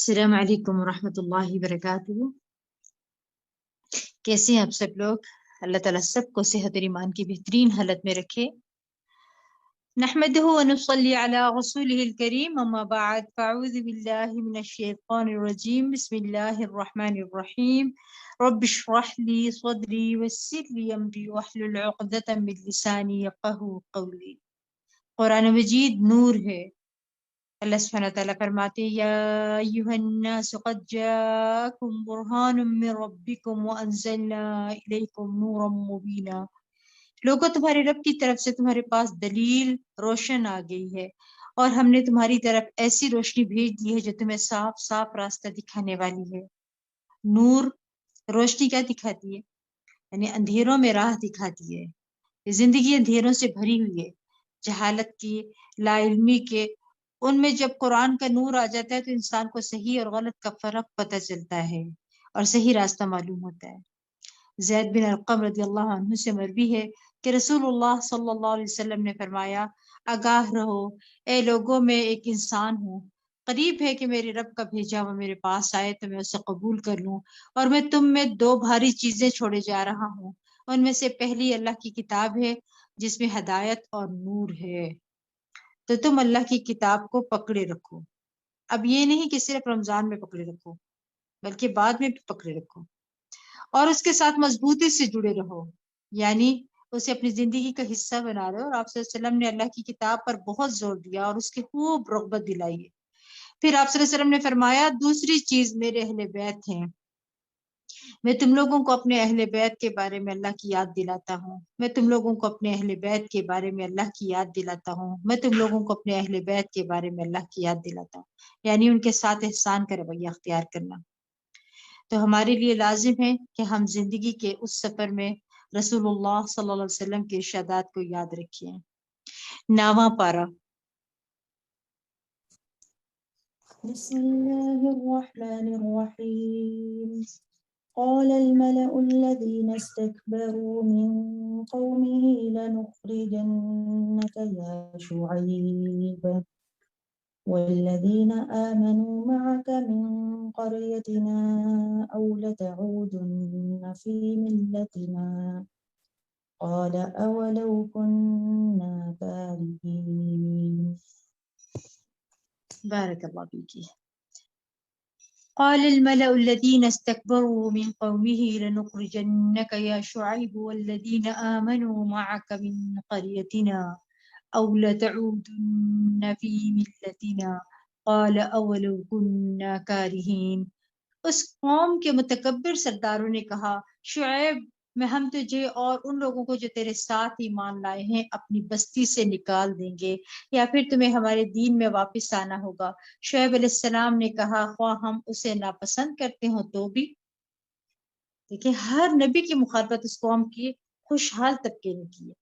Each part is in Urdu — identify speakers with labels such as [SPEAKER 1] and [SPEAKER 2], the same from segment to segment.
[SPEAKER 1] السلام علیکم ورحمۃ اللہ وبرکاتہ. کیسے ہیں آپ سب لوگ؟ اللہ تعالیٰ سب کو صحت اور ایمان کی بہترین حالت میں رکھے. نحمده ونصلي على رسوله الكريم اما بعد فاعوذ بالله من الشيطان الرجيم بسم الله الرحمن الرحيم رب اشرح لي صدري ويسر لي امري واحلل عقدة من لساني يفقهوا قولي. قرآن مجید نور ہے. اللہ سبحانہ وتعالیٰ فرماتے یا ایہا الناس قد جاءکم برہان من ربکم وانزلنا الیکم نورا مبینا. لوگوں تمہارے رب کی طرف سے تمہارے پاس دلیل روشن آ گئی ہے اور ہم نے تمہاری طرف ایسی روشنی بھیج دی ہے جو تمہیں صاف صاف راستہ دکھانے والی ہے. نور روشنی کیا دکھاتی ہے؟ یعنی اندھیروں میں راہ دکھاتی ہے. زندگی اندھیروں سے بھری ہوئی ہے، جہالت کی، لا علمی کے. ان میں جب قرآن کا نور آ جاتا ہے تو انسان کو صحیح اور غلط کا فرق پتہ چلتا ہے اور صحیح راستہ معلوم ہوتا ہے. زید بن ارقم رضی اللہ عنہ سے مروی ہے کہ رسول اللہ صلی اللہ علیہ وسلم نے فرمایا آگاہ رہو اے لوگوں، میں ایک انسان ہوں، قریب ہے کہ میرے رب کا بھیجا وہ میرے پاس آئے تو میں اسے قبول کر لوں، اور میں تم میں دو بھاری چیزیں چھوڑے جا رہا ہوں. ان میں سے پہلی اللہ کی کتاب ہے جس میں ہدایت اور نور ہے، تو تم اللہ کی کتاب کو پکڑے رکھو. اب یہ نہیں کہ صرف رمضان میں پکڑے رکھو، بلکہ بعد میں بھی پکڑے رکھو، اور اس کے ساتھ مضبوطی سے جڑے رہو، یعنی اسے اپنی زندگی کا حصہ بنا رہے ہو. اور آپ صلی اللہ علیہ وسلم نے اللہ کی کتاب پر بہت زور دیا اور اس کی خوب رغبت دلائی ہے. پھر آپ صلی اللہ علیہ وسلم نے فرمایا دوسری چیز میرے اہل بیت ہیں، میں تم لوگوں کو اپنے اہل بیت کے بارے میں اللہ کی یاد دلاتا ہوں، میں تم لوگوں کو اپنے اہل بیت کے بارے میں اللہ کی یاد دلاتا ہوں، میں تم لوگوں کو اپنے اہل بیت کے بارے میں اللہ کی یاد دلاتا ہوں. یعنی ان کے ساتھ احسان کا رویہ اختیار کرنا. تو ہمارے لیے لازم ہے کہ ہم زندگی کے اس سفر میں رسول اللہ صلی اللہ علیہ وسلم کے ارشادات کو یاد رکھیں. ناواں پارہ.
[SPEAKER 2] بسم الله الرحمن الرحيم قال الملأ الذين استكبروا من قومه لنخرجنك يا شعيب والذين آمنوا معك من قريتنا أو لتعودن في ملتنا قال أولو كنا كارهين.
[SPEAKER 1] بارك الله فيك. قال الملأ الذين استكبروا من قومه لنخرجنك يا شعيب والذين آمنوا معك من قريتنا أو لتعودن في ملتنا قال أولو كنا كارهين. اس قوم کے متکبر سرداروں نے کہا شعیب میں ہم تجھے اور ان لوگوں کو جو تیرے ساتھ ایمان لائے ہیں اپنی بستی سے نکال دیں گے یا پھر تمہیں ہمارے دین میں واپس آنا ہوگا. شعیب علیہ السلام نے کہا خواہ ہم اسے ناپسند کرتے ہوں تو بھی. دیکھیں ہر نبی کی مخالفت اس قوم کی خوشحال طبقے نے کی ہے.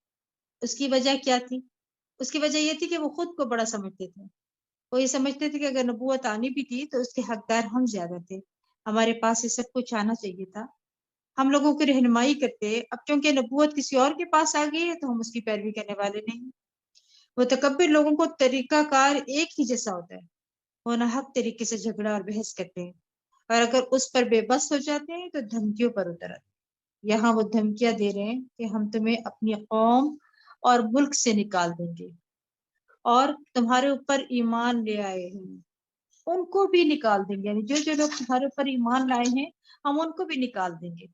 [SPEAKER 1] اس کی وجہ کیا تھی؟ اس کی وجہ یہ تھی کہ وہ خود کو بڑا سمجھتے تھے. وہ یہ سمجھتے تھے کہ اگر نبوت آنی بھی تھی تو اس کے حقدار ہم زیادہ تھے، ہمارے پاس یہ سب کچھ آنا چاہیے تھا، ہم لوگوں کی رہنمائی کرتے. اب چونکہ نبوت کسی اور کے پاس آ گئی ہے تو ہم اس کی پیروی کرنے والے نہیں. متکبر لوگوں کو طریقہ کار ایک ہی جیسا ہوتا ہے، وہ نہ حق طریقے سے جھگڑا اور بحث کرتے ہیں، اور اگر اس پر بے بس ہو جاتے ہیں تو دھمکیوں پر اتر آتے ہیں. یہاں وہ دھمکیاں دے رہے ہیں کہ ہم تمہیں اپنی قوم اور ملک سے نکال دیں گے، اور تمہارے اوپر ایمان لے آئے ہیں ان کو بھی نکال دیں گے. یعنی جو لوگ تمہارے اوپر ایمان لائے ہیں ہم ان کو بھی نکال دیں گے،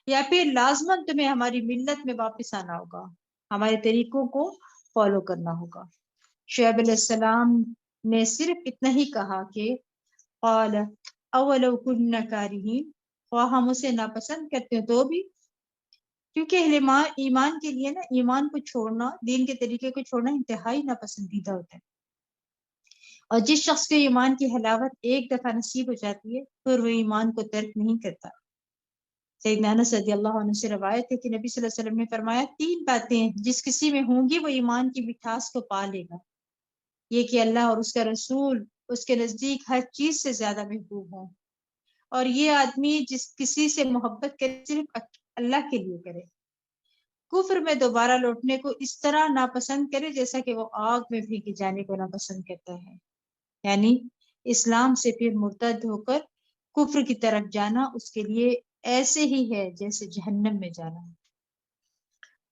[SPEAKER 1] یا پھر لازماً تمہیں ہماری ملت میں واپس آنا ہوگا، ہمارے طریقوں کو فالو کرنا ہوگا. شعیب علیہ السلام نے صرف اتنا ہی کہا کہ قال اولو كنا كارهين، خواہ ہم اسے ناپسند کرتے ہیں تو بھی. کیونکہ اہل ایمان کے لیے نا ایمان کو چھوڑنا، دین کے طریقے کو چھوڑنا انتہائی ناپسندیدہ ہوتا ہے. اور جس شخص کے ایمان کی حلاوت ایک دفعہ نصیب ہو جاتی ہے پھر وہ ایمان کو ترک نہیں کرتا. سیدنا انس رضی اللہ عنہ سے روایت ہے کہ نبی صلی اللہ علیہ وسلم نے فرمایا 3 باتیں جس کسی میں ہوں گی وہ ایمان کی مٹھاس کو پا لے گا. یہ کہ اللہ اور اس کا رسول اس کے نزدیک ہر چیز سے زیادہ محبوب ہوں، اور یہ آدمی جس کسی سے محبت کرے صرف اللہ کے لیے کرے. کفر میں دوبارہ لوٹنے کو اس طرح ناپسند کرے جیسا کہ وہ آگ میں پھینکے جانے کو ناپسند کرتا ہے. یعنی اسلام سے پھر مرتد ہو کر کفر کی طرف جانا اس کے لیے ایسے ہی ہے جیسے جہنم میں جانا ہے۔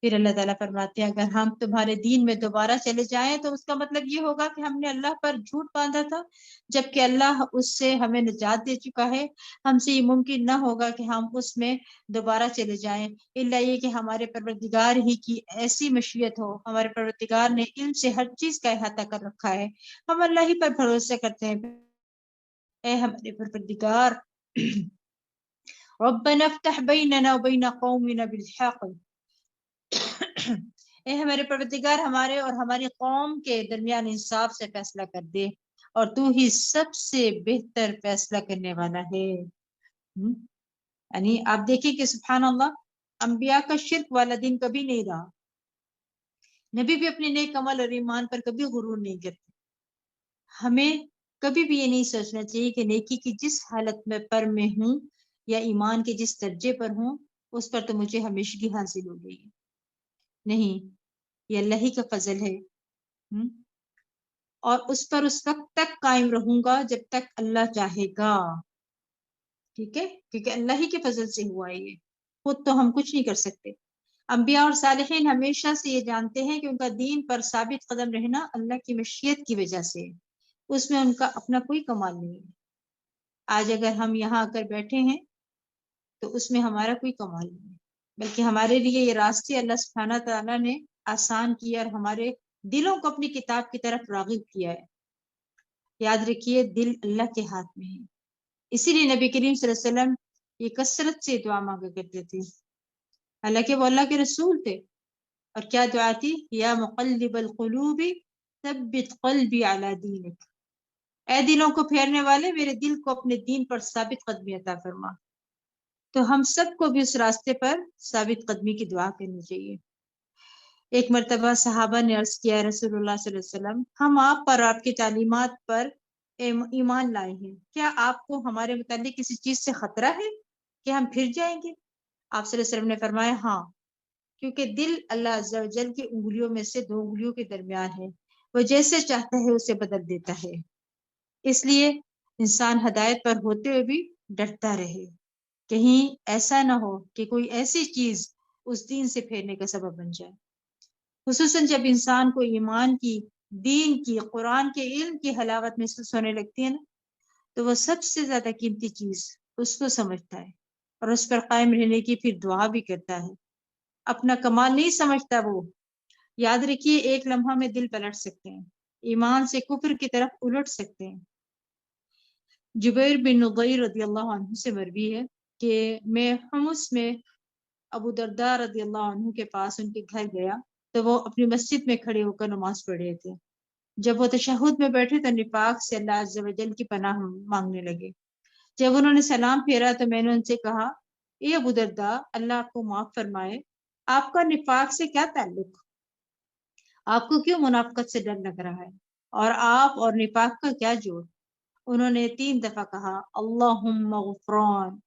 [SPEAKER 1] پھر اللہ تعالیٰ فرماتے ہیں اگر ہم تمہارے دین میں دوبارہ چلے جائیں تو اس کا مطلب یہ ہوگا کہ ہم نے اللہ پر جھوٹ باندھا تھا، جبکہ اللہ اس سے ہمیں نجات دے چکا ہے۔ ہم سے یہ ممکن نہ ہوگا کہ ہم اس میں دوبارہ چلے جائیں، الا یہ کہ ہمارے پروردگار ہی کی ایسی مشیت ہو۔ ہمارے پروردگار نے علم سے ہر چیز کا احاطہ کر رکھا ہے، ہم اللہ ہی پر بھروسہ کرتے ہیں۔ اے ہمارے پروردگار، ربنا افتح بیننا وبین قومنا بالحق، اے ہمارے پروردگار ہمارے اور ہماری قوم کے درمیان انصاف سے فیصلہ کر دے، اور تو ہی سب سے بہتر فیصلہ کرنے والا ہے۔ یعنی آپ دیکھیں کہ سبحان اللہ، انبیاء کا شرک والا دن کبھی نہیں رہا، نبی بھی اپنے نیک عمل اور ایمان پر کبھی غرور نہیں کرتے۔ ہمیں کبھی بھی یہ نہیں سوچنا چاہیے کہ نیکی کی جس حالت میں پر میں ہوں یا ایمان کے جس درجے پر ہوں اس پر تو مجھے ہمیشگی حاصل ہو گئی، نہیں، یہ اللہ ہی کا فضل ہے، اور اس پر اس وقت تک قائم رہوں گا جب تک اللہ چاہے گا، ٹھیک ہے، کیونکہ اللہ ہی کے فضل سے ہوا ہے، یہ خود تو ہم کچھ نہیں کر سکتے۔ انبیاء اور صالحین ہمیشہ سے یہ جانتے ہیں کہ ان کا دین پر ثابت قدم رہنا اللہ کی مشیت کی وجہ سے، اس میں ان کا اپنا کوئی کمال نہیں ہے۔ آج اگر ہم یہاں آ کر بیٹھے ہیں تو اس میں ہمارا کوئی کمال نہیں ہے، بلکہ ہمارے لیے یہ راستے اللہ سبحانہ تعالیٰ نے آسان کیا اور ہمارے دلوں کو اپنی کتاب کی طرف راغب کیا ہے۔ یاد رکھیے دل اللہ کے ہاتھ میں ہے، اسی لیے نبی کریم صلی اللہ علیہ وسلم یہ کثرت سے دعا مانگا کرتے تھے، حالانکہ وہ اللہ کے رسول تھے، اور کیا دعا تھی؟ یا مقلب القلوب ثبت قلبی علی دینک، اے دلوں کو پھیرنے والے میرے دل کو اپنے دین پر ثابت قدمی عطا فرما۔ تو ہم سب کو بھی اس راستے پر ثابت قدمی کی دعا کرنی چاہیے۔ ایک مرتبہ صحابہ نے عرض کیا رسول اللہ صلی اللہ علیہ وسلم، ہم آپ پر آپ کی تعلیمات پر ایمان لائے ہیں، کیا آپ کو ہمارے متعلق کسی چیز سے خطرہ ہے کہ ہم پھر جائیں گے؟ آپ صلی اللہ علیہ وسلم نے فرمایا ہاں، کیونکہ دل اللہ عز و جل کی انگلیوں میں سے دو انگلیوں کے درمیان ہے، وہ جیسے چاہتا ہے اسے بدل دیتا ہے، اس لیے انسان ہدایت پر ہوتے ہوئے بھی ڈرتا رہے، کہیں ایسا نہ ہو کہ کوئی ایسی چیز اس دین سے پھیرنے کا سبب بن جائے۔ خصوصاً جب انسان کو ایمان کی، دین کی، قرآن کے علم کی حلاوت محسوس ہونے لگتی ہے نا، تو وہ سب سے زیادہ قیمتی چیز اس کو سمجھتا ہے اور اس پر قائم رہنے کی پھر دعا بھی کرتا ہے۔ اپنا کمال نہیں سمجھتا وہ، یاد رکھیے ایک لمحہ میں دل پلٹ سکتے ہیں، ایمان سے کفر کی طرف الٹ سکتے ہیں۔ جبیر بن نضیر رضی اللہ عنہ سے مروی ہے کہ میں حمص میں ابو درداء رضی اللہ عنہ کے پاس ان کے گھر گیا تو وہ اپنی مسجد میں کھڑے ہو کر نماز پڑھ رہے تھے۔ جب وہ تشہد میں بیٹھے تو نفاق سے اللہ عز و جل کی پناہ مانگنے لگے۔ جب انہوں نے سلام پھیرا تو میں نے ان سے کہا، اے ابو درداء، اللہ آپ کو معاف فرمائے، آپ کا نفاق سے کیا تعلق؟ آپ کو کیوں منافقت سے ڈر لگ رہا ہے؟ اور آپ اور نفاق کا کیا جوڑ؟ انہوں نے 3 دفعہ کہا، اللہم غفران،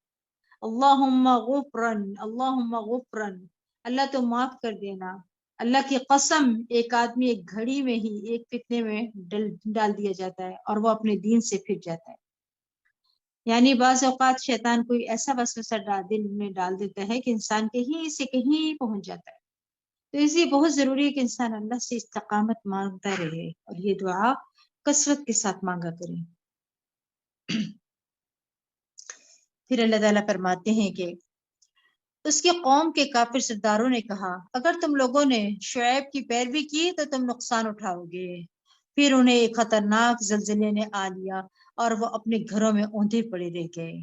[SPEAKER 1] اللہم غفرن، اللہم غفرن، اللہ تو معاف کر دینا۔ اللہ کی قسم، ایک آدمی ایک گھڑی میں ہی ایک فتنے میں ڈال دیا جاتا ہے اور وہ اپنے دین سے پھر جاتا ہے۔ یعنی بعض اوقات شیطان کوئی ایسا وسوسہ دل میں ڈال دیتا ہے کہ انسان کہیں سے کہیں پہنچ جاتا ہے۔ تو اس لیے بہت ضروری ہے کہ انسان اللہ سے استقامت مانگتا رہے اور یہ دعا کثرت کے ساتھ مانگا کرے۔ پھر اللہ تعالیٰ فرماتے ہیں کہ اس کی قوم کے کافر سرداروں نے کہا، اگر تم لوگوں نے شعیب کی پیروی کی تو تم نقصان اٹھاؤ گے۔ پھر انہیں ایک خطرناک زلزلے نے آ لیا اور وہ اپنے گھروں میں اوندھے پڑے رہ گئے۔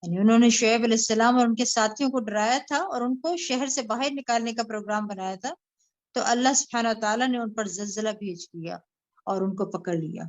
[SPEAKER 1] یعنی انہوں نے شعیب علیہ السلام اور ان کے ساتھیوں کو ڈرایا تھا اور ان کو شہر سے باہر نکالنے کا پروگرام بنایا تھا، تو اللہ سبحانہ تعالیٰ نے ان پر زلزلہ بھیج دیا اور ان کو پکڑ لیا۔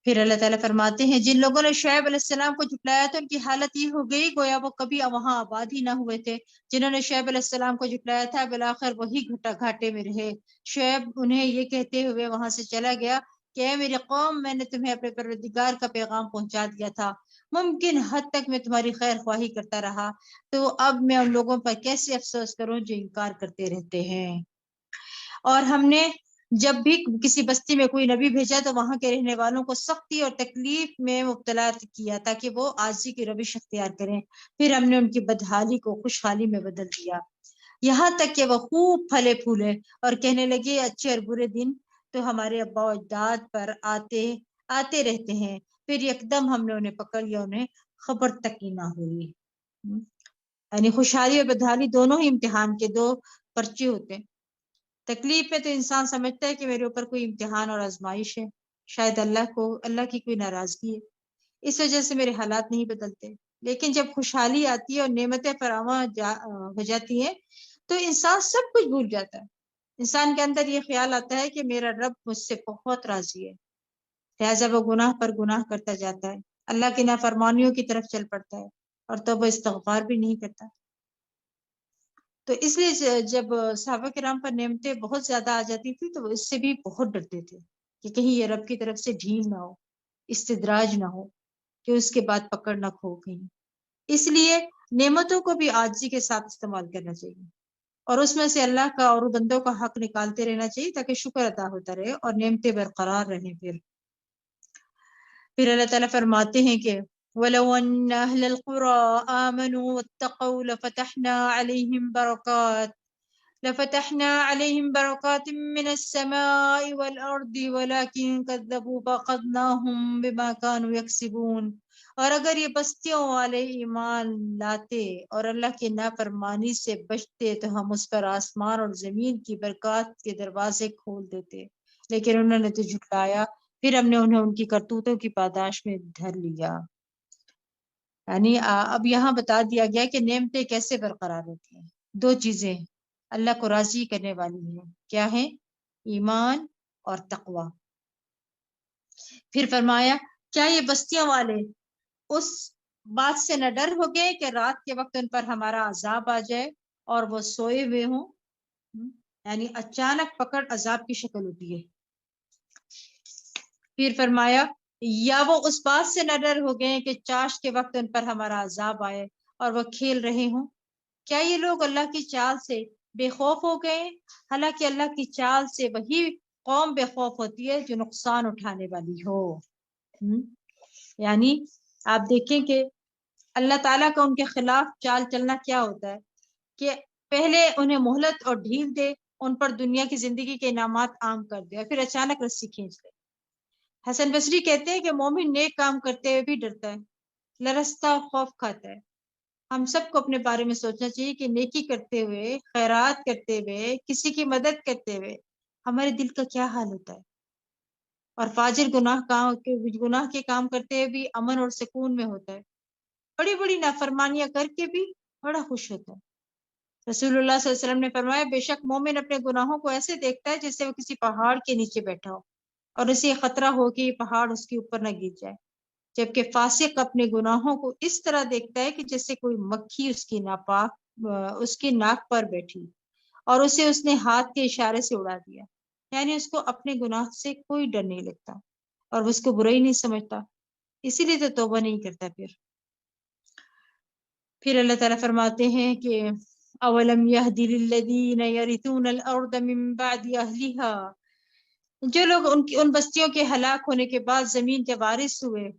[SPEAKER 1] پھر اللہ تعالیٰ فرماتے ہیں، جن لوگوں نے شعیب علیہ السلام کو جھٹلایا تو ان کی حالت یہ ہو گئی گویا وہ کبھی وہاں آباد ہی نہ ہوئے تھے۔ جنہوں نے شعیب علیہ السلام کو جھٹلایا تھا بالآخر وہی گھاٹے میں رہے۔ شعیب انہیں یہ کہتے ہوئے وہاں سے چلا گیا کہ اے میری قوم، میں نے تمہیں اپنے پروردگار کا پیغام پہنچا دیا تھا، ممکن حد تک میں تمہاری خیر خواہی کرتا رہا، تو اب میں ان لوگوں پر کیسے افسوس کروں جو انکار کرتے رہتے ہیں۔ اور ہم نے جب بھی کسی بستی میں کوئی نبی بھیجا تو وہاں کے رہنے والوں کو سختی اور تکلیف میں مبتلا کیا تاکہ وہ عاجزی کی روش اختیار کریں، پھر ہم نے ان کی بدحالی کو خوشحالی میں بدل دیا، یہاں تک کہ وہ خوب پھلے پھولے اور کہنے لگے اچھے اور برے دن تو ہمارے ابا و اجداد پر آتے رہتے ہیں، پھر یکدم ہم نے انہیں پکڑ لیا، انہیں خبر تک ہی نہ ہوئی۔ یعنی خوشحالی اور بدحالی دونوں ہی امتحان کے دو پرچے ہوتے ہیں۔ تکلیف میں تو انسان سمجھتا ہے کہ میرے اوپر کوئی امتحان اور آزمائش ہے، شاید اللہ کی کوئی ناراضگی ہے، اس وجہ سے میرے حالات نہیں بدلتے، لیکن جب خوشحالی آتی ہے اور نعمتیں فراواں ہو جاتی ہیں تو انسان سب کچھ بھول جاتا ہے۔ انسان کے اندر یہ خیال آتا ہے کہ میرا رب مجھ سے بہت راضی ہے، لہٰذا وہ گناہ پر گناہ کرتا جاتا ہے، اللہ کی نافرمانیوں کی طرف چل پڑتا ہے اور توبہ استغفار بھی نہیں کرتا۔ تو اس لیے جب صحابہ کرام پر نعمتیں بہت زیادہ آ جاتی تھی تو وہ اس سے بھی بہت ڈرتے تھے کہ کہیں یہ رب کی طرف سے ڈھیل نہ ہو، استدراج نہ ہو، کہ اس کے بعد پکڑ نہ کھو کہیں۔ اس لیے نعمتوں کو بھی عاجزی کے ساتھ استعمال کرنا چاہیے اور اس میں سے اللہ کا اور بندوں کا حق نکالتے رہنا چاہیے تاکہ شکر ادا ہوتا رہے اور نعمتیں برقرار رہیں۔ پھر اللہ تعالیٰ فرماتے ہیں کہ وَلَوْ أَنَّ أَهْلَ الْقُرَىٰ آمَنُوا وَاتَّقَوْا لَفَتَحْنَا عَلَيْهِمْ بَرَكَاتٍ مِّنَ السَّمَاءِ وَالْأَرْضِ وَلَٰكِن كَذَّبُوا فَأَخَذْنَاهُم بِمَا كَانُوا يَكْسِبُونَ۔ اور اگر یہ بستیوں والے ایمان لاتے اور اللہ کی نافرمانی سے بچتے تو ہم اس پر آسمان اور زمین کی برکات کے دروازے کھول دیتے، لیکن انہوں نے تو جھٹلایا، پھر ہم نے انہیں ان کی کرتوتوں کی پاداش میں دھر لیا۔ یعنی اب یہاں بتا دیا گیا کہ نعمتیں کیسے برقرار ہوتی ہیں۔ دو چیزیں اللہ کو راضی کرنے والی ہیں، کیا ہیں؟ ایمان اور تقوی۔ پھر فرمایا کیا یہ بستیوں والے اس بات سے نہ ڈر ہو گئے کہ رات کے وقت ان پر ہمارا عذاب آ جائے اور وہ سوئے ہوئے ہوں؟ یعنی اچانک پکڑ عذاب کی شکل ہوتی ہے۔ پھر فرمایا یا وہ اس بات سے نہ ڈر ہو گئے کہ چاش کے وقت ان پر ہمارا عذاب آئے اور وہ کھیل رہے ہوں؟ کیا یہ لوگ اللہ کی چال سے بے خوف ہو گئے؟ حالانکہ اللہ کی چال سے وہی قوم بے خوف ہوتی ہے جو نقصان اٹھانے والی ہو۔ یعنی آپ دیکھیں کہ اللہ تعالیٰ کا ان کے خلاف چال چلنا کیا ہوتا ہے کہ پہلے انہیں مہلت اور ڈھیل دے، ان پر دنیا کی زندگی کے انعامات عام کر دے اور پھر اچانک رسی کھینچ لے۔ حسن بصری کہتے ہیں کہ مومن نیک کام کرتے ہوئے بھی ڈرتا ہے، لرزتا خوف کھاتا ہے۔ ہم سب کو اپنے بارے میں سوچنا چاہیے کہ نیکی کرتے ہوئے، خیرات کرتے ہوئے، کسی کی مدد کرتے ہوئے ہمارے دل کا کیا حال ہوتا ہے، اور فاجر گناہ کے کام کرتے ہوئے بھی امن اور سکون میں ہوتا ہے، بڑی بڑی نافرمانیاں کر کے بھی بڑا خوش ہوتا ہے۔ رسول اللہ صلی اللہ علیہ وسلم نے فرمایا بے شک مومن اپنے گناہوں کو ایسے دیکھتا ہے جیسے وہ کسی پہاڑ کے نیچے بیٹھا ہو اور اسے یہ خطرہ ہو کہ یہ پہاڑ اس کے اوپر نہ گر جائے، جبکہ فاسق اپنے گناہوں کو اس طرح دیکھتا ہے کہ جیسے کوئی مکھی اس کی ناک پر بیٹھی اور اسے اس نے ہاتھ کے اشارے سے اڑا دیا۔ یعنی اس کو اپنے گناہ سے کوئی ڈر نہیں لگتا اور اس کو برا ہی نہیں سمجھتا، اسی لیے تو توبہ نہیں کرتا۔ پھر اللہ تعالیٰ فرماتے ہیں کہ اولم یہدی للذین یرثون الارض من بعد اہلها، جو لوگ ان بستیوں کے ہلاک ہونے کے بعد زمین کے وارث ہوئے،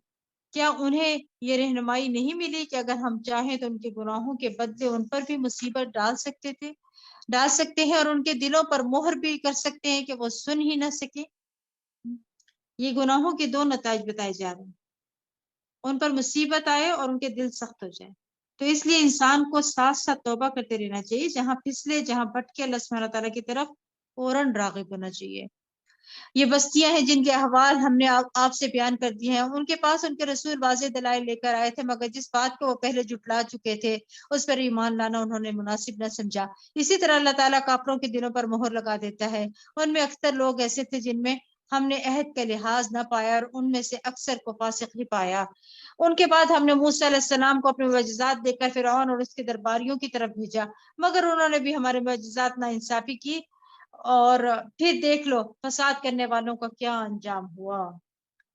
[SPEAKER 1] کیا انہیں یہ رہنمائی نہیں ملی کہ اگر ہم چاہیں تو ان کے گناہوں کے بدلے ان پر بھی مصیبت ڈال سکتے ہیں اور ان کے دلوں پر مہر بھی کر سکتے ہیں کہ وہ سن ہی نہ سکے۔ یہ گناہوں کے دو نتائج بتائے جا رہے ہیں، ان پر مصیبت آئے اور ان کے دل سخت ہو جائے۔ تو اس لیے انسان کو ساتھ ساتھ توبہ کرتے رہنا چاہیے، جہاں پھسلے، جہاں بھٹکے، اللہ سبحانہ تعالیٰ کی طرف فوراً راغب ہونا چاہیے۔ یہ بستیاں ہیں جن کے احوال ہم نے آپ سے بیان کر دیے ہیں، ان کے پاس ان کے رسول واضح دلائل لے کر آئے تھے، مگر جس بات کو وہ پہلے جھٹلا چکے تھے اس پر ایمان لانا انہوں نے مناسب نہ سمجھا۔ اسی طرح اللہ تعالیٰ کافروں کے دلوں پر مہر لگا دیتا ہے، ان میں اکثر لوگ ایسے تھے جن میں ہم نے عہد کا لحاظ نہ پایا اور ان میں سے اکثر کو فاسق ہی پایا۔ ان کے بعد ہم نے موسیٰ علیہ السلام کو اپنے معجزات دے کر فرعون اور اس کے درباریوں کی طرف بھیجا، مگر انہوں نے بھی ہمارے معجزات نا انصافی کی، اور پھر دیکھ لو فساد کرنے والوں کا کیا انجام ہوا۔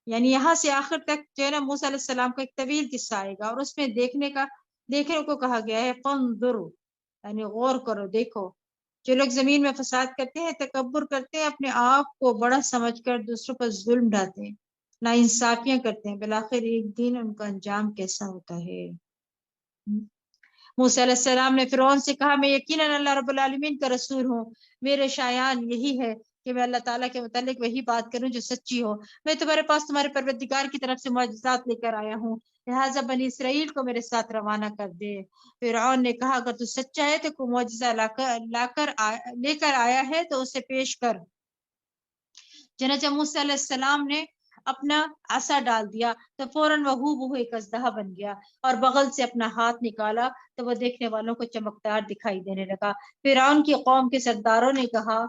[SPEAKER 1] یعنی یہاں سے آخر تک جو ہے نا موسیٰ علیہ السلام کا ایک طویل قصہ آئے گا اور اس میں دیکھنے کو کہا گیا ہے فانظروا، یعنی غور کرو، دیکھو جو لوگ زمین میں فساد کرتے ہیں، تکبر کرتے ہیں، اپنے آپ کو بڑا سمجھ کر دوسروں پر ظلم ڈھاتے ہیں، ناانصافیاں کرتے ہیں، بالآخر ایک دن ان کا انجام کیسا ہوتا ہے۔ موسیٰ علیہ السلام نے فرعون سے کہا میں یقیناً اللہ رب العالمین کا رسول ہوں، میرے شایان یہی ہے کہ میں اللہ تعالیٰ کے متعلق وہی بات کروں جو سچی ہو، میں تمہارے پاس تمہارے پروردگار کی طرف سے معجزات لے کر آیا ہوں، لہٰذا بنی اسرائیل کو میرے ساتھ روانہ کر دے۔ فرعون نے کہا اگر تو سچا ہے تو کوئی معجزہ لے کر آیا ہے تو اسے پیش کر۔ چنانچہ موسیٰ علیہ السلام نے اپنا عصا ڈال دیا تو فوراً وہ ہو ایک اژدہا بن گیا، اور بغل سے اپنا ہاتھ نکالا تو وہ دیکھنے والوں کو چمکدار دکھائی دینے لگا۔ فرعون کی قوم کے سرداروں نے کہا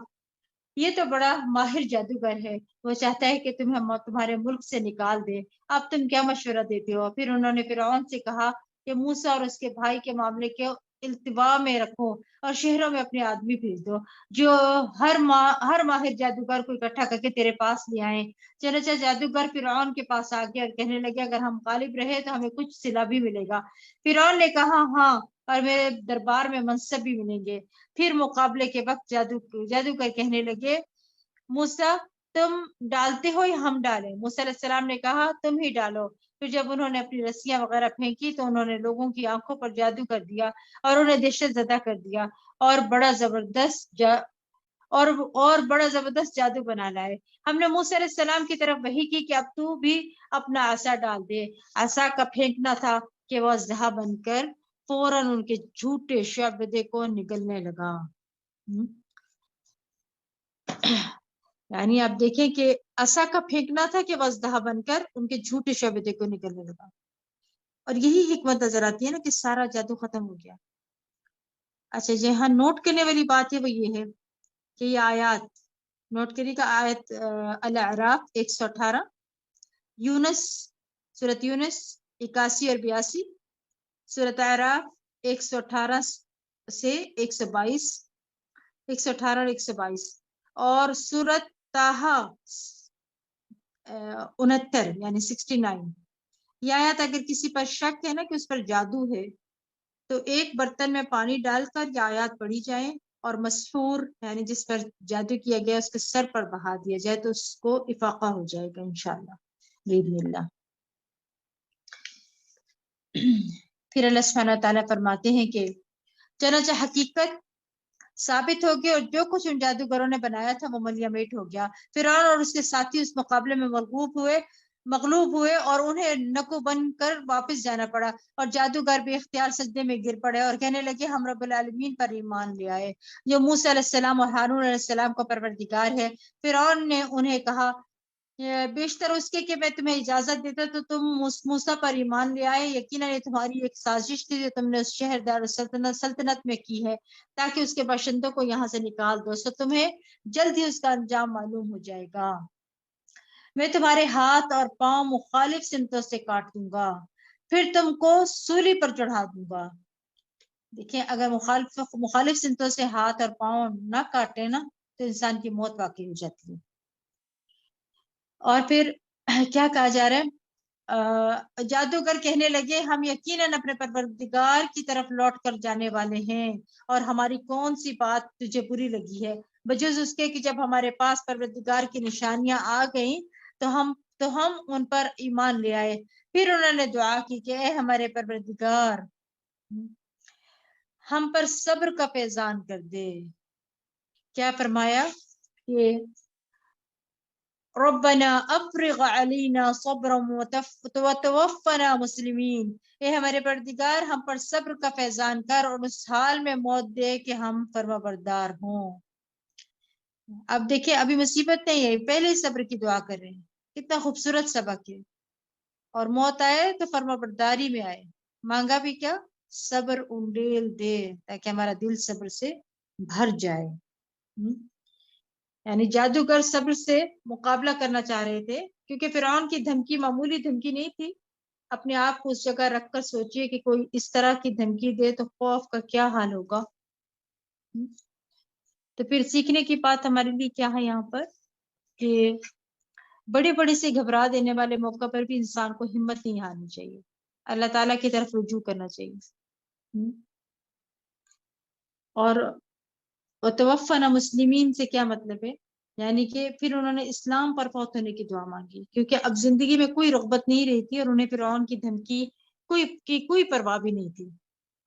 [SPEAKER 1] یہ تو بڑا ماہر جادوگر ہے، وہ چاہتا ہے کہ تمہیں تمہارے ملک سے نکال دے، اب تم کیا مشورہ دیتے ہو؟ پھر انہوں نے فرعون سے کہا کہ موسیٰ اور اس کے بھائی کے معاملے کے التوا میں رکھو اور شہروں میں اپنے آدمی بھیج دو جو ہر ماہر جادوگر کو اکٹھا کر کے تیرے پاس لے آئیں۔ چنانچہ جادوگر فرعون کے پاس آ گیا اور کہنے لگے اگر ہم غالب رہے تو ہمیں کچھ صلہ بھی ملے گا۔ فرعون نے کہا ہاں، اور میرے دربار میں منصب بھی ملیں گے۔ پھر مقابلے کے وقت جادوگر کہنے لگے موسیٰ تم ڈالتے ہو یا ہم ڈالیں؟ موسیٰ علیہ السلام نے کہا تم ہی ڈالو۔ پھر جب انہوں نے اپنی رسیاں وغیرہ پھینکی تو انہوں نے لوگوں کی آنکھوں پر جادو کر دیا اور انہیں دہشت زدہ کر دیا اور بڑا زبردست جادو بنا لائے۔ ہم نے موسیٰ علیہ السلام کی طرف وحی کی کہ اب تو بھی اپنا عصا ڈال دے۔ عصا کا پھینکنا تھا کہ وہ اژدہا بن کر فوراً ان کے جھوٹے شعبدے کو نگلنے لگا۔ یعنی آپ دیکھیں کہ عصا کا پھینکنا تھا کہ وہ اژدہا بن کر ان کے جھوٹے شعبدے کو نگلنے لگا، اور یہی حکمت نظر آتی ہے نا کہ سارا جادو ختم ہو گیا۔ اچھا یہاں نوٹ کرنے والی بات ہے وہ یہ ہے کہ یہ آیات نوٹ کری کا آیت الاعراف 118، یونس سورۃ یونس 81 اور 82، سورۃ اعراف 118 سے 122، 118 اور 122، اور سورۃ طٰہٰ 69 یعنی 69۔ یہ آیات اگر کسی پر شک ہے نا کہ اس پر جادو ہے تو ایک برتن میں پانی ڈال کر یہ آیات پڑھی جائیں اور مسحور یعنی جس پر جادو کیا گیا اس کے سر پر بہا دیا جائے تو اس کو افاقہ ہو جائے گا انشاءاللہ باذن اللہ۔ پھر اللہ سبحانہ تعالیٰ فرماتے ہیں کہ چنانچہ حقیقت ثابت ہو گئی اور جو کچھ ان جادوگروں نے بنایا تھا وہ ملیا میٹ ہو گیا۔ فرعون اور اس کے ساتھی اس مقابلے میں مغلوب ہوئے اور انہیں نکو بن کر واپس جانا پڑا، اور جادوگر بے اختیار سجدے میں گر پڑے اور کہنے لگے ہم رب العالمین پر ایمان لے آئے جو موسیٰ علیہ السلام اور ہارون علیہ السلام کا پروردگار ہے۔ فرعون نے انہیں کہا بیشتر اس کے کہ میں تمہیں اجازت دیتا تو تم موسیٰ پر ایمان لے آئے، یقیناً یہ تمہاری ایک سازش تھی جو تم نے اس شہر دار سلطنت میں کی ہے تاکہ اس کے باشندوں کو یہاں سے نکال دو، سو تمہیں جلد ہی اس کا انجام معلوم ہو جائے گا۔ میں تمہارے ہاتھ اور پاؤں مخالف سمتوں سے کاٹ دوں گا، پھر تم کو سولی پر چڑھا دوں گا۔ دیکھیں اگر مخالف سمتوں سے ہاتھ اور پاؤں نہ کاٹے نا تو انسان کی موت واقع ہو جاتی ہے۔ اور پھر کیا کہا جا رہا ہے، جادوگر کہنے لگے ہم یقیناً اپنے پروردگار کی طرف لوٹ کر جانے والے ہیں، اور ہماری کون سی بات تجھے بری لگی ہے بجز اس کے کہ جب ہمارے پاس پروردگار کی نشانیاں آ گئیں تو ہم ان پر ایمان لے آئے۔ پھر انہوں نے دعا کی کہ اے ہمارے پروردگار ہم پر صبر کا فیضان کر دے۔ کیا فرمایا کہ ربنا افرغ علینا صبرا وتوفنا مسلمین، اے ہمارے پروردگار ہم پر صبر کا فیضان کر اور اس حال میں موت دے کہ ہم فرما بردار ہوں۔ اب دیکھیں ابھی مصیبت نہیں ہے، پہلے ہی صبر کی دعا کر رہے ہیں، کتنا خوبصورت سبق ہے، اور موت آئے تو فرما برداری میں آئے، مانگا بھی کیا صبر انڈیل دے تاکہ ہمارا دل صبر سے بھر جائے۔ یعنی جادوگر صبر سے مقابلہ کرنا چاہ رہے تھے کیونکہ فرعون کی دھمکی معمولی دھمکی نہیں تھی۔ اپنے آپ کو اس جگہ رکھ کر سوچئے کہ کوئی اس طرح کی دھمکی دے تو خوف کا کیا حال ہوگا۔ تو پھر سیکھنے کی بات ہمارے لیے کیا ہے یہاں پر کہ بڑے بڑے سے گھبرا دینے والے موقع پر بھی انسان کو ہمت نہیں ہارنی چاہیے، اللہ تعالیٰ کی طرف رجوع کرنا چاہیے۔ اور اور توفنا مسلمین سے کیا مطلب ہے؟ یعنی کہ پھر انہوں نے اسلام پر فوت ہونے کی دعا مانگی، کیونکہ اب زندگی میں کوئی رغبت نہیں رہی تھی، اور انہیں فرعون کی دھمکی کوئی پرواہ بھی نہیں تھی۔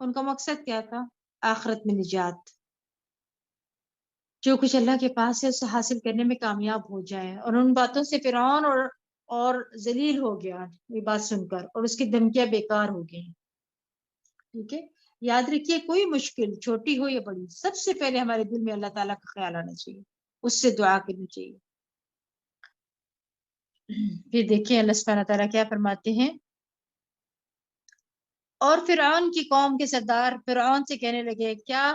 [SPEAKER 1] ان کا مقصد کیا تھا؟ آخرت میں نجات، جو کچھ اللہ کے پاس ہے اسے حاصل کرنے میں کامیاب ہو جائے۔ اور ان باتوں سے فرعون اور ذلیل ہو گیا یہ بات سن کر، اور اس کی دھمکیاں بیکار ہو گئی۔ ٹھیک ہے، یاد رکھیے کوئی مشکل چھوٹی ہو یا بڑی، سب سے پہلے ہمارے دل میں اللہ تعالیٰ کا خیال آنا چاہیے، اس سے دعا کرنی چاہیے۔ پھر دیکھیں اللہ سبحانہ تعالیٰ کیا فرماتے ہیں، اور فرعون کی قوم کے سردار فرعون سے کہنے لگے، کیا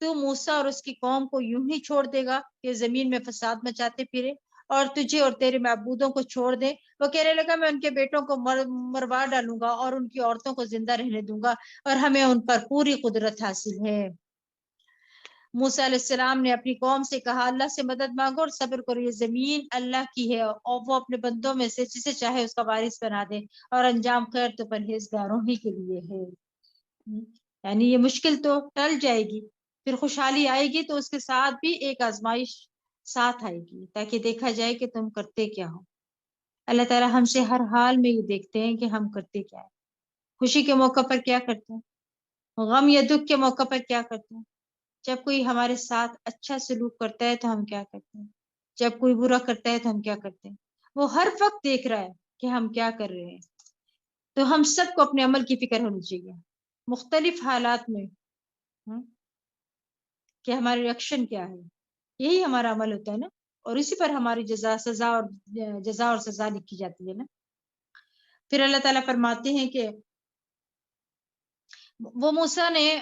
[SPEAKER 1] تو موسیٰ اور اس کی قوم کو یوں ہی چھوڑ دے گا کہ زمین میں فساد مچاتے پھرے اور تجھے اور تیرے معبودوں کو چھوڑ دے؟ وہ کہنے لگا، میں ان کے بیٹوں کو مروا ڈالوں گا اور ان کی عورتوں کو زندہ رہنے دوں گا، اور ہمیں ان پر پوری قدرت حاصل ہے۔ موسیٰ علیہ السلام نے اپنی قوم سے کہا، اللہ سے مدد مانگو اور صبر کرو، یہ زمین اللہ کی ہے اور وہ اپنے بندوں میں سے جسے چاہے اس کا وارث بنا دے، اور انجام خیر تو پرہیزگاروں ہی کے لیے ہے۔ یعنی یہ مشکل تو ٹل جائے گی، پھر خوشحالی آئے گی، تو اس کے ساتھ بھی ایک آزمائش ساتھ آئے گی، تاکہ دیکھا جائے کہ تم کرتے کیا ہو۔ اللہ تعالیٰ ہم سے ہر حال میں یہ دیکھتے ہیں کہ ہم کرتے کیا ہیں، خوشی کے موقع پر کیا کرتے ہیں، غم یا دکھ کے موقع پر کیا کرتے ہیں۔ جب کوئی ہمارے ساتھ اچھا سلوک کرتا ہے تو ہم کیا کرتے ہیں، جب کوئی برا کرتا ہے تو ہم کیا کرتے ہیں۔ وہ ہر وقت دیکھ رہا ہے کہ ہم کیا کر رہے ہیں، تو ہم سب کو اپنے عمل کی فکر ہونی چاہیے مختلف حالات میں، کہ ہمارا ریئیکشن کیا ہے، یہی ہمارا عمل ہوتا ہے نا، اور اسی پر ہماری جزا اور سزا لکھی جاتی ہے نا۔ پھر اللہ تعالیٰ فرماتے ہیں کہ وہ موسیٰ علیہ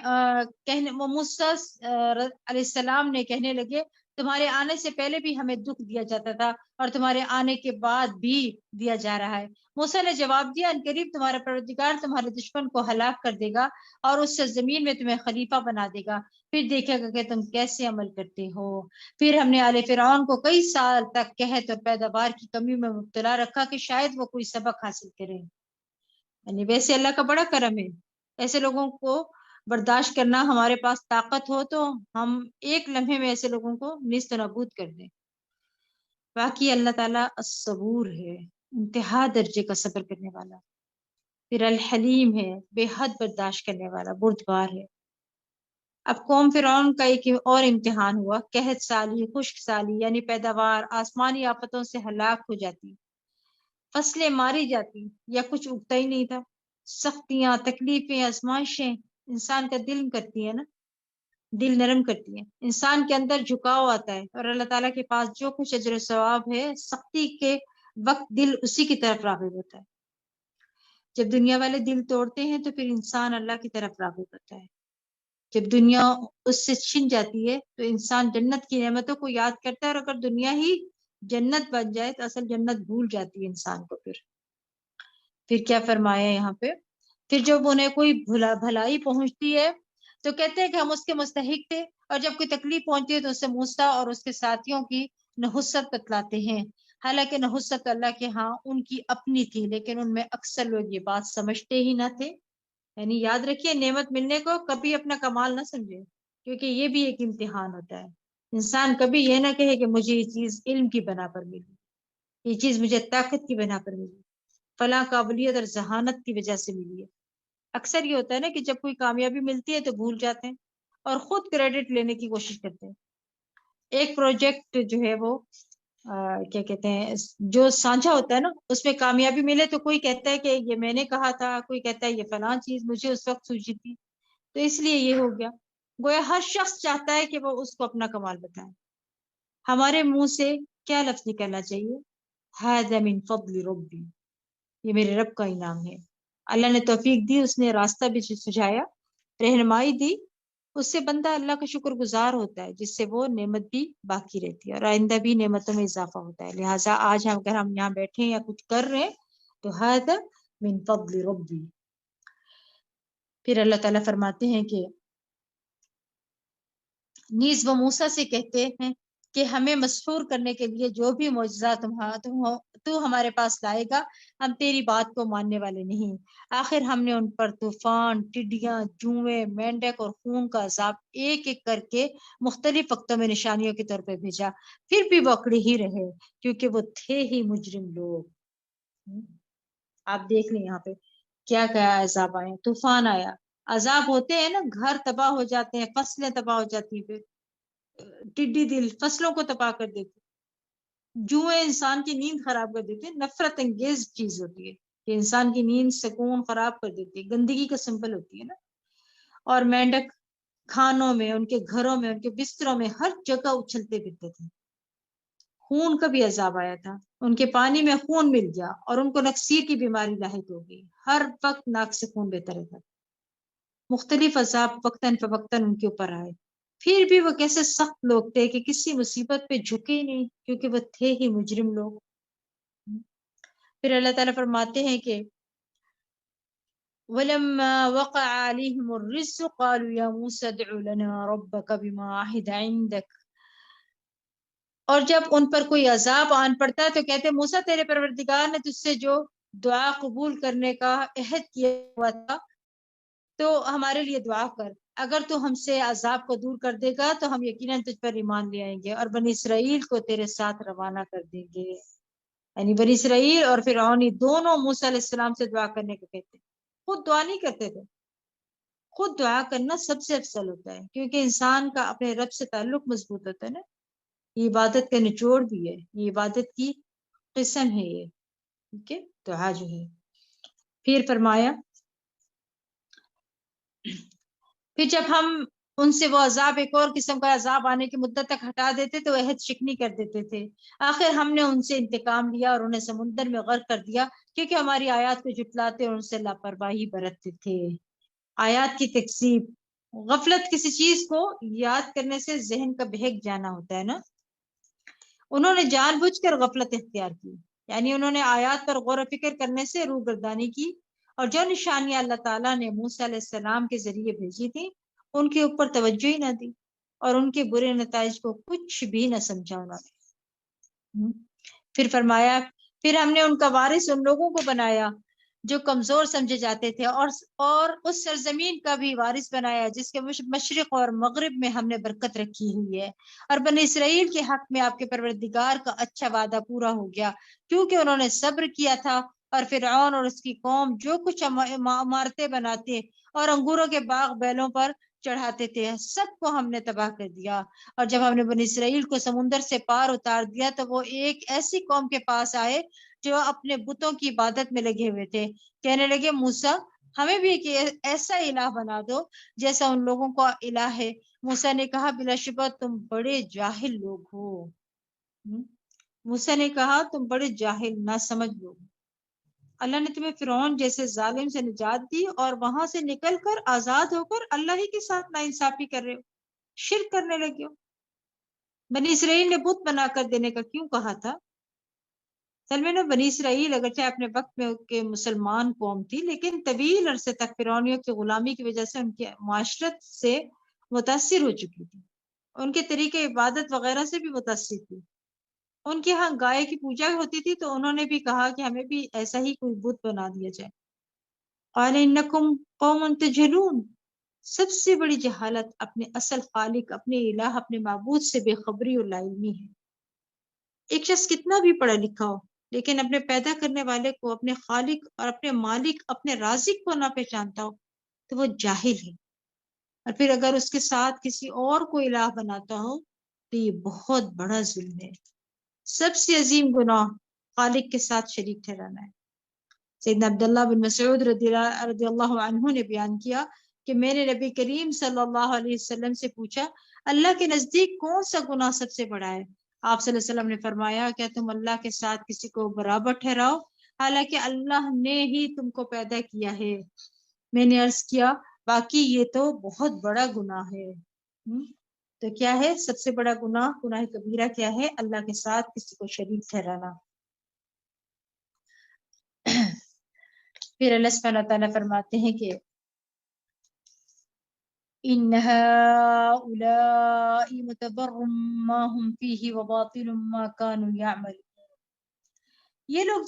[SPEAKER 1] السلام نے کہنے لگے، تمہارے آنے سے پہلے بھی ہمیں دکھ دیا جاتا تھا اور تمہارے آنے کے بعد بھی دیا جا رہا ہے۔ موسیٰ نے جواب دیا، ان قریب تمہارا پروردگار تمہارے دشمن کو ہلاک کر دے گا اور اس سے زمین میں تمہیں خلیفہ بنا دے گا، پھر دیکھے گا کہ تم کیسے عمل کرتے ہو۔ پھر ہم نے آل فرعون کو کئی سال تک قحط اور پیداوار کی کمی میں مبتلا رکھا کہ شاید وہ کوئی سبق حاصل کریں۔ یعنی ویسے اللہ کا بڑا کرم ہے، ایسے لوگوں کو برداشت کرنا، ہمارے پاس طاقت ہو تو ہم ایک لمحے میں ایسے لوگوں کو نیست و نابود کر دیں۔ باقی اللہ تعالیٰ الصبور ہے، انتہا درجے کا صبر کرنے والا، پھر الحلیم ہے، بے حد برداشت کرنے والا، بردبار ہے۔ اب قوم فرعون کا ایک اور امتحان ہوا، قحط سالی، خشک سالی، یعنی پیداوار آسمانی آفتوں سے ہلاک ہو جاتی، فصلیں ماری جاتی، یا کچھ اگتا ہی نہیں تھا۔ سختیاں، تکلیفیں، آزمائشیں انسان کا دل کرتی ہے نا، دل نرم کرتی ہے، انسان کے اندر جھکاؤ آتا ہے، اور اللہ تعالیٰ کے پاس جو کچھ اجر و ثواب ہے، سختی کے وقت دل اسی کی طرف راغب ہوتا ہے۔ جب دنیا والے دل توڑتے ہیں تو پھر انسان اللہ کی طرف راغب ہوتا ہے۔ جب دنیا اس سے چھن جاتی ہے تو انسان جنت کی نعمتوں کو یاد کرتا ہے، اور اگر دنیا ہی جنت بن جائے تو اصل جنت بھول جاتی ہے انسان کو۔ پھر کیا فرمایا یہاں پہ، پھر جب انہیں کوئی بھلائی پہنچتی ہے تو کہتے ہیں کہ ہم اس کے مستحق تھے، اور جب کوئی تکلیف پہنچتی ہے تو اس سے موسیٰ اور اس کے ساتھیوں کی نحست بتلاتے ہیں، حالانکہ نحست اللہ کے ہاں ان کی اپنی تھی، لیکن ان میں اکثر لوگ یہ بات سمجھتے ہی نہ تھے۔ یعنی یاد رکھیے، نعمت ملنے کو کبھی اپنا کمال نہ سمجھے، کیونکہ یہ بھی ایک امتحان ہوتا ہے۔ انسان کبھی یہ نہ کہے کہ مجھے یہ چیز علم کی بنا پر ملی، یہ چیز مجھے طاقت کی بنا پر ملی، فلاں قابلیت اور ذہانت کی وجہ سے ملی ہے۔ اکثر یہ ہوتا ہے نا کہ جب کوئی کامیابی ملتی ہے تو بھول جاتے ہیں اور خود کریڈٹ لینے کی کوشش کرتے ہیں۔ ایک پروجیکٹ جو ہے وہ کیا کہتے ہیں، جو سانجھا ہوتا ہے نا، اس میں کامیابی ملے تو کوئی کہتا ہے کہ یہ میں نے کہا تھا، کوئی کہتا ہے یہ فلاں چیز مجھے اس وقت سوچی تھی، تو اس لیے یہ ہو گیا۔ گویا ہر شخص چاہتا ہے کہ وہ اس کو اپنا کمال بتائے۔ ہمارے منہ سے کیا لفظ نکلنا چاہیے؟ ھذا من فضل ربی، یہ میرے رب کا انعام ہے۔ اللہ نے توفیق دی، اس نے راستہ بھی سجھایا، رہنمائی دی، اس سے بندہ اللہ کا شکر گزار ہوتا ہے، جس سے وہ نعمت بھی باقی رہتی ہے اور آئندہ بھی نعمتوں میں اضافہ ہوتا ہے۔ لہٰذا آج اگر ہم یہاں بیٹھے ہیں یا کچھ کر رہے ہیں تو ھذا من فضل ربی۔ پھر اللہ تعالیٰ فرماتے ہیں کہ نیز وہ موسیٰ سے کہتے ہیں کہ ہمیں مسحور کرنے کے لیے جو بھی معجزہ تو ہمارے پاس لائے گا، ہم تیری بات کو ماننے والے نہیں۔ آخر ہم نے ان پر طوفان، ٹڈیاں، جوئیں، مینڈک اور خون کا عذاب ایک ایک کر کے مختلف وقتوں میں نشانیوں کے طور پہ بھیجا، پھر بھی وہ اکڑے ہی رہے کیونکہ وہ تھے ہی مجرم لوگ۔ آپ دیکھ لیں یہاں پہ کیا کیا عذاب آئے، طوفان آیا، عذاب ہوتے ہیں نا، گھر تباہ ہو جاتے ہیں، فصلیں تباہ ہو جاتی ہیں، پھر ٹڈی دل فصلوں کو تباہ کر دیتے، جوئیں انسان کی نیند خراب کر دیتے ہیں، نفرت انگیز چیز ہوتی ہے کہ انسان کی نیند سکون خراب کر دیتی ہے، گندگی کا سمبل ہوتی ہے نا۔ اور مینڈک کھانوں میں، ان کے گھروں میں، ان کے بستروں میں ہر جگہ اچھلتے پھرتے تھے۔ خون کا بھی عذاب آیا تھا، ان کے پانی میں خون مل گیا اور ان کو نکسیر کی بیماری لاحق ہو گئی، ہر وقت ناک سے خون بہتا رہتا۔ مختلف عذاب وقتاً فوقتاً ان کے اوپر آئے، پھر بھی وہ کیسے سخت لوگ تھے کہ کسی مصیبت پہ جھکے ہی نہیں کیونکہ وہ تھے ہی مجرم لوگ۔ پھر اللہ تعالیٰ فرماتے ہیں کہ وَلَمَّا وَقَعَ عَلَيْهِمُ الرِّجْسُ قَالُوا يَا مُوسَى ادْعُ لَنَا رَبَّكَ بِمَا عَهِدَ عِندَكَ، اور جب ان پر کوئی عذاب آن پڑتا ہے تو کہتے موسیٰ تیرے پروردگار نے تجھ سے جو دعا قبول کرنے کا عہد کیا ہوا تھا تو ہمارے لیے دعا کر، اگر تو ہم سے عذاب کو دور کر دے گا تو ہم یقیناً تجھ پر ایمان لے آئیں گے اور بنی اسرائیل کو تیرے ساتھ روانہ کر دیں گے۔ یعنی بنی اسرائیل اور فرعون دونوں موسیٰ علیہ السلام سے دعا کرنے کو کہتے، خود دعا نہیں کرتے تھے۔ خود دعا کرنا سب سے افضل ہوتا ہے کیونکہ انسان کا اپنے رب سے تعلق مضبوط ہوتا ہے نا، یہ عبادت کا نچوڑ بھی ہے، یہ عبادت کی قسم ہے یہ، ٹھیک ہے، دعا جو ہے۔ پھر فرمایا پھر جب ہم ان سے وہ عذاب، ایک اور قسم کا عذاب آنے کی مدت تک ہٹا دیتے تو عہد شکنی کر دیتے تھے۔ آخر ہم نے ان سے انتقام لیا اور انہیں سمندر میں غرق کر دیا کیونکہ ہماری آیات کو جھٹلاتے اور ان سے لاپرواہی برتتے تھے۔ آیات کی تکذیب، غفلت کسی چیز کو یاد کرنے سے ذہن کا بہک جانا ہوتا ہے نا، انہوں نے جان بوجھ کر غفلت اختیار کی، یعنی انہوں نے آیات پر غور و فکر کرنے سے روگردانی کی اور جو نشانیاں اللہ تعالیٰ نے موسیٰ علیہ السلام کے ذریعے بھیجی تھی ان کے اوپر توجہ ہی نہ دی اور ان کے برے نتائج کو کچھ بھی نہ سمجھا انہوں نے۔ پھر فرمایا پھر ہم نے ان کا وارث ان لوگوں کو بنایا جو کمزور سمجھے جاتے تھے اور اس سرزمین کا بھی وارث بنایا جس کے مشرق اور مغرب میں ہم نے برکت رکھی ہوئی ہے، اور بنی اسرائیل کے حق میں آپ کے پروردگار کا اچھا وعدہ پورا ہو گیا کیونکہ انہوں نے صبر کیا تھا، اور فرعون اور اس کی قوم جو کچھ عمارتیں بناتے اور انگوروں کے باغ بیلوں پر چڑھاتے تھے سب کو ہم نے تباہ کر دیا۔ اور جب ہم نے بنی اسرائیل کو سمندر سے پار اتار دیا تو وہ ایک ایسی قوم کے پاس آئے جو اپنے بتوں کی عبادت میں لگے ہوئے تھے، کہنے لگے موسیٰ ہمیں بھی ایک ایسا الہ بنا دو جیسا ان لوگوں کو الہ ہے۔ موسیٰ نے کہا بلا شبہ تم بڑے جاہل لوگ ہو۔ موسیٰ نے کہا تم بڑے جاہل نہ سمجھ لوگ، اللہ نے تمہیں فرعون جیسے ظالم سے نجات دی اور وہاں سے نکل کر آزاد ہو کر اللہ ہی کے ساتھ ناانصافی کر رہے ہو، شرک کرنے لگے ہو۔ بنی اسرائیل نے بت بنا کر دینے کا کیوں کہا تھا؟ سلمان، بنی اسرائیل اگرچہ اپنے وقت میں کے مسلمان قوم تھی لیکن طویل عرصے تک فرعونیوں کی غلامی کی وجہ سے ان کی معاشرت سے متاثر ہو چکی تھی، ان کے طریقے عبادت وغیرہ سے بھی متاثر تھی۔ ان کے ہاں گائے کی پوجا ہوتی تھی تو انہوں نے بھی کہا کہ ہمیں بھی ایسا ہی کوئی بت بنا دیا جائے۔ قال انکم قوم تجہلون، سب سے بڑی جہالت اپنے اصل خالق، اپنے الہ، اپنے معبود سے بے خبری اور لا علمی ہے۔ ایک شخص کتنا بھی پڑھا لکھا ہو لیکن اپنے پیدا کرنے والے کو، اپنے خالق اور اپنے مالک، اپنے رازق کو نہ پہچانتا ہو تو وہ جاہل ہے، اور پھر اگر اس کے ساتھ کسی اور کو الہ بناتا ہو تو یہ بہت بڑا ظلم ہے۔ سب سے عظیم گناہ خالق کے ساتھ شریک ٹھہرانا ہے۔ سیدنا عبداللہ بن مسعود رضی اللہ عنہ نے بیان کیا کہ میں نے نبی کریم صلی اللہ علیہ وسلم سے پوچھا اللہ کے نزدیک کون سا گناہ سب سے بڑا ہے؟ آپ صلی اللہ علیہ وسلم نے فرمایا کیا تم اللہ کے ساتھ کسی کو برابر ٹھہراؤ حالانکہ اللہ نے ہی تم کو پیدا کیا ہے؟ میں نے عرض کیا باقی یہ تو بہت بڑا گناہ ہے۔ تو کیا ہے سب سے بڑا گناہ؟ گناہ کبیرہ کیا ہے؟ اللہ کے ساتھ کسی کو شریک ٹھہرانا۔ پھر اللہ سبحانہ تعالیٰ فرماتے ہیں کہ ان هؤلاء متبر ما هم فيه وباطل ما كانوا يعملون. یہ لوگ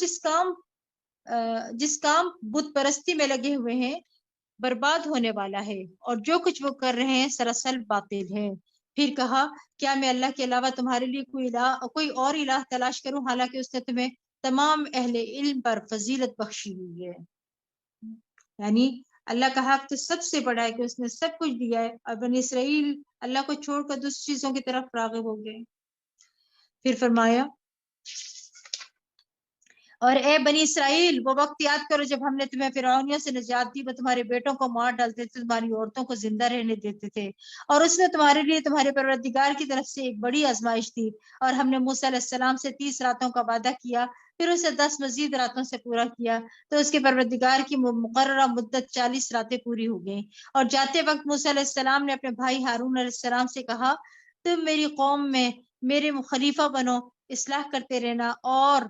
[SPEAKER 1] جس کام بت پرستی میں لگے ہوئے ہیں برباد ہونے والا ہے، اور جو کچھ وہ کر رہے ہیں سراسر باطل ہے. پھر کہا کیا میں اللہ کے علاوہ تمہارے لیے کوئی اور الہ تلاش کروں، حالانکہ اس نے تمہیں تمام اہل علم پر فضیلت بخشی ہوئی ہے. یعنی اللہ کا حق تو سب سے بڑا ہے کہ اس نے سب کچھ دیا ہے، اور بنی اسرائیل اللہ کو چھوڑ کر دوسری چیزوں کی طرف راغب ہو گئے. پھر فرمایا اور اے بنی اسرائیل وہ وقت یاد کرو جب ہم نے تمہیں فرعونیوں سے نجات دی، وہ تمہارے بیٹوں کو مار ڈالتے تھے، تمہاری عورتوں کو زندہ رہنے دیتے تھے، اور اس نے تمہارے لیے تمہارے پروردگار کی طرف سے ایک بڑی آزمائش تھی. اور ہم نے موسیٰ علیہ السلام سے 30 راتوں کا وعدہ کیا، پھر اسے 10 مزید راتوں سے پورا کیا، تو اس کے پروردگار کی مقررہ مدت 40 راتیں پوری ہو گئیں. اور جاتے وقت موسیٰ علیہ السلام نے اپنے بھائی ہارون علیہ السلام سے کہا تم میری قوم میں میرے خلیفہ بنو، اصلاح کرتے رہنا اور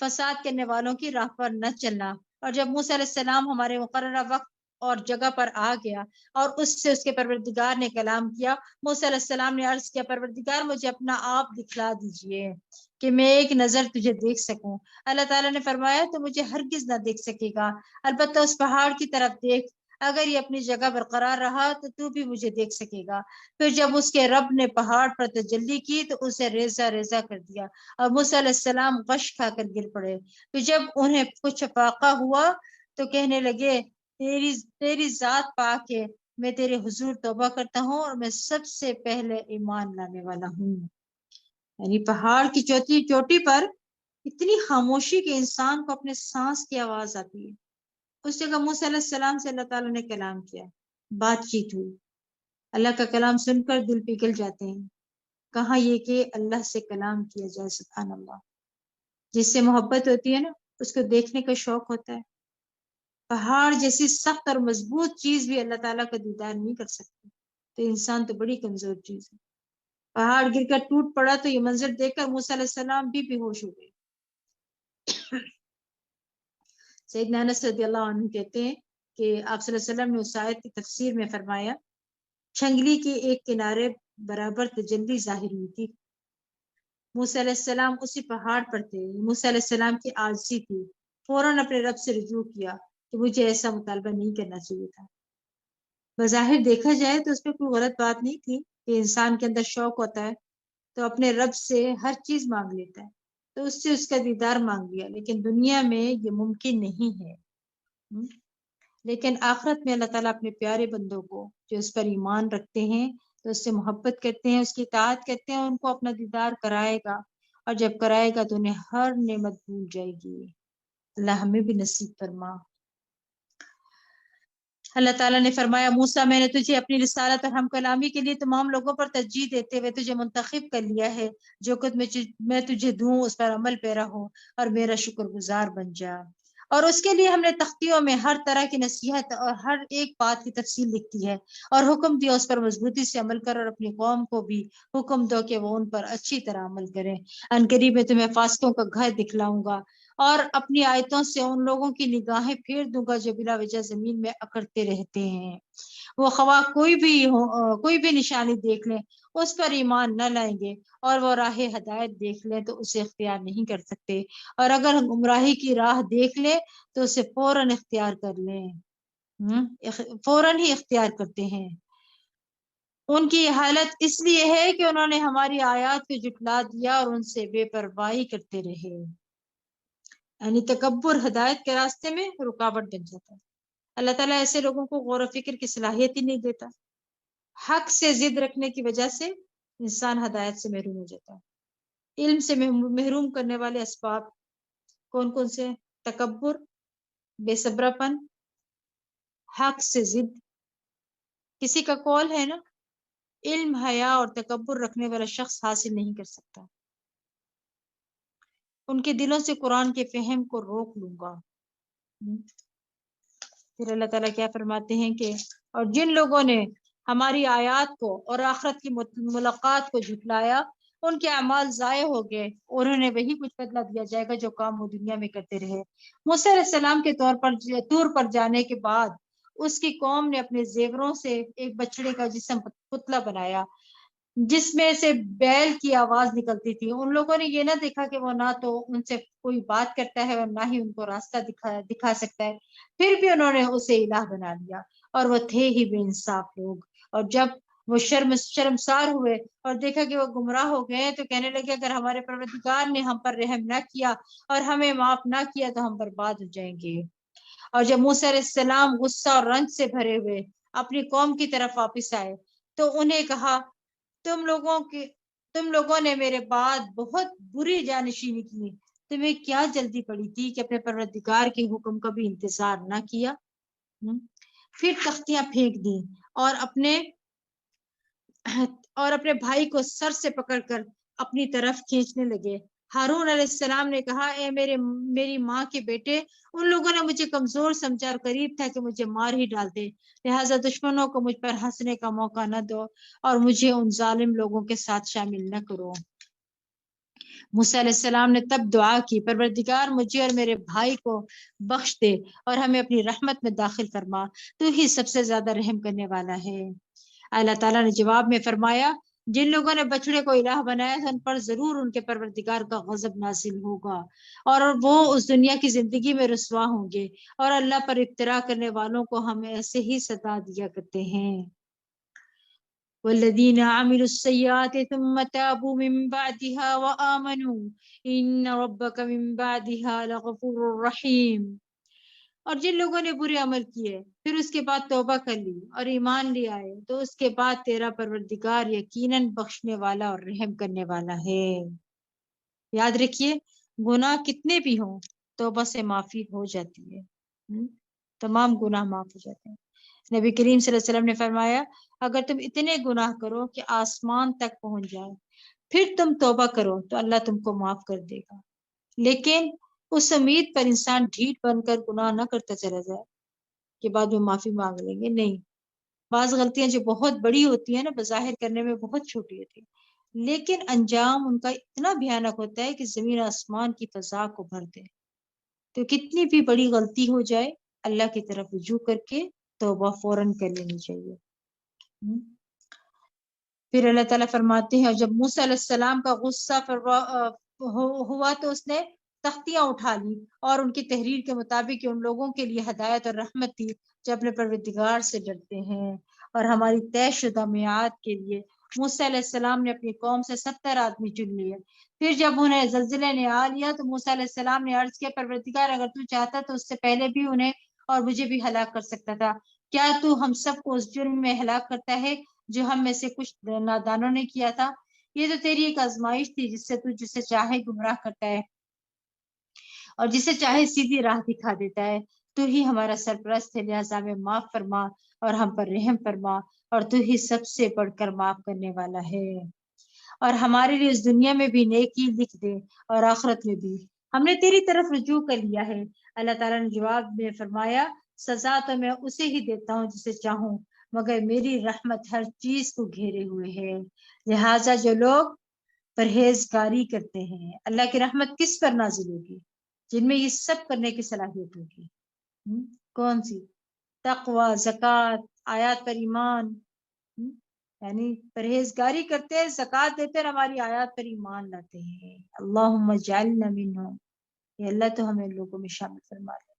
[SPEAKER 1] فساد کرنے والوں کی راہ پر نہ چلنا. اور جب موسیٰ علیہ السلام ہمارے مقررہ وقت اور جگہ پر آ گیا اور اس سے اس کے پروردگار نے کلام کیا، موسیٰ علیہ السلام نے عرض کیا پروردگار مجھے اپنا آپ دکھلا دیجئے کہ میں ایک نظر تجھے دیکھ سکوں. اللہ تعالیٰ نے فرمایا تو مجھے ہرگز نہ دیکھ سکے گا، البتہ اس پہاڑ کی طرف دیکھ، اگر یہ اپنی جگہ برقرار رہا تو بھی مجھے دیکھ سکے گا. پھر جب اس کے رب نے پہاڑ پر تجلی کی تو اسے ریزہ ریزہ کر دیا، اور موسیٰ علیہ السلام غش کھا کر گر پڑے. تو جب انہیں کچھ فاقہ ہوا تو کہنے لگے تیری ذات پاک ہے، میں تیرے حضور توبہ کرتا ہوں اور میں سب سے پہلے ایمان لانے والا ہوں. یعنی پہاڑ کی چوٹی پر اتنی خاموشی کہ انسان کو اپنے سانس کی آواز آتی ہے. اس جگہ موسیٰ علیہ السلام سے اللہ تعالیٰ نے کلام کیا، بات چیت ہوئی. اللہ کا کلام سن کر دل پگھل جاتے ہیں. کہاں یہ کہ اللہ سے کلام کیا جائے، سبحان اللہ. جس سے محبت ہوتی ہے نا اس کو دیکھنے کا شوق ہوتا ہے. پہاڑ جیسی سخت اور مضبوط چیز بھی اللہ تعالیٰ کا دیدار نہیں کر سکتی، تو انسان تو بڑی کمزور چیز ہے. پہاڑ گر کر ٹوٹ پڑا تو یہ منظر دیکھ کر موسیٰ علیہ السلام بھی بے ہوش ہو گئے. سیدنا انس رضی اللہ عنہ کہتے ہیں کہ آپ صلی اللہ علیہ وسلم نے اس آیت کی تفسیر میں فرمایا چھنگلی کے ایک کنارے برابر تجلی ظاہر ہوئی تھی. موسیٰ علیہ السلام اسی پہاڑ پر تھے. موسیٰ علیہ السلام کی عاجزی تھی، فوراً اپنے رب سے رجوع کیا کہ مجھے ایسا مطالبہ نہیں کرنا چاہیے تھا. بظاہر دیکھا جائے تو اس پہ کوئی غلط بات نہیں تھی کہ انسان کے اندر شوق ہوتا ہے تو اپنے رب سے ہر چیز مانگ لیتا ہے، تو اس سے اس کا دیدار مانگ لیا، لیکن دنیا میں یہ ممکن نہیں ہے. لیکن آخرت میں اللہ تعالیٰ اپنے پیارے بندوں کو جو اس پر ایمان رکھتے ہیں تو اس سے محبت کرتے ہیں، اس کی اطاعت کرتے ہیں، ان کو اپنا دیدار کرائے گا، اور جب کرائے گا تو انہیں ہر نعمت بھول جائے گی. اللہ ہمیں بھی نصیب فرما. اللہ تعالیٰ نے فرمایا موسیٰ میں نے تجھے اپنی رسالت اور ہم کلامی کے لیے تمام لوگوں پر ترجیح دیتے ہوئے تجھے منتخب کر لیا ہے. جو کچھ میں تجھے دوں اس پر عمل پیرا ہو اور میرا شکر گزار بن جا. اور اس کے لیے ہم نے تختیوں میں ہر طرح کی نصیحت اور ہر ایک بات کی تفصیل لکھی ہے، اور حکم دیا اس پر مضبوطی سے عمل کر، اور اپنی قوم کو بھی حکم دو کہ وہ ان پر اچھی طرح عمل کریں. ان قریب میں تمہیں فاسقوں کا گھر دکھلاؤں گا اور اپنی آیتوں سے ان لوگوں کی نگاہیں پھیر دوں گا جو بلا وجہ زمین میں اکڑتے رہتے ہیں. وہ خواہ کوئی بھی نشانی دیکھ لیں اس پر ایمان نہ لائیں گے، اور وہ راہ ہدایت دیکھ لیں تو اسے اختیار نہیں کر سکتے، اور اگر گمراہی کی راہ دیکھ لیں تو اسے فوراً اختیار کر لیں، فوراً ہی اختیار کرتے ہیں. ان کی حالت اس لیے ہے کہ انہوں نے ہماری آیات کو جھٹلا دیا اور ان سے بے پرواہی کرتے رہے. یعنی تکبر ہدایت کے راستے میں رکاوٹ بن جاتا ہے. اللہ تعالیٰ ایسے لوگوں کو غور و فکر کی صلاحیت ہی نہیں دیتا. حق سے ضد رکھنے کی وجہ سے انسان ہدایت سے محروم ہو جاتا ہے. علم سے محروم کرنے والے اسباب کون کون سے؟ تکبر، بے صبرا پن، حق سے ضد. کسی کا قول ہے نا علم، حیا اور تکبر رکھنے والا شخص حاصل نہیں کر سکتا. ان کے دلوں سے قرآن کے فہم کو روک لوں گا. پھر اللہ تعالیٰ کیا فرماتے ہیں کہ اور جن لوگوں نے ہماری آیات کو اور آخرت کی ملاقات کو جھٹلایا ان کے اعمال ضائع ہو گئے، اور انہیں وہی کچھ بدلہ دیا جائے گا جو کام وہ دنیا میں کرتے رہے. موسیٰ علیہ السلام کے طور پر طور پر جانے کے بعد اس کی قوم نے اپنے زیوروں سے ایک بچڑے کا جسم پتلا بنایا جس میں سے بیل کی آواز نکلتی تھی۔ ان لوگوں نے یہ نہ دیکھا کہ وہ نہ تو ان سے کوئی بات کرتا ہے اور نہ ہی ان کو راستہ دکھا سکتا ہے، پھر بھی انہوں نے اسے الہ بنا لیا، اور وہ تھے ہی بے انصاف لوگ۔ اور جب وہ شرمسار ہوئے اور دیکھا کہ وہ گمراہ ہو گئے تو کہنے لگے اگر ہمارے پروردگار نے ہم پر رحم نہ کیا اور ہمیں معاف نہ کیا تو ہم برباد ہو جائیں گے۔ اور جب موسیٰ علیہ السلام غصہ اور رنج سے بھرے ہوئے اپنی قوم کی طرف واپس آئے تو انہیں کہا تم لوگوں نے میرے بعد بہت بری جانشینی کی، تمہیں کیا جلدی پڑی تھی کہ اپنے پروردگار کے حکم کا بھی انتظار نہ کیا؟ پھر تختیاں پھینک دیں اور اپنے بھائی کو سر سے پکڑ کر اپنی طرف کھینچنے لگے۔ ہارون علیہ السلام نے کہا اے میری ماں کے بیٹے، ان لوگوں نے مجھے کمزور سمجھا اور قریب تھا کہ مجھے مار ہی ڈالتے، لہٰذا دشمنوں کو مجھ پر ہنسنے کا موقع نہ دو اور مجھے ان ظالم لوگوں کے ساتھ شامل نہ کرو۔ موسیٰ علیہ السلام نے تب دعا کی پروردگار مجھے اور میرے بھائی کو بخش دے اور ہمیں اپنی رحمت میں داخل فرما، تو ہی سب سے زیادہ رحم کرنے والا ہے۔ اللہ تعالیٰ نے جواب میں فرمایا جن لوگوں نے بچڑے کو الہ بنایا تھا ان پر ضرور ان کے پروردگار کا غضب نازل ہوگا اور وہ اس دنیا کی زندگی میں رسوا ہوں گے، اور اللہ پر افترا کرنے والوں کو ہم ایسے ہی سزا دیا کرتے ہیں۔ والذین عملوا السیئات ثم تابوا من بعدها وآمنوا ان ربک من بعدها لغفور رحیم۔ اور جن لوگوں نے برے عمل کیے پھر اس کے بعد توبہ کر لی اور ایمان لے آئے تو اس کے بعد تیرا پروردگار یقیناً بخشنے والا اور رحم کرنے والا ہے۔ یاد رکھیے گناہ کتنے بھی ہوں توبہ سے معافی ہو جاتی ہے، تمام گناہ معاف ہو جاتے ہیں۔ نبی کریم صلی اللہ علیہ وسلم نے فرمایا اگر تم اتنے گناہ کرو کہ آسمان تک پہنچ جائے پھر تم توبہ کرو تو اللہ تم کو معاف کر دے گا، لیکن اس امید پر انسان ڈھیٹ بن کر گناہ نہ کرتا چلا جائے کہ بعد میں معافی مانگ لیں گے، نہیں۔ بعض غلطیاں جو بہت بڑی ہوتی ہیں نا بظاہر کرنے میں بہت چھوٹی ہوتی ہیں لیکن انجام ان کا اتنا بھیانک ہوتا ہے کہ زمین آسمان کی فضا کو بھر دے۔ تو کتنی بھی بڑی غلطی ہو جائے اللہ کی طرف رجوع کر کے توبہ فوراً کر لینی چاہیے۔ پھر اللہ تعالیٰ فرماتے ہیں جب موسیٰ علیہ السلام کا غصہ ہوا تو اس نے تختیاں اٹھا لی اور ان کی تحریر کے مطابق ان لوگوں کے لیے ہدایت اور رحمت تھی جو اپنے پروردگار سے ڈرتے ہیں، اور ہماری طے شدہ میعاد کے لیے موسیٰ علیہ السلام نے اپنی قوم سے 70 آدمی چن لیے۔ پھر جب انہیں زلزلے نے آ لیا تو موسیٰ علیہ السلام نے عرض کیا پروردگار اگر تو چاہتا تو اس سے پہلے بھی انہیں اور مجھے بھی ہلاک کر سکتا تھا، کیا تو ہم سب کو اس جرم میں ہلاک کرتا ہے جو ہم میں سے کچھ نادانوں نے کیا تھا؟ یہ تو تیری ایک آزمائش تھی جس سے تو جسے چاہے گمراہ کرتا ہے اور جسے چاہے سیدھی راہ دکھا دیتا ہے، تو ہی ہمارا سرپرست ہے، لہٰذا ہمیں معاف فرما اور ہم پر رحم فرما، اور تو ہی سب سے بڑھ کر معاف کرنے والا ہے، اور ہمارے لیے اس دنیا میں بھی نیکی لکھ دے اور آخرت میں بھی، ہم نے تیری طرف رجوع کر لیا ہے۔ اللہ تعالیٰ نے جواب میں فرمایا سزا تو میں اسے ہی دیتا ہوں جسے چاہوں، مگر میری رحمت ہر چیز کو گھیرے ہوئے ہے، لہٰذا جو لوگ پرہیزگاری کرتے ہیں اللہ کی رحمت کس پر نازل ہوگی؟ جن میں یہ سب کرنے کی صلاحیت ہوگی۔ کون سی؟ تقوی، زکوٰۃ، آیات پر ایمان، یعنی پرہیزگاری کرتے ہیں، زکوٰۃ دیتے ہیں، ہماری آیات پر ایمان لاتے ہیں۔ اللہم اجعلنا منہم، یہ اللہ تو ہمیں لوگوں میں شامل فرما لے،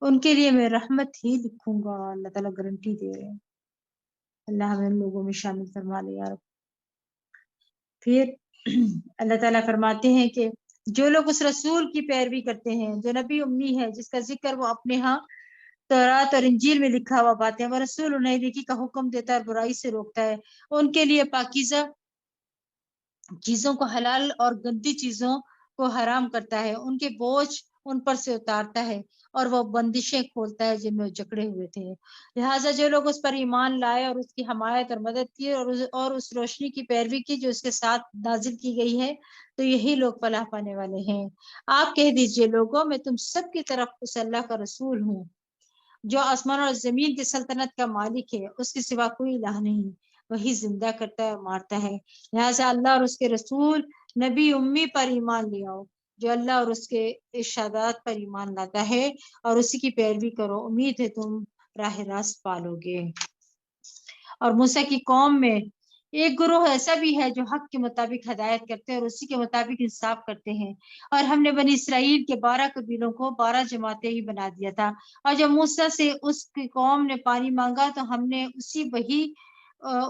[SPEAKER 1] ان کے لیے میں رحمت ہی لکھوں گا، اللہ تعالیٰ گارنٹی دے رہے ہیں، اللہ ہمیں ان لوگوں میں شامل فرما لے یا رب۔ پھر اللہ تعالیٰ فرماتے ہیں کہ جو لوگ اس رسول کی پیروی کرتے ہیں جو نبی امی ہے جس کا ذکر وہ اپنے ہاں تورات اور انجیل میں لکھا ہوا پاتے ہیں، وہ رسول انہیں نیکی کا حکم دیتا ہے اور برائی سے روکتا ہے، ان کے لیے پاکیزہ چیزوں کو حلال اور گندی چیزوں کو حرام کرتا ہے، ان کے بوجھ ان پر سے اتارتا ہے اور وہ بندشیں کھولتا ہے جن میں جکڑے ہوئے تھے، لہٰذا جو لوگ اس پر ایمان لائے اور اس کی حمایت اور مدد کی اور اس روشنی کی پیروی کی جو اس کے ساتھ نازل کی گئی ہے تو یہی لوگ فلاح پانے والے ہیں۔ آپ کہہ دیجئے لوگوں میں تم سب کی طرف اس اللہ کا رسول ہوں جو آسمان اور زمین کی سلطنت کا مالک ہے، اس کے سوا کوئی الہ نہیں، وہی زندہ کرتا ہے اور مارتا ہے، لہٰذا اللہ اور اس کے رسول نبی امی پر ایمان لے آؤ جو اللہ اور اس کے ارشادات پر ایمان لاتا ہے اور اسی کی پیروی کرو، امید ہے تم راہ راست پالو گے۔ اور موسیٰ کی قوم میں ایک گروہ ایسا بھی ہے جو حق کے مطابق ہدایت کرتے ہیں اور اسی کے مطابق انصاف کرتے ہیں، اور ہم نے بنی اسرائیل کے 12 قبیلوں کو 12 جماعتیں ہی بنا دیا تھا، اور جب موسیٰ سے اس کی قوم نے پانی مانگا تو ہم نے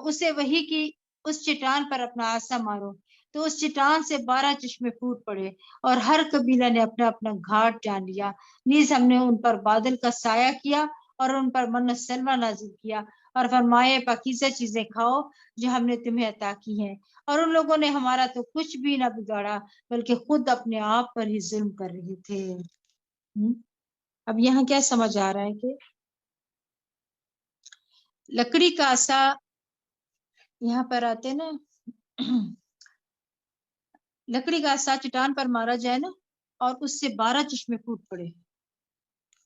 [SPEAKER 1] اسے وہی کی اس چٹان پر اپنا عصا مارو، تو اس چٹان سے 12 چشمے پھوٹ پڑے اور ہر قبیلہ نے اپنا اپنا گھاٹ جان لیا۔ نیز ہم نے ان پر بادل کا سایہ کیا اور ان پر من و سلوہ نازل کیا اور فرمایا پاکیزہ چیزیں کھاؤ جو ہم نے تمہیں عطا کی ہیں، اور ان لوگوں نے ہمارا تو کچھ بھی نہ بگاڑا بلکہ خود اپنے آپ پر ہی ظلم کر رہے تھے۔ اب یہاں کیا سمجھ آ رہا ہے کہ لکڑی کا عصا، یہاں پر آتے نا لکڑی کا عصا چٹان پر مارا جائے نا اور اس سے 12 چشمے پھوٹ پڑے،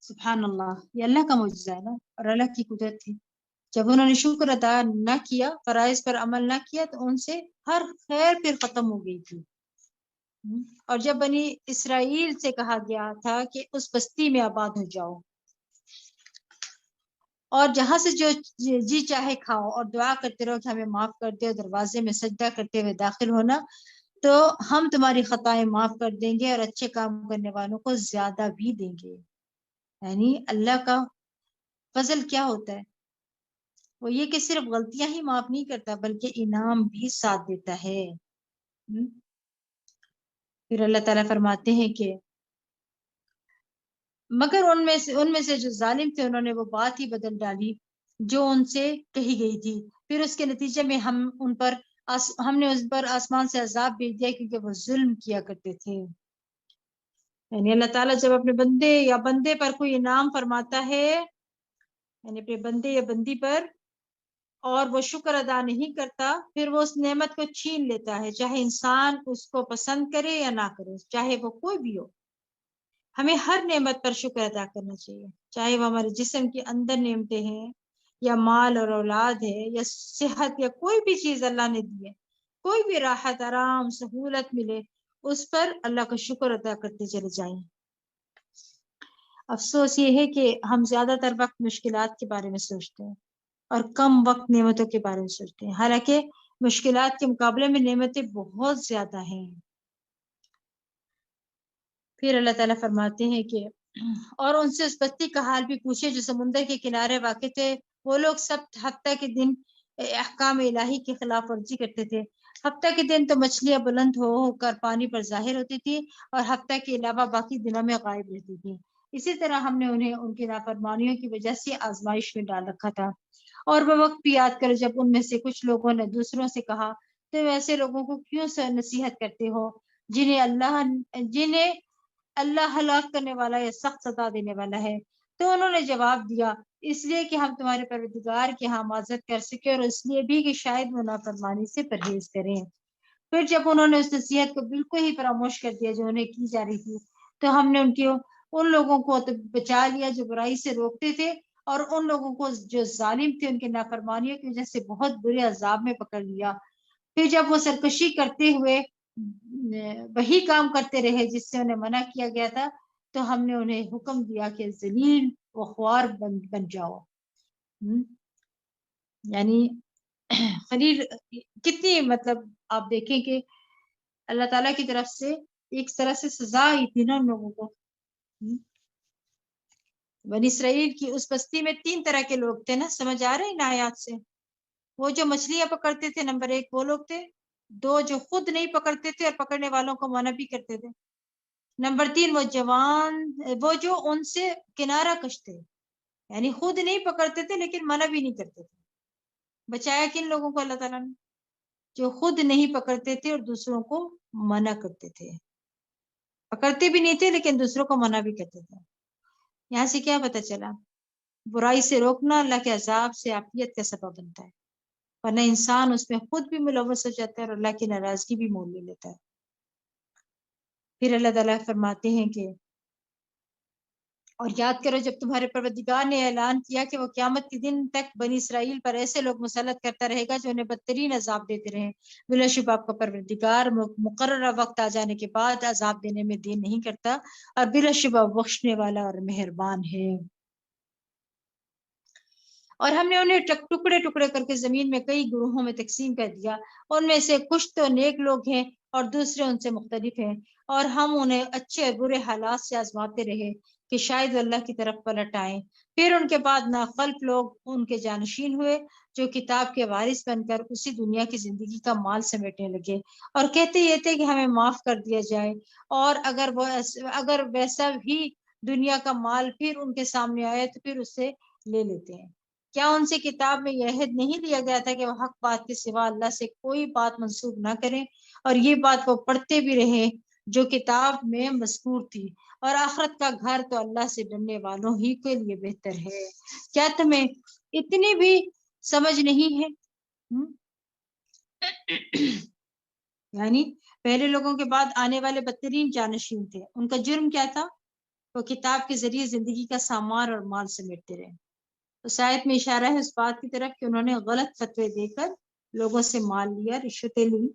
[SPEAKER 1] سبحان اللہ، یہ اللہ کا معجزہ ہے نا، اور اللہ کی قدرت تھی۔ جب انہوں نے شکر ادا نہ کیا، فرائض پر عمل نہ کیا، تو ان سے ہر خیر پھر ختم ہو گئی تھی۔ اور جب بنی اسرائیل سے کہا گیا تھا کہ اس بستی میں آباد ہو جاؤ اور جہاں سے جو جی چاہے کھاؤ اور دعا کرتے رہو کہ ہمیں معاف کر دے، دروازے میں سجدہ کرتے ہوئے داخل ہونا تو ہم تمہاری خطائیں معاف کر دیں گے اور اچھے کام کرنے والوں کو زیادہ بھی دیں گے۔ یعنی اللہ کا فضل کیا ہوتا ہے، وہ یہ کہ صرف غلطیاں ہی معاف نہیں کرتا بلکہ انعام بھی ساتھ دیتا ہے۔ پھر اللہ تعالیٰ فرماتے ہیں کہ مگر ان میں سے جو ظالم تھے انہوں نے وہ بات ہی بدل ڈالی جو ان سے کہی گئی تھی، پھر اس کے نتیجے میں ہم نے اس پر آسمان سے عذاب بھیج دیا کیونکہ وہ ظلم کیا کرتے تھے۔ یعنی اللہ تعالیٰ جب اپنے بندے یا بندے پر کوئی انعام فرماتا ہے، یعنی اپنے بندے یا بندی پر، اور وہ شکر ادا نہیں کرتا، پھر وہ اس نعمت کو چھین لیتا ہے، چاہے انسان اس کو پسند کرے یا نہ کرے، چاہے وہ کوئی بھی ہو۔ ہمیں ہر نعمت پر شکر ادا کرنا چاہیے، چاہے وہ ہمارے جسم کے اندر نعمتیں ہیں یا مال اور اولاد ہے یا صحت یا کوئی بھی چیز اللہ نے دی ہے، کوئی بھی راحت، آرام، سہولت ملے، اس پر اللہ کا شکر ادا کرتے چلے جائیں۔ افسوس یہ ہے کہ ہم زیادہ تر وقت مشکلات کے بارے میں سوچتے ہیں اور کم وقت نعمتوں کے بارے میں سوچتے ہیں، حالانکہ مشکلات کے مقابلے میں نعمتیں بہت زیادہ ہیں۔ پھر اللہ تعالیٰ فرماتے ہیں کہ اور ان سے اس بستی کا حال بھی پوچھے جو سمندر کے کنارے واقع تھے، وہ لوگ سب ہفتہ کے دن احکام الہی کی خلاف ورزی کرتے تھے۔ ہفتہ کے دن تو مچھلیاں بلند ہو کر پانی پر ظاہر ہوتی تھی اور ہفتہ کے علاوہ باقی دنوں میں غائب رہتی تھی۔ اسی طرح ہم نے انہیں ان کی نافرمانیوں کی وجہ سے آزمائش میں ڈال رکھا تھا۔ اور وہ وقت بھی یاد کر جب ان میں سے کچھ لوگوں نے دوسروں سے کہا، تم ایسے لوگوں کو کیوں نصیحت کرتے ہو جنہیں اللہ ہلاک کرنے والا یا سخت سزا دینے والا ہے؟ تو انہوں نے جواب دیا، اس لیے کہ ہم تمہارے پروردگار کے ہاں معذرت کر سکے اور اس لیے بھی کہ شاید وہ نافرمانی سے پرہیز کریں۔ پھر جب انہوں نے اس نصیحت کو بالکل ہی فراموش کر دیا جو انہیں کی جا رہی تھی، تو ہم نے ان لوگوں کو بچا لیا جو برائی سے روکتے تھے، اور ان لوگوں کو جو ظالم تھے ان کے نافرمانیوں کی وجہ سے بہت برے عذاب میں پکڑ لیا۔ پھر جب وہ سرکشی کرتے ہوئے وہی کام کرتے رہے جس سے انہیں منع کیا گیا تھا، تو ہم نے انہیں حکم دیا کہ ذلیل و خوار بن جاؤ۔ یعنی خلیل کتنی، مطلب آپ دیکھیں کہ اللہ تعالیٰ کی طرف سے ایک طرح سے سزا آئی تھی نا ان لوگوں کو۔ بنی اسرائیل کی اس بستی میں 3 طرح کے لوگ تھے نا، سمجھ آ رہے ہیں ان آیات سے؟ وہ جو مچھلیاں پکڑتے تھے، نمبر 1 وہ لوگ تھے، 2 جو خود نہیں پکڑتے تھے اور پکڑنے والوں کو منع بھی کرتے تھے، نمبر 3 وہ جو ان سے کنارہ کشتے، یعنی خود نہیں پکڑتے تھے لیکن منع بھی نہیں کرتے تھے۔ بچایا کن لوگوں کو اللہ تعالیٰ نے؟ جو خود نہیں پکڑتے تھے اور دوسروں کو منع کرتے تھے، پکڑتے بھی نہیں تھے لیکن دوسروں کو منع بھی کرتے تھے۔ یہاں سے کیا پتہ چلا؟ برائی سے روکنا اللہ کے عذاب سے عافیت کا سبب بنتا ہے، ورنہ انسان اس میں خود بھی ملوث ہو جاتا ہے اور اللہ کی ناراضگی بھی مول لے لیتا ہے۔ پھر اللہ تعالیٰ فرماتے ہیں کہ اور یاد کرو جب تمہارے پروردگار نے اعلان کیا کہ وہ قیامت کے دن تک بنی اسرائیل پر ایسے لوگ مسلط کرتا رہے گا جو انہیں بدترین عذاب دیتے رہے۔ بلا شبہ آپ کا پروردگار مقررہ وقت آ جانے کے بعد عذاب دینے میں دیر نہیں کرتا، اور بلا شبہ بخشنے والا اور مہربان ہے۔ اور ہم نے انہیں ٹکڑے ٹکڑے کر کے زمین میں کئی گروہوں میں تقسیم کر دیا، ان میں سے کچھ تو نیک لوگ ہیں اور دوسرے ان سے مختلف ہیں، اور ہم انہیں اچھے اور برے حالات سے آزماتے رہے کہ شاید اللہ کی طرف پلٹ آئیں۔ پھر ان کے بعد ناخلف لوگ ان کے جانشین ہوئے جو کتاب کے وارث بن کر اسی دنیا کی زندگی کا مال سمیٹنے لگے اور کہتے یہ تھے کہ ہمیں معاف کر دیا جائے، اور اگر ویسا بھی دنیا کا مال پھر ان کے سامنے آئے تو پھر اسے لے لیتے ہیں۔ کیا ان سے کتاب میں یہ عہد نہیں دیا گیا تھا کہ وہ حق بات کے سوا اللہ سے کوئی بات منسوخ نہ کریں، اور یہ بات وہ پڑھتے بھی رہے جو کتاب میں مذکور تھی، اور آخرت کا گھر تو اللہ سے ڈرنے والوں ہی کے لیے بہتر ہے۔ کیا تمہیں اتنی بھی سمجھ نہیں ہے؟ یعنی پہلے لوگوں کے بعد آنے والے بدترین جانشین تھے، ان کا جرم کیا تھا؟ وہ کتاب کے ذریعے زندگی کا سامان اور مال سمیٹتے رہے۔ اس آیت میں اشارہ ہے اس بات کی طرف کہ انہوں نے غلط فتوے دے کر لوگوں سے مال لیا، رشوتیں لی،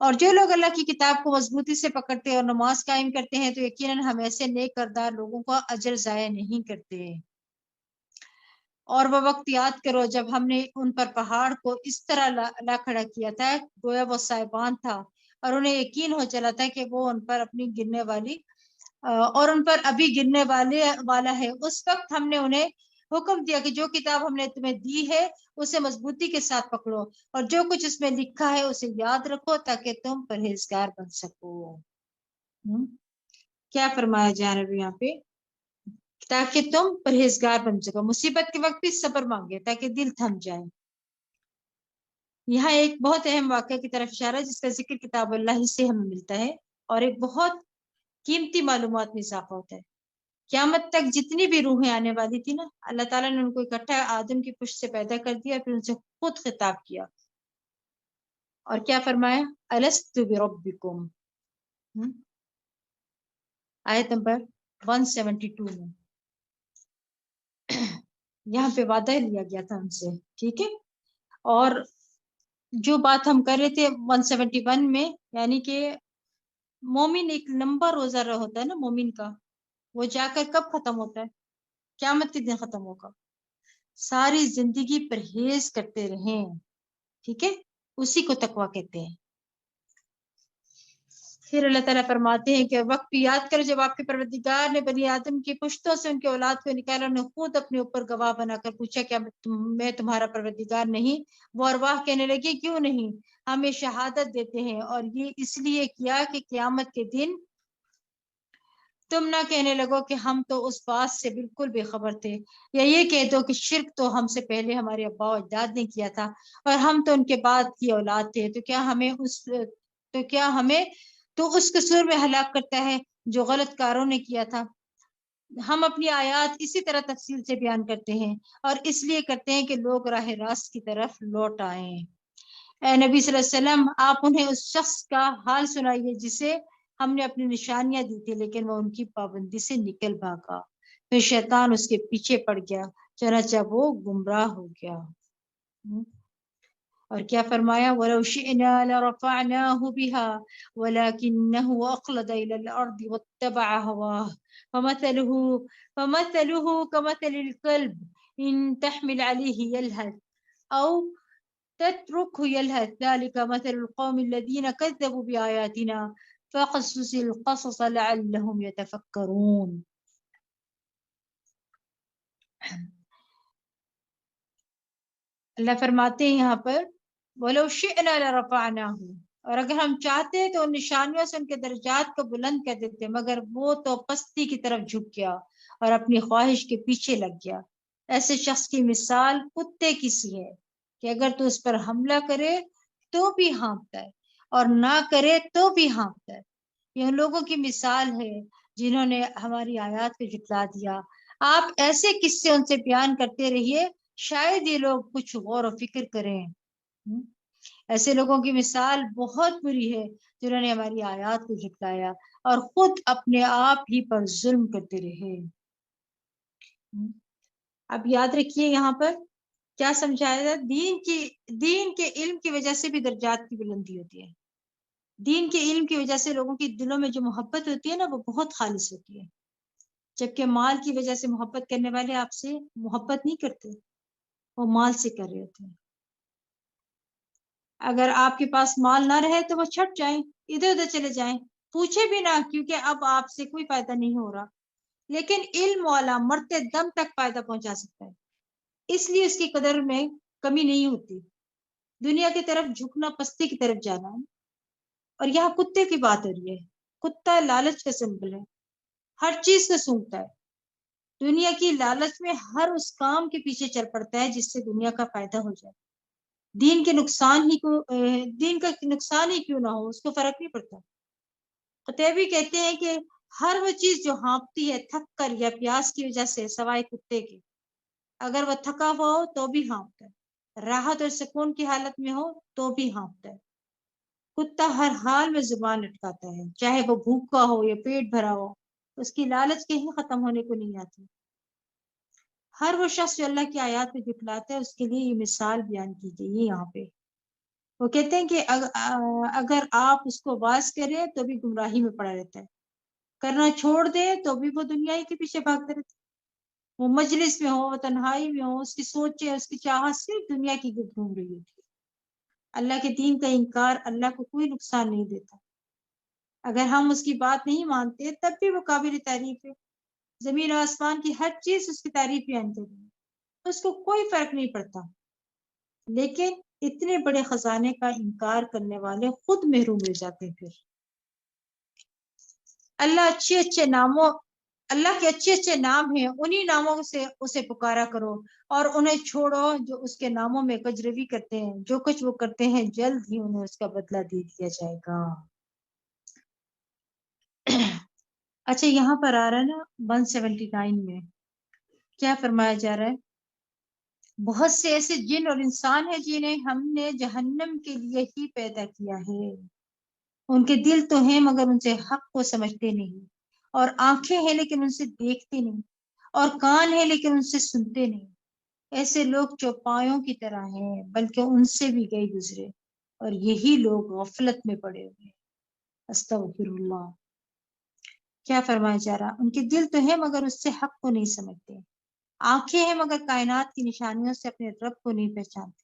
[SPEAKER 1] اور جو لوگ اللہ کی کتاب کو مضبوطی سے پکڑتے اور نماز قائم کرتے ہیں تو یقیناً ہم ایسے نیک کردار لوگوں کا اجر ضائع نہیں کرتے۔ اور وہ وقت یاد کرو جب ہم نے ان پر پہاڑ کو اس طرح لا کھڑا کیا تھا گویا وہ سائبان تھا، اور انہیں یقین ہو چلا تھا کہ وہ ان پر اپنی گرنے والی اور ان پر ابھی گرنے والا ہے۔ اس وقت ہم نے انہیں حکم دیا کہ جو کتاب ہم نے تمہیں دی ہے اسے مضبوطی کے ساتھ پکڑو، اور جو کچھ اس میں لکھا ہے اسے یاد رکھو تاکہ تم پرہیزگار بن سکو۔ کیا فرمایا جا رہا ہے یہاں پہ؟ تاکہ تم پرہیزگار بن سکو، مصیبت کے وقت بھی صبر مانگے تاکہ دل تھم جائے۔ یہاں ایک بہت اہم واقعہ کی طرف اشارہ جس کا ذکر کتاب اللہ سے ہمیں ملتا ہے، اور ایک بہت قیمتی معلومات میں اضافہ ہوتا ہے۔ قیامت تک جتنی بھی روحیں آنے والی تھی نا، اللہ تعالیٰ نے ان کو اکٹھا آدم کی پشت سے پیدا کر دیا، پھر ان سے خود خطاب کیا اور کیا فرمایا؟ الست بربکم، آیت نمبر 172 میں یہاں پہ وعدہ لیا گیا تھا ان سے، ٹھیک ہے۔ اور جو بات ہم کر رہے تھے 171 میں، یعنی کہ مومن ایک لمبا روزہ ہوتا ہے نا مومن کا، وہ جا کر کب ختم ہوتا ہے؟ قیامت کے دن ختم ہوگا۔ ساری زندگی پرہیز کرتے رہیں، ٹھیک ہے، اسی کو تقویٰ کہتے ہیں۔ پھر اللہ تعالیٰ فرماتے ہیں کہ وقت یاد کرو جب آپ کے پروردگار نے بنی آدم کی پشتوں سے ان کے اولاد کو نکالا، انہوں نے خود اپنے اوپر گواہ بنا کر پوچھا کیا میں تمہارا پروردگار نہیں؟ وہ ارواح کہنے لگی کیوں نہیں، ہمیں شہادت دیتے ہیں، اور یہ اس لیے کیا کہ قیامت کے دن تم نہ کہنے لگو کہ ہم تو اس بات سے بالکل بے خبر تھے، یا یہ کہہ دو کہ شرک تو ہم سے پہلے ہمارے ابا و اجداد نے کیا تھا اور ہم تو ان کے بعد کی اولاد تھے، تو کیا ہمیں اس قصور میں ہلاک کرتا ہے جو غلط کاروں نے کیا تھا۔ ہم اپنی آیات اسی طرح تفصیل سے بیان کرتے ہیں، اور اس لیے کرتے ہیں کہ لوگ راہ راست کی طرف لوٹ آئیں۔ اے نبی صلی اللہ علیہ وسلم، آپ انہیں اس شخص کا حال سنائیے جسے ہم نے اپنی نشانیاں دی تھی لیکن وہ ان کی پابندی سے نکل بھاگا، پھر شیطان اس کے پیچھے پڑ گیا، چنانچہ وہ گمراہ ہو گیا۔ اور کیا فرمایا؟ وَلَوْ شِئْنَا لَرَفَعْنَاهُ بِهَا وَلَكِنَّهُ أَخْلَدَ إِلَى الْأَرْضِ وَاتَّبَعَ هَوَاهُ فَمَثَلُهُ كَمَثَلِ الْكَلْبِ إِن تَحْمِلْ عَلَيْهِ يَلْهَث أَوْ تتركه يلهث ذلك مثل القوم الذين كذبوا بآياتنا فقصص القصص لعلهم يتفكرون۔ اللہ فرماتے ہیں یہاں پر وَلَوْ شِئْنَا لَرَفَعْنَاهُ، اور اگر ہم چاہتے تو ان نشانیوں سے ان کے درجات کو بلند کر دیتے، مگر وہ تو پستی کی طرف جھک گیا اور اپنی خواہش کے پیچھے لگ گیا۔ ایسے شخص کی مثال کتے کی سی ہے کہ اگر تو اس پر حملہ کرے تو بھی ہانپتا ہے اور نہ کرے تو بھی ہانپتا ہے۔ یہ ان لوگوں کی مثال ہے جنہوں نے ہماری آیات کو جھٹلا دیا۔ آپ ایسے قصے ان سے بیان کرتے رہیے، شاید یہ لوگ کچھ غور و فکر کریں۔ ایسے لوگوں کی مثال بہت بری ہے جنہوں نے ہماری آیات کو جھٹلایا اور خود اپنے آپ ہی پر ظلم کرتے رہے۔ اب یاد رکھیے یہاں پر کیا سمجھایا جائے؟ دین کے علم کی وجہ سے بھی درجات کی بلندی ہوتی ہے۔ دین کے علم کی وجہ سے لوگوں کی دلوں میں جو محبت ہوتی ہے نا وہ بہت خالص ہوتی ہے۔ جبکہ مال کی وجہ سے محبت کرنے والے آپ سے محبت نہیں کرتے، وہ مال سے کر رہے ہوتے ہیں۔ اگر آپ کے پاس مال نہ رہے تو وہ چھٹ جائیں، ادھر ادھر چلے جائیں، پوچھے بھی نہ، کیونکہ اب آپ سے کوئی فائدہ نہیں ہو رہا۔ لیکن علم والا مرتے دم تک فائدہ پہنچا سکتا ہے، اس لیے اس کی قدر میں کمی نہیں ہوتی۔ دنیا کی طرف جھکنا پستی کی طرف جانا ہے۔ اور یہاں کتے کی بات ہو رہی ہے۔ کتا لالچ کا سمبل ہے، ہر چیز کو سونگتا ہے، دنیا کی لالچ میں ہر اس کام کے پیچھے چل پڑتا ہے جس سے دنیا کا فائدہ ہو جائے، دین کا نقصان ہی کیوں نہ ہو، اس کو فرق نہیں پڑتا۔ قطعی کہتے ہیں کہ ہر وہ چیز جو ہانپتی ہے تھک کر یا پیاس کی وجہ سے سوائے کتے کے، اگر وہ تھکا ہوا ہو تو بھی ہانپتا ہے، راحت اور سکون کی حالت میں ہو تو بھی ہانپتا ہے۔ کتا ہر حال میں زبان لٹکاتا ہے، چاہے وہ بھوکا ہو یا پیٹ بھرا ہو، اس کی لالچ کہیں ختم ہونے کو نہیں آتی۔ ہر وہ شخص جو اللہ کی آیات میں جھٹلاتا ہے، اس کے لیے یہ مثال بیان کی گئی ہے یہاں پہ۔ وہ کہتے ہیں کہ اگر آپ اس کو واز کریں تو بھی گمراہی میں پڑا رہتا ہے، کرنا چھوڑ دے تو بھی وہ دنیا کے پیچھے بھاگتا رہتا ہے۔ وہ مجلس میں ہو، وہ تنہائی میں ہو، اس کی سوچیں، اس کی چاہت صرف دنیا کی گھوم رہی ہوتی ہے۔ اللہ کے دین کا انکار اللہ کو کوئی نقصان نہیں دیتا۔ اگر ہم اس کی بات نہیں مانتے تب بھی وہ قابل تعریف ہے۔ زمین و آسمان کی ہر چیز اس کی تعریف بیان کر رہی ہے، اس کو کوئی فرق نہیں پڑتا۔ لیکن اتنے بڑے خزانے کا انکار کرنے والے خود محروم رہ جاتے ہیں۔ پھر اللہ کے اچھے اچھے نام ہیں، انہی ناموں سے اسے پکارا کرو اور انہیں چھوڑو جو اس کے ناموں میں کجروی کرتے ہیں۔ جو کچھ وہ کرتے ہیں جلد ہی انہیں اس کا بدلہ دے دیا جائے گا۔ اچھا، یہاں پر آ رہا ہے نا 179 میں کیا فرمایا جا رہا ہے؟ بہت سے ایسے جن اور انسان ہیں جنہیں ہم نے جہنم کے لیے ہی پیدا کیا ہے، ان کے دل تو ہیں مگر ان سے حق کو سمجھتے نہیں، اور آنکھیں ہیں لیکن ان سے دیکھتے نہیں، اور کان ہیں لیکن ان سے سنتے نہیں۔ ایسے لوگ چوپایوں کی طرح ہیں، بلکہ ان سے بھی گئے گزرے، اور یہی لوگ غفلت میں پڑے ہوئے۔ استغفر اللہ۔ کیا فرمایا جا رہا؟ ان کے دل تو ہے مگر اس سے حق کو نہیں سمجھتے، آنکھیں ہیں مگر کائنات کی نشانیوں سے اپنے رب کو نہیں پہچانتے،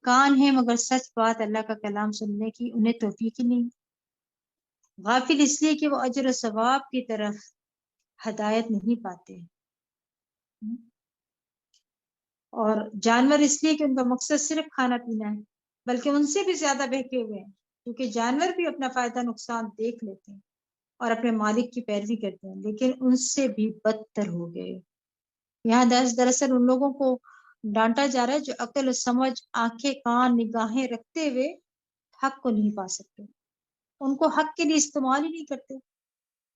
[SPEAKER 1] کان ہیں مگر سچ بات اللہ کا کلام سننے کی انہیں توفیق ہی نہیں، غافل اس لیے کہ وہ اجر و ثواب کی طرف ہدایت نہیں پاتے، اور جانور اس لیے کہ ان کا مقصد صرف کھانا پینا ہے، بلکہ ان سے بھی زیادہ بہکے ہوئے ہیں، کیونکہ جانور بھی اپنا فائدہ نقصان دیکھ لیتے ہیں اور اپنے مالک کی پیروی کرتے ہیں، لیکن ان سے بھی بدتر ہو گئے۔ یہاں دراصل ان لوگوں کو ڈانٹا جا رہا ہے جو عقل و سمجھ، آنکھیں کان نگاہیں رکھتے ہوئے حق کو نہیں پا سکتے، ان کو حق کے لیے استعمال ہی نہیں کرتے،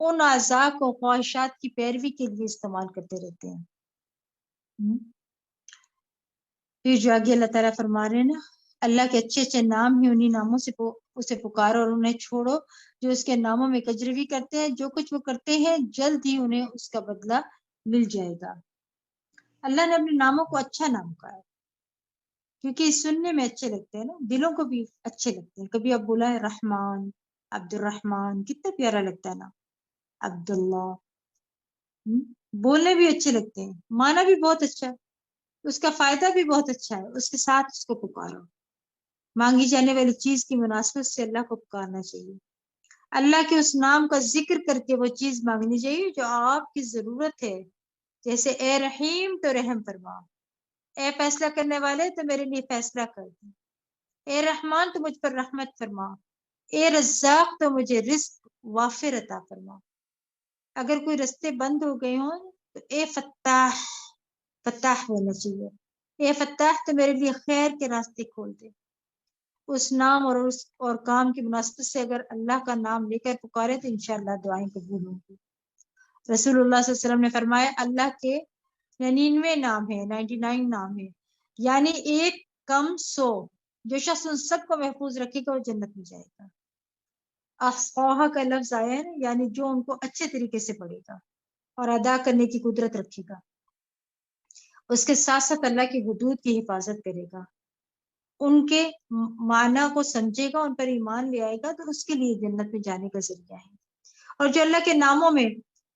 [SPEAKER 1] ان اعضاء کو خواہشات کی پیروی کے لیے استعمال کرتے رہتے ہیں۔ پھر جو آگے اللہ تعالیٰ فرما رہے ہیں نا، اللہ کے اچھے اچھے نام ہیں، انہی ناموں سے اسے پکارو اور انہیں چھوڑو جو اس کے ناموں میں کجروی کرتے ہیں، جو کچھ وہ کرتے ہیں جلد ہی انہیں اس کا بدلہ مل جائے گا۔ اللہ نے اپنے ناموں کو اچھا نام کہا ہے کیونکہ سننے میں اچھے لگتے ہیں نا، دلوں کو بھی اچھے لگتے ہیں۔ کبھی اب بولا ہے رحمان، عبد الرحمان، کتنا پیارا لگتا ہے نا، عبداللہ، بولنے بھی اچھے لگتے ہیں، معنی بھی بہت اچھا ہے، اس کا فائدہ بھی بہت اچھا ہے، اس کے ساتھ اس کو پکارو۔ مانگی جانے والی چیز کی مناسبت سے اللہ کو پکارنا چاہیے، اللہ کے اس نام کا ذکر کر کے وہ چیز مانگنی چاہیے جو آپ کی ضرورت ہے، جیسے اے رحیم تو رحم فرما، اے فیصلہ کرنے والے تو میرے لیے فیصلہ کر دے، اے رحمان تو مجھ پر رحمت فرما، اے رزاق تو مجھے رزق وافر عطا فرما۔ اگر کوئی رستے بند ہو گئے ہوں تو اے فتاح، فتاح ہونا چاہیے، اے فتاح تو میرے لیے خیر کے راستے کھول دے۔ اس نام اور کام کی مناسبت سے اگر اللہ کا نام لے کر پکارے تو انشاءاللہ دعائیں قبول ہوں گی۔ رسول اللہ صلی اللہ علیہ وسلم نے فرمایا اللہ کے 99 نام ہیں، 99 نام ہیں، یعنی ایک کم 100، جو شخص ان سب کو محفوظ رکھے گا وہ جنت میں جائے گا۔ احصاها کا لفظ آیا ہے نا، یعنی جو ان کو اچھے طریقے سے پڑھے گا اور ادا کرنے کی قدرت رکھے گا، اس کے ساتھ ساتھ اللہ کی حدود کی حفاظت کرے گا، ان کے معنی کو سمجھے گا، ان پر ایمان لے آئے گا، تو اس کے لیے جنت میں جانے کا ذریعہ ہے۔ اور جو اللہ کے ناموں میں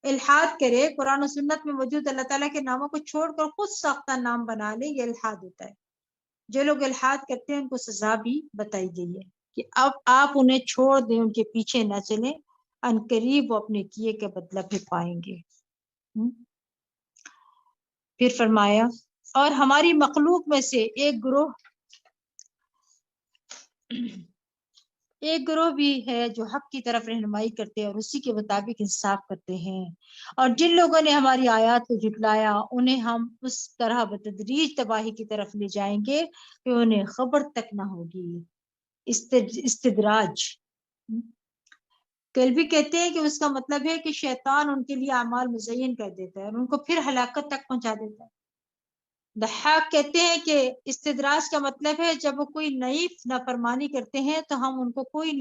[SPEAKER 1] الحاد کرے، قرآن و سنت میں موجود اللہ تعالیٰ کے ناموں کو چھوڑ کر خود ساختہ نام بنا لے، یہ الحاد ہوتا ہے۔ جو لوگ الحاد کرتے ہیں ان کو سزا بھی بتائی گئی ہے کہ اب آپ انہیں چھوڑ دیں، ان کے پیچھے نہ چلیں، ان قریب وہ اپنے کیے کا بدلہ بھی پائیں گے۔ پھر فرمایا اور ہماری مخلوق میں سے ایک گروہ بھی ہے جو حق کی طرف رہنمائی کرتے ہیں اور اسی کے مطابق انصاف کرتے ہیں، اور جن لوگوں نے ہماری آیات کو جھٹلایا انہیں ہم اس طرح بتدریج تباہی کی طرف لے جائیں گے کہ انہیں خبر تک نہ ہوگی۔ استدراج کل بھی کہتے ہیں کہ اس کا مطلب ہے کہ شیطان ان کے لیے اعمال مزین کر دیتا ہے اور ان کو پھر ہلاکت تک پہنچا دیتا ہے۔ ضحاک کہتے ہیں کہ استدراج کا مطلب ہے جب وہ کوئی نئی نافرمانی کرتے ہیں تو ہم ان کو کوئی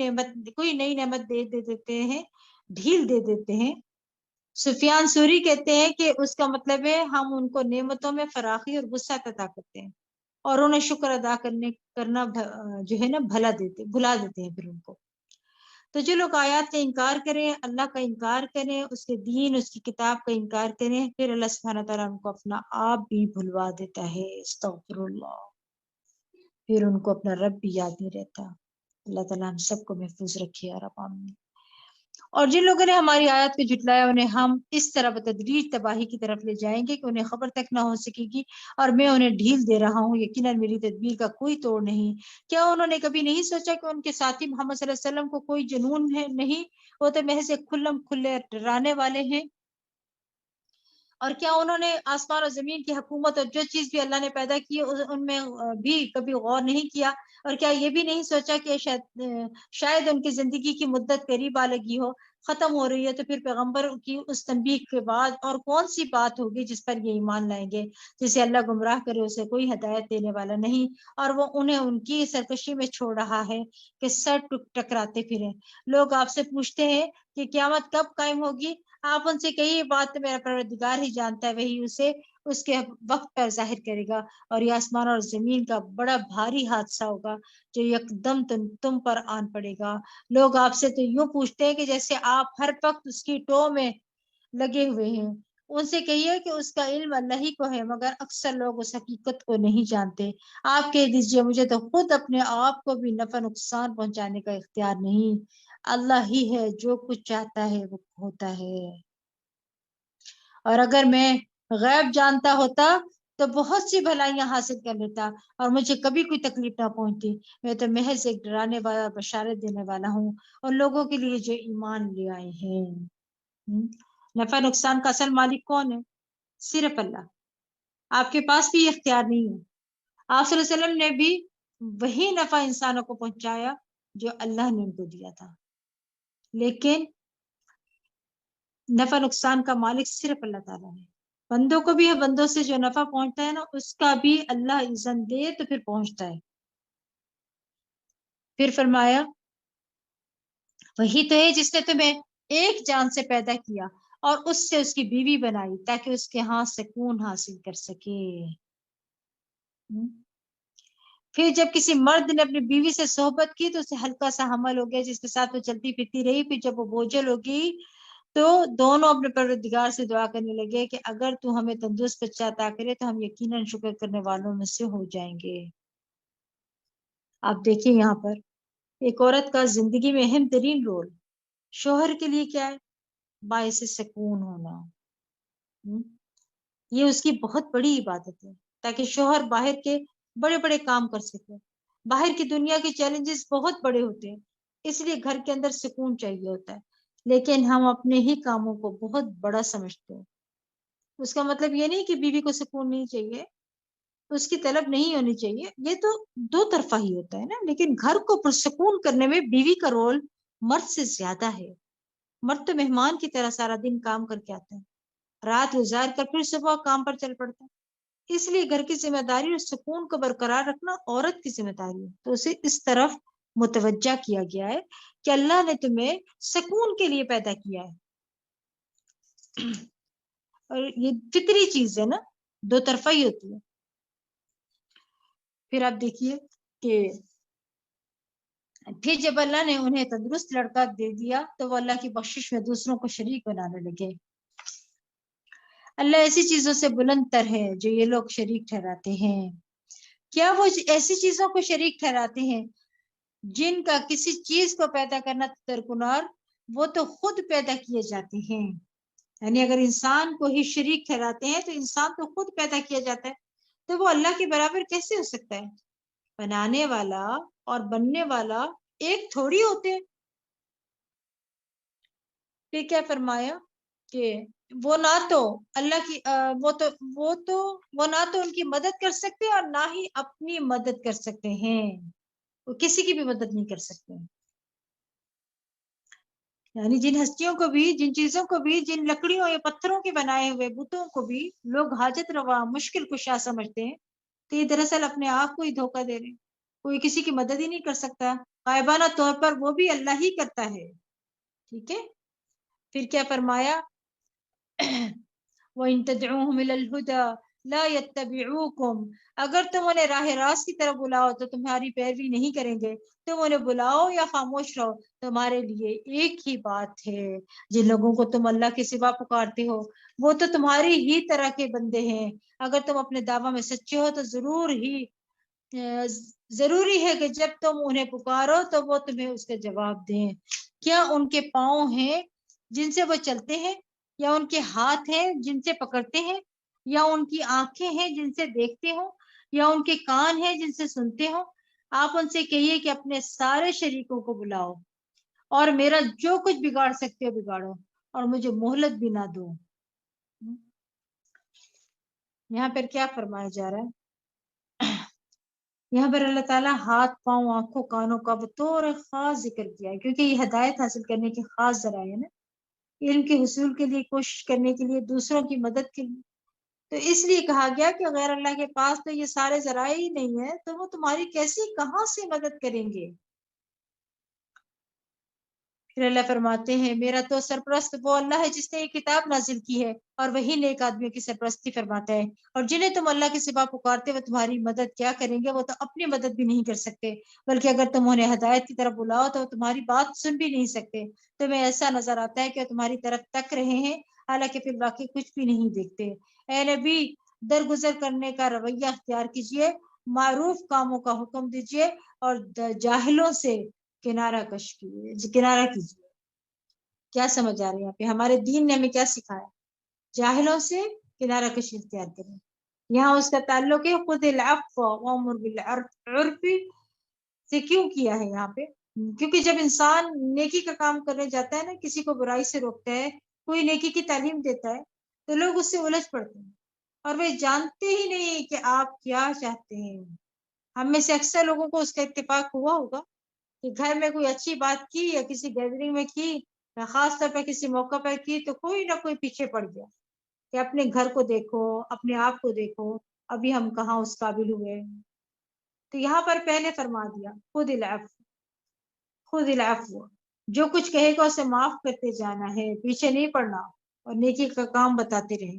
[SPEAKER 1] نئی نعمت دے دیتے ہیں، ڈھیل دے دیتے ہیں۔ سفیان سوری کہتے ہیں کہ اس کا مطلب ہے ہم ان کو نعمتوں میں فراخی اور وسعت عطا کرتے ہیں اور انہیں شکر ادا کرنا جو ہے نا بھلا بھلا دیتے ہیں پھر ان کو۔ تو جو لوگ آیات کا انکار کریں، اللہ کا انکار کریں، اس کے دین، اس کی کتاب کا انکار کریں، پھر اللہ سبحانہ تعالیٰ ان کو اپنا آپ بھی بھلوا دیتا ہے، استغفر اللہ، پھر ان کو اپنا رب بھی یاد نہیں رہتا۔ اللہ تعالیٰ ہم سب کو محفوظ رکھے یا رب آمین۔ اور جن لوگوں نے ہماری آیات کو جھٹلایا انہیں ہم اس طرح بتدریج تباہی کی طرف لے جائیں گے کہ انہیں خبر تک نہ ہو سکے گی، اور میں انہیں ڈھیل دے رہا ہوں، یقیناً میری تدبیر کا کوئی توڑ نہیں۔ کیا انہوں نے کبھی نہیں سوچا کہ ان کے ساتھی محمد صلی اللہ علیہ وسلم کو کوئی جنون ہے نہیں، وہ تو محض ایک کھلے ڈرانے والے ہیں؟ اور کیا انہوں نے آسمان اور زمین کی حکومت اور جو چیز بھی اللہ نے پیدا کی ان میں بھی کبھی غور نہیں کیا؟ اور کیا یہ بھی نہیں سوچا کہ شاید ان کی زندگی کی مدت قریب آ لگی ہو، ختم ہو رہی ہے، تو پھر پیغمبر کی اس تنبیہ کے بعد اور کون سی بات ہوگی جس پر یہ ایمان لائیں گے؟ جسے اللہ گمراہ کرے اسے کوئی ہدایت دینے والا نہیں، اور وہ انہیں ان کی سرکشی میں چھوڑ رہا ہے کہ سر ٹکراتے پھریں۔ لوگ آپ سے پوچھتے ہیں کہ قیامت کب قائم ہوگی؟ آپ ان سے کہیے بات میرا پروردگار ہی جانتا ہے، وہی اسے اس کے وقت پر ظاہر کرے گا، اور یہ آسمان اور زمین کا بڑا بھاری حادثہ ہوگا جو یکدم تم پر آن پڑے گا۔ لوگ آپ سے تو یوں پوچھتے ہیں کہ جیسے آپ ہر وقت اس کی ٹو میں لگے ہوئے ہیں۔ ان سے کہیے کہ اس کا علم اللہ ہی کو ہے، مگر اکثر لوگ اس حقیقت کو نہیں جانتے۔ آپ کہہ دیجئے مجھے تو خود اپنے آپ کو بھی نفع نقصان پہنچانے کا اختیار نہیں، اللہ ہی ہے، جو کچھ چاہتا ہے وہ ہوتا ہے۔ اور اگر میں غیب جانتا ہوتا تو بہت سی بھلائیاں حاصل کر لیتا اور مجھے کبھی کوئی تکلیف نہ پہنچتی۔ میں تو محض ایک ڈرانے والا، بشارت دینے والا ہوں، اور لوگوں کے لیے جو ایمان لے آئے ہیں۔ نفع نقصان کا اصل مالک کون ہے؟ صرف اللہ۔ آپ کے پاس بھی اختیار نہیں ہے۔ آپ صلی اللہ علیہ وسلم نے بھی وہی نفع انسانوں کو پہنچایا جو اللہ نے ان کو دیا تھا، لیکن نفع نقصان کا مالک صرف اللہ تعالیٰ ہے۔ بندوں کو بھی ہے، بندوں سے جو نفع پہنچتا ہے نا اس کا بھی اللہ اذن دے تو پھر پہنچتا ہے۔ پھر فرمایا وہی تو ہے جس نے تمہیں ایک جان سے پیدا کیا اور اس سے اس کی بیوی بنائی تاکہ اس کے ہاں سکون حاصل کر سکے۔ پھر جب کسی مرد نے اپنی بیوی سے صحبت کی تو اسے ہلکا سا حمل ہو گیا جس کے ساتھ وہ چلتی پھرتی رہی۔ پھر جب وہ بوجھل ہوگی تو دونوں اپنے پروردگار سے دعا کرنے لگے کہ اگر تو ہمیں تندرست بچہ عطا کرے تو ہم یقیناً شکر کرنے والوں میں سے ہو جائیں گے۔ آپ دیکھیں یہاں پر ایک عورت کا زندگی میں اہم ترین رول شوہر کے لیے کیا ہے؟ باعث سکون ہونا۔ یہ اس کی بہت بڑی عبادت ہے تاکہ شوہر باہر کے بڑے بڑے کام کر سکے۔ باہر کی دنیا کے چیلنجز بہت بڑے ہوتے ہیں، اس لیے گھر کے اندر سکون چاہیے ہوتا ہے، لیکن ہم اپنے ہی کاموں کو بہت بڑا سمجھتے ہیں۔ اس کا مطلب یہ نہیں کہ بیوی کو سکون نہیں چاہیے، اس کی طلب نہیں ہونی چاہیے، یہ تو دو طرفہ ہی ہوتا ہے نا، لیکن گھر کو پرسکون کرنے میں بیوی کا رول مرد سے زیادہ ہے۔ مرد تو مہمان کی طرح سارا دن کام کر کے آتا ہے، رات گزار کر پھر صبح کام پر چل پڑتا ہے، اس لیے گھر کی ذمہ داری اور سکون کو برقرار رکھنا عورت کی ذمہ داری ہے۔ تو اسے اس طرف متوجہ کیا گیا ہے کہ اللہ نے تمہیں سکون کے لیے پیدا کیا ہے، اور یہ فطری چیز ہے نا، دو طرفہ ہی ہوتی ہے۔ پھر آپ دیکھیے کہ پھر جب اللہ نے انہیں تندرست لڑکا دے دیا تو وہ اللہ کی بخشش میں دوسروں کو شریک بنانے لگے۔ اللہ ایسی چیزوں سے بلند تر ہے جو یہ لوگ شریک ٹھہراتے ہیں. کیا وہ ایسی چیزوں کو شریک ٹھہراتے ہیں جن کا کسی چیز کو پیدا کرنا درکنار، وہ تو خود پیدا کیے جاتے ہیں. یعنی اگر انسان کو ہی شریک ٹھہراتے ہیں تو انسان تو خود پیدا کیا جاتا ہے، تو وہ اللہ کے برابر کیسے ہو سکتا ہے؟ بنانے والا اور بننے والا ایک تھوڑی ہوتے ہیں. پھر کیا فرمایا کہ وہ نہ تو اللہ کی وہ نہ تو ان کی مدد کر سکتے اور نہ ہی اپنی مدد کر سکتے ہیں. وہ کسی کی بھی مدد نہیں کر سکتے. یعنی جن ہستیوں کو بھی، جن چیزوں کو بھی، جن لکڑیوں یا پتھروں کے بنائے ہوئے بتوں کو بھی لوگ حاجت روا، مشکل کشا سمجھتے ہیں، تو یہ دراصل اپنے آپ کو ہی دھوکہ دے رہے ہیں. کوئی کسی کی مدد ہی نہیں کر سکتا، غائبانہ طور پر وہ بھی اللہ ہی کرتا ہے. ٹھیک ہے. پھر کیا فرمایا وَإِن تَدْعُوهُمْ إِلَى الْهُدَى لَا يَتَّبِعُوكُمْ، اگر تم انہیں راہ راست کی طرف بلاؤ تو تمہاری پیروی نہیں کریں گے. تم انہیں بلاؤ یا خاموش رہو، تمہارے لیے ایک ہی بات ہے. جن لوگوں کو تم اللہ کے سوا پکارتے ہو وہ تو تمہاری ہی طرح کے بندے ہیں. اگر تم اپنے دعویٰ میں سچے ہو تو ضروری ہے کہ جب تم انہیں پکارو تو وہ تمہیں اس کا جواب دیں. کیا ان کے پاؤں ہیں جن سے وہ چلتے ہیں، یا ان کے ہاتھ ہیں جن سے پکڑتے ہیں، یا ان کی آنکھیں ہیں جن سے دیکھتے ہو، یا ان کے کان ہیں جن سے سنتے ہو؟ آپ ان سے کہیے کہ اپنے سارے شریکوں کو بلاؤ اور میرا جو کچھ بگاڑ سکتے ہو بگاڑو اور مجھے مہلت بھی نہ دو. یہاں پر کیا فرمایا جا رہا ہے؟ یہاں پر اللہ تعالیٰ ہاتھ، پاؤں، آنکھوں، کانوں کا بطور خاص ذکر کیا ہے، کیونکہ یہ ہدایت حاصل کرنے کے خاص ذرائع ہے نا، علم کے حصول کے لیے، کوشش کرنے کے لیے، دوسروں کی مدد کے لیے. تو اس لیے کہا گیا کہ غیر اللہ کے پاس تو یہ سارے ذرائع ہی نہیں ہے، تو وہ تمہاری کیسی، کہاں سے مدد کریں گے؟ پھر اللہ فرماتے ہیں میرا تو سرپرست وہ اللہ ہے جس نے یہ کتاب نازل کی ہے، اور وہی نیک آدمیوں کی سرپرستی فرماتا ہے. اور جنہیں تم اللہ کے سوا پکارتے وہ تمہاری مدد کیا کریں گے؟ وہ تو اپنی مدد بھی نہیں کر سکتے، بلکہ اگر تم انہیں ہدایت کی طرف بلاؤ تو وہ تمہاری بات سن بھی نہیں سکتے. تمہیں ایسا نظر آتا ہے کہ وہ تمہاری طرف تک رہے ہیں، حالانکہ پھر باقی کچھ بھی نہیں دیکھتے. اے نبی، درگزر کرنے کا رویہ اختیار کیجیے، معروف کاموں کا حکم دیجیے اور جاہلوں سے کنارہ کیجیے. کیا سمجھ آ رہی ہے یہاں پہ؟ ہمارے دین نے ہمیں کیا سکھایا؟ جاہلوں سے کنارہ کشی اختیار کریں. یہاں اس کا تعلق ہے خذ العفو وامر بالعرف سے کیوں کیا ہے یہاں پہ؟ کیونکہ جب انسان نیکی کا کام کرنے جاتا ہے نا، کسی کو برائی سے روکتا ہے، کوئی نیکی کی تعلیم دیتا ہے، تو لوگ اس سے الجھ پڑتے ہیں اور وہ جانتے ہی نہیں کہ آپ کیا چاہتے ہیں. ہم میں سے اکثر لوگوں کو اس کا اتفاق ہوا ہوگا کہ گھر میں کوئی اچھی بات کی یا کسی گیدرنگ میں کی یا خاص طور پہ کسی موقع پر کی تو کوئی نہ کوئی پیچھے پڑ گیا کہ اپنے گھر کو دیکھو، اپنے آپ کو دیکھو، ابھی ہم کہاں اس قابل ہوئے. تو یہاں پر پہلے فرما دیا خود العفو، جو کچھ کہے گا اسے معاف کرتے جانا ہے، پیچھے نہیں پڑنا اور نیکی کا کام بتاتے رہے.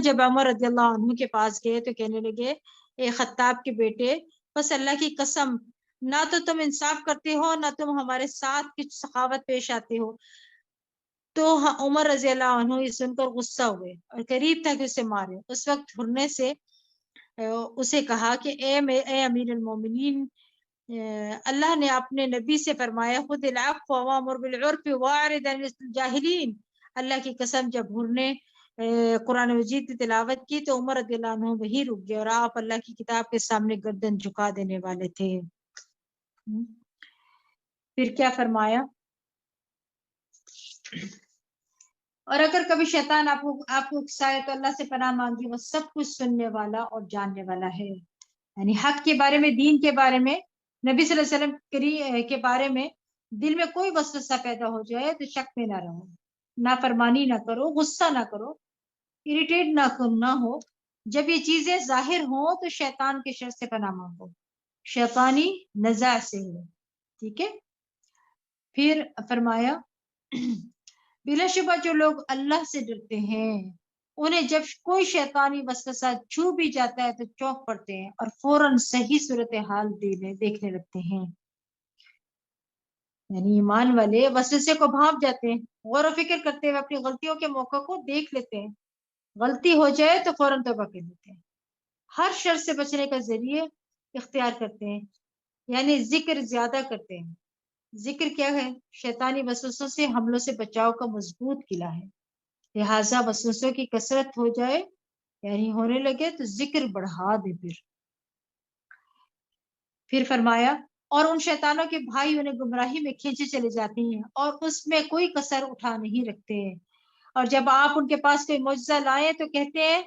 [SPEAKER 1] جب عمر رضی اللہ عنہ کے پاس گئے تو کہنے لگے اے خطاب کے بیٹے، بس اللہ کی قسم، نہ تو تم انصاف کرتے ہو، نہ تم ہمارے ساتھ کچھ سخاوت پیش آتے ہو. تو عمر رضی اللہ عنہ یہ سن کر غصہ ہوئے اور قریب تھا کہ اسے مارے. اس وقت ہرنے سے اسے کہا کہ اے امیر المومنین، اللہ نے اپنے نبی سے فرمایا خذ العفو وامر بالعرف واعرض عن الجاہلین. اللہ کی قسم، جب ہرنے قرآن مجید کی تلاوت کی تو عمر رضی اللہ عنہ وہی رک گئے اور آپ اللہ کی کتاب کے سامنے گردن جھکا دینے والے تھے. پھر کیا فرمایا؟ اور اگر کبھی شیطان آپ کو اکسائے تو اللہ سے پناہ مانگی، وہ سب کچھ سننے والا اور جاننے والا ہے. یعنی حق کے بارے میں، دین کے بارے میں، نبی صلی اللہ علیہ وسلم کے بارے میں دل میں کوئی وسوسہ پیدا ہو جائے تو شک میں نہ رہو، نافرمانی نہ کرو، غصہ نہ کرو، اریٹیٹ نہ ہو. جب یہ چیزیں ظاہر ہوں تو شیطان کے شر سے پناہ مانگو، شیطانی نزاع سے ہو. ٹھیک ہے. پھر فرمایا بلا شبہ جو لوگ اللہ سے ڈرتے ہیں انہیں جب کوئی شیطانی وسوسہ چھو بھی جاتا ہے تو چونک پڑتے ہیں اور فوراً صحیح صورتحال دیکھنے لگتے ہیں. یعنی ایمان والے وسوسے کو بھانپ جاتے ہیں، غور و فکر کرتے ہوئے اپنی غلطیوں کے موقع کو دیکھ لیتے ہیں، غلطی ہو جائے تو فوراً توبہ کر لیتے ہیں، ہر شر سے بچنے کا ذریعے اختیار کرتے ہیں، یعنی ذکر زیادہ کرتے ہیں۔ ذکر کیا ہے؟ شیطانی وسوسوں سے حملوں سے بچاؤ کا مضبوط قلعہ ہے، لہٰذا وسوسوں کی کثرت ہو جائے یعنی ہونے لگے تو ذکر بڑھا دے۔ پھر فرمایا اور ان شیطانوں کے بھائی انہیں گمراہی میں کھینچے چلے جاتے ہیں اور اس میں کوئی کسر اٹھا نہیں رکھتے ہیں، اور جب آپ ان کے پاس کوئی معجزہ لائیں تو کہتے ہیں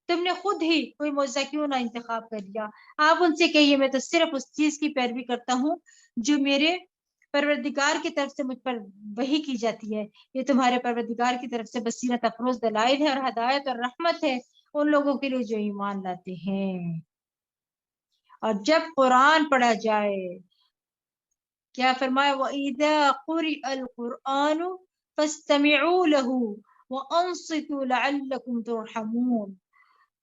[SPEAKER 1] تم نے خود ہی کوئی معجزہ کیوں نہ انتخاب کر لیا۔ آپ ان سے کہیے میں تو صرف اس چیز کی پیروی کرتا ہوں جو میرے پروردگار کی طرف سے مجھ پر وحی کی جاتی ہے، یہ تمہارے پروردگار کی طرف سے بصیرت افروز دلائل ہے اور ہدایت اور رحمت ہے ان لوگوں کے لیے جو ایمان لاتے ہیں۔ اور جب قرآن پڑھا جائے کیا فرمایا وَإِذَا قُرِئَ الْقُرْآنُ فَاسْتَمِعُوا لَهُ وَأَنصِتُوا لَعَلَّكُمْ تُرْحَمُونَ۔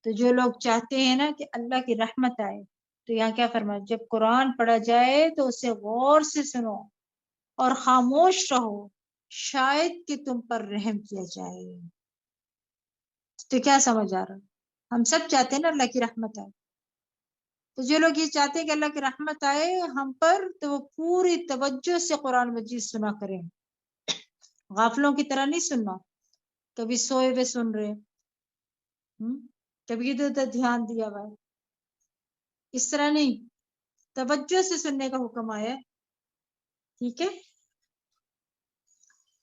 [SPEAKER 1] تو جو لوگ چاہتے ہیں نا کہ اللہ کی رحمت آئے تو یہاں کیا فرمایا جب قرآن پڑھا جائے تو اسے غور سے سنو اور خاموش رہو شاید کہ تم پر رحم کیا جائے۔ تو کیا سمجھ آ رہا؟ ہم سب چاہتے ہیں نا اللہ کی رحمت آئے، تو جو لوگ یہ چاہتے ہیں کہ اللہ کی رحمت آئے ہم پر تو وہ پوری توجہ سے قرآن مجید سنا کریں، غافلوں کی طرح نہیں سننا، کبھی سوئے ہوئے سن رہے، کبھی ادھر ادھر دھیان دیا ہوا ہے، اس طرح نہیں، توجہ سے سننے کا حکم آیا ہے، ٹھیک ہے۔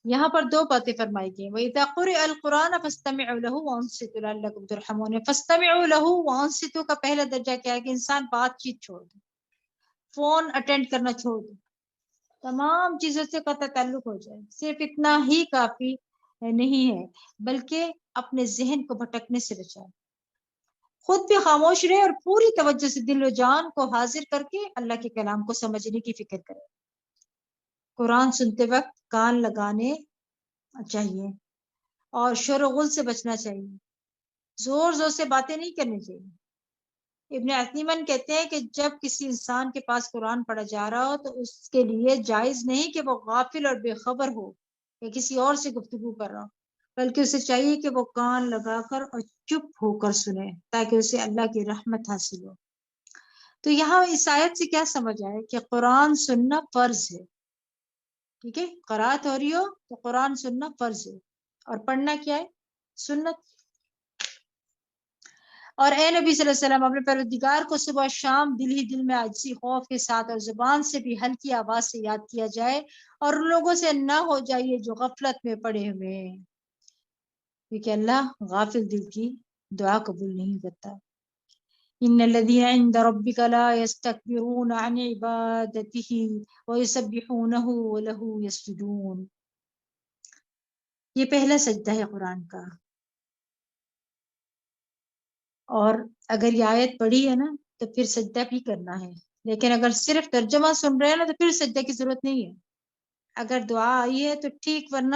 [SPEAKER 1] یہاں پر دو باتیں فرمائی گئی وَإِذَا قُرِئَ الْقُرْآنَ فَاسْتَمِعُوا لَهُ وَأَنصِتُوا لَعَلَّكُمْ تُرْحَمُونَ۔ فَاسْتَمِعُوا لَهُ وَأَنصِتُوا کا پہلا درجہ کیا ہے کہ انسان بات چیت چھوڑ دے، فون اٹینڈ کرنا چھوڑ دے، تمام چیزوں سے قطع تعلق ہو جائے، صرف اتنا ہی کافی نہیں ہے بلکہ اپنے ذہن کو بھٹکنے سے بچائے، خود بھی خاموش رہے اور پوری توجہ سے دل و جان کو حاضر کر کے اللہ کے کلام کو سمجھنے کی فکر کرے۔ قرآن سنتے وقت کان لگانے چاہیے اور شور و غل سے بچنا چاہیے، زور زور سے باتیں نہیں کرنی چاہیے۔ ابن عثیمن کہتے ہیں کہ جب کسی انسان کے پاس قرآن پڑھا جا رہا ہو تو اس کے لیے جائز نہیں کہ وہ غافل اور بے خبر ہو یا کسی اور سے گفتگو کر رہا ہو، بلکہ اسے چاہیے کہ وہ کان لگا کر اور چپ ہو کر سنے تاکہ اسے اللہ کی رحمت حاصل ہو۔ تو یہاں اس آیت سے کیا سمجھ آئے کہ قرآن سننا فرض ہے، ٹھیک ہے، قرأت ہو رہی ہو تو قرآن سننا فرض ہے اور پڑھنا کیا ہے؟ سنت۔ اور اے نبی صلی اللہ علیہ وسلم اپنے پروردگار کو صبح شام دل ہی دل میں عاجزی خوف کے ساتھ اور زبان سے بھی ہلکی آواز سے یاد کیا جائے اور ان لوگوں سے نہ ہو جائیے جو غفلت میں پڑے ہوئے ہیں، کیونکہ اللہ غافل دل کی دعا قبول نہیں کرتا۔ ان الذين عند ربك لا يستكبرون عن عبادته ويسبحونه وله يسجدون۔ یہ پہلا سجدہ ہے قرآن کا، اور اگر یہ آیت پڑھی ہے نا تو پھر سجدہ بھی کرنا ہے، لیکن اگر صرف ترجمہ سن رہے ہیں نا تو پھر سجدہ کی ضرورت نہیں ہے، اگر دعا آئی ہے تو ٹھیک، ورنہ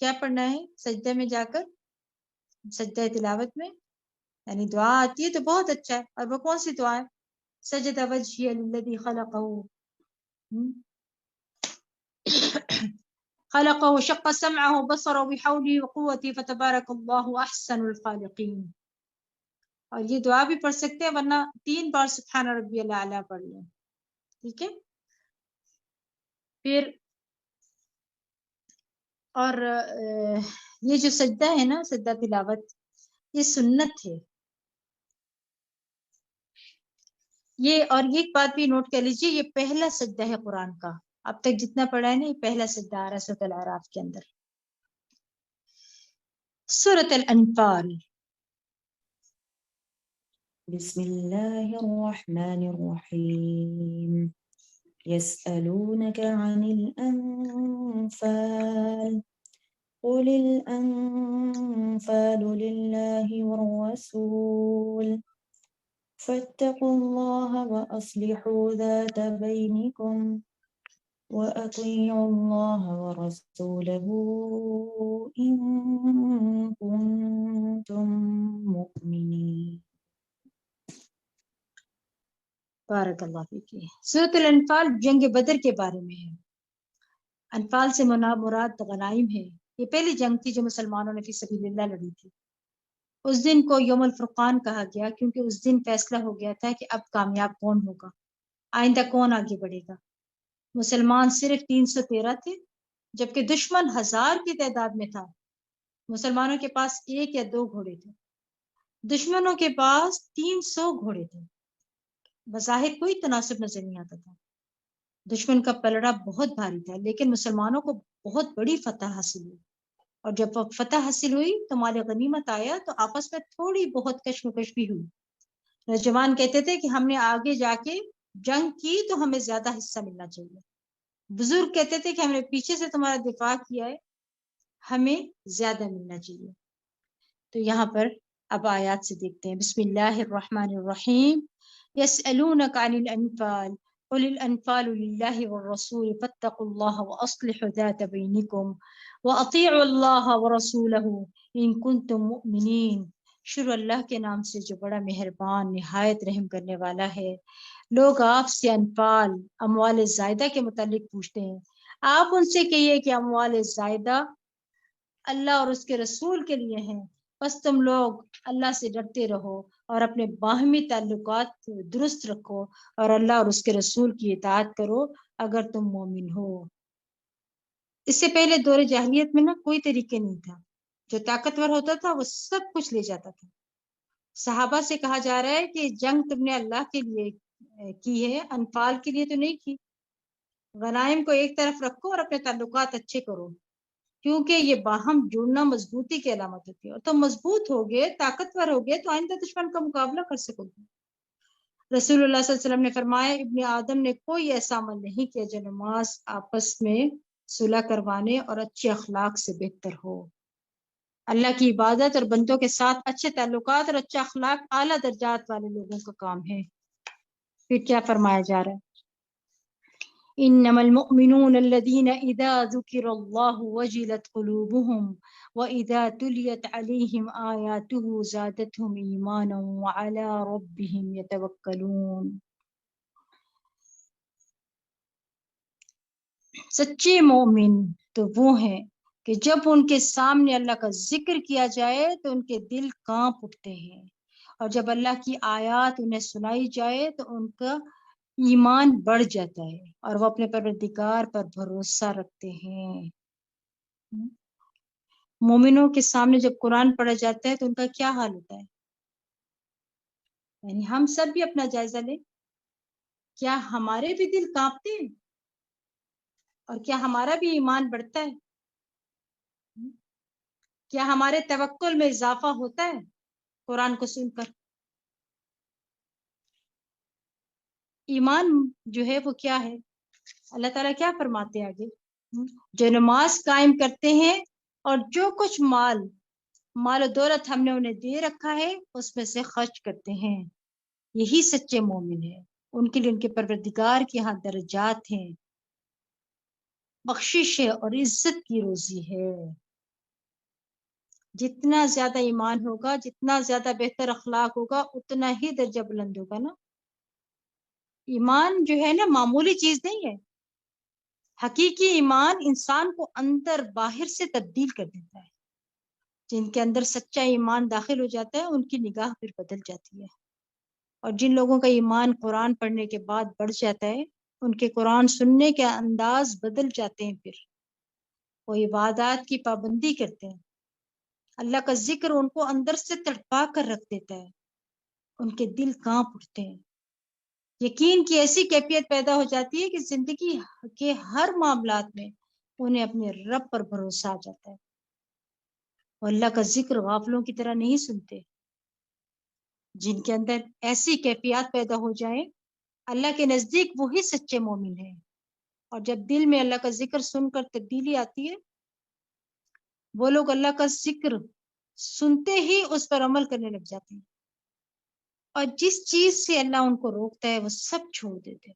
[SPEAKER 1] کیا پڑھنا ہے سجدہ میں جا کر، سجدہ تلاوت میں یعنی دعا آتی ہے تو بہت اچھا ہے، اور وہ کون سی دعا ہے؟ سجدہ وجہی الذی خلقہ خلقہ شق سمعہ بصرہ بحولہ وقوتہ فتبارک اللہ احسن الخالقین۔ اور یہ دعا بھی پڑھ سکتے ہیں، ورنہ 3 بار سبحان ربی الاعلیٰ پڑھ لیں، ٹھیک ہے۔ پھر اور یہ جو سجدہ ہے نا سجدہ تلاوت یہ سنت ہے، یہ اور ایک بات بھی نوٹ کر لیجیے یہ پہلا سجدہ ہے قرآن کا، اب تک جتنا پڑھا ہے نا یہ پہلا سجدہ آ رہا ہے سورۃ الاعراف کے اندر۔ سورۃ الانفال۔
[SPEAKER 2] بسم الله الرحمن الرحيم يسألونك عن الأنفال قل الأنفال لله والرسول فاتقوا الله وأصلحوا ذات بينكم وأطيعوا الله ورسوله إن كنتم مؤمنين۔
[SPEAKER 1] بارک اللہ فیک۔ سورۃ الانفال جنگ بدر کے بارے میں ہے، انفال سے مراد غنائم ہے. یہ پہلی جنگ تھی جو مسلمانوں نے فی سبیل اللہ لڑی تھی. اس دن کو یوم الفرقان کہا گیا کیونکہ اس دن فیصلہ ہو گیا تھا کہ اب کامیاب کون ہوگا، آئندہ کون آگے بڑھے گا. مسلمان صرف 313 تھے جبکہ دشمن 1000 کی تعداد میں تھا. مسلمانوں کے پاس 1 یا 2 گھوڑے تھے، دشمنوں کے پاس 300 گھوڑے تھے. بظاہر کوئی تناسب نظر نہیں آتا تھا. دشمن کا پلڑا بہت بھاری تھا لیکن مسلمانوں کو بہت بڑی فتح حاصل ہوئی. اور جب فتح حاصل ہوئی تو مال غنیمت آیا تو آپس میں تھوڑی بہت کشمکش بھی ہوئی. نوجوان کہتے تھے کہ ہم نے آگے جا کے جنگ کی تو ہمیں زیادہ حصہ ملنا چاہیے. بزرگ کہتے تھے کہ ہم نے پیچھے سے تمہارا دفاع کیا ہے، ہمیں زیادہ ملنا چاہیے. تو یہاں پر اب آیات سے دیکھتے ہیں. بسم اللہ الرحمن الرحیم. یسألونک عن الانفال قل الانفال للہ والرسول فاتقوا اللہ واصلحوا ذات بینکم واطیعوا اللہ ورسولہ ان کنتم مؤمنین. شروع اللہ کے نام سے جو بڑا مہربان نہایت رحم کرنے والا ہے. لوگ آپ سے انفال اموال زائدہ کے متعلق پوچھتے ہیں. آپ ان سے کہیے کہ اموال زائدہ اللہ اور اس کے رسول کے لیے ہیں. بس تم لوگ اللہ سے ڈرتے رہو اور اپنے باہمی تعلقات درست رکھو اور اللہ اور اس کے رسول کی اطاعت کرو اگر تم مومن ہو. اس سے پہلے دور جاہلیت میں کوئی طریقے نہیں تھا. جو طاقتور ہوتا تھا وہ سب کچھ لے جاتا تھا. صحابہ سے کہا جا رہا ہے کہ جنگ تم نے اللہ کے لیے کی ہے، انفال کے لیے تو نہیں کی. غنائم کو ایک طرف رکھو اور اپنے تعلقات اچھے کرو کیونکہ یہ باہم جڑنا مضبوطی کی علامت ہوتی ہے. اور تم مضبوط ہوگے، طاقتور ہوگے تو آئندہ دشمن کا مقابلہ کر سکو گے. رسول اللہ صلی اللہ علیہ وسلم نے فرمایا ابن آدم نے کوئی ایسا عمل نہیں کیا جو نماز آپس میں صلح کروانے اور اچھے اخلاق سے بہتر ہو. اللہ کی عبادت اور بندوں کے ساتھ اچھے تعلقات اور اچھا اخلاق اعلیٰ درجات والے لوگوں کا کام ہے. پھر کیا فرمایا جا رہا ہے؟ انما المؤمنون الذين اذا ذكر الله وجلت قلوبهم واذا تليت عليهم آياته زادتهم ایمانا وعلى ربهم يتوکلون. سچے مومن تو وہ ہیں کہ جب ان کے سامنے اللہ کا ذکر کیا جائے تو ان کے دل کانپ اٹھتے ہیں، اور جب اللہ کی آیات انہیں سنائی جائے تو ان کا ایمان بڑھ جاتا ہے اور وہ اپنے پروردگار پر بھروسہ رکھتے ہیں. مومنوں کے سامنے جب قرآن پڑھا جاتا ہے تو ان کا کیا حال ہوتا ہے؟ یعنی ہم سب بھی اپنا جائزہ لیں. کیا ہمارے بھی دل کانپتے ہیں اور کیا ہمارا بھی ایمان بڑھتا ہے؟ کیا ہمارے توکل میں اضافہ ہوتا ہے قرآن کو سن کر؟ ایمان جو ہے وہ کیا ہے؟ اللہ تعالیٰ کیا فرماتے ہیں آگے؟ جو نماز قائم کرتے ہیں اور جو کچھ مال و دولت ہم نے انہیں دے رکھا ہے اس میں سے خرچ کرتے ہیں، یہی سچے مومن ہیں. ان کے لیے ان کے پروردگار کے ہاں درجات ہیں، بخشش ہے اور عزت کی روزی ہے. جتنا زیادہ ایمان ہوگا، جتنا زیادہ بہتر اخلاق ہوگا، اتنا ہی درجہ بلند ہوگا نا. ایمان جو ہے نا معمولی چیز نہیں ہے. حقیقی ایمان انسان کو اندر باہر سے تبدیل کر دیتا ہے. جن کے اندر سچا ایمان داخل ہو جاتا ہے ان کی نگاہ پھر بدل جاتی ہے. اور جن لوگوں کا ایمان قرآن پڑھنے کے بعد بڑھ جاتا ہے ان کے قرآن سننے کے انداز بدل جاتے ہیں. پھر وہ عبادات کی پابندی کرتے ہیں. اللہ کا ذکر ان کو اندر سے تڑپا کر رکھ دیتا ہے. ان کے دل کانپ اٹھتے ہیں. یقین کی ایسی کیفیت پیدا ہو جاتی ہے کہ زندگی کے ہر معاملات میں انہیں اپنے رب پر بھروسہ آ جاتا ہے. اور اللہ کا ذکر غافلوں کی طرح نہیں سنتے. جن کے اندر ایسی کیفیات پیدا ہو جائیں اللہ کے نزدیک وہی سچے مومن ہیں. اور جب دل میں اللہ کا ذکر سن کر تبدیلی آتی ہے وہ لوگ اللہ کا ذکر سنتے ہی اس پر عمل کرنے لگ جاتے ہیں، اور جس چیز سے اللہ ان کو روکتا ہے وہ سب چھوڑ دیتے ہیں.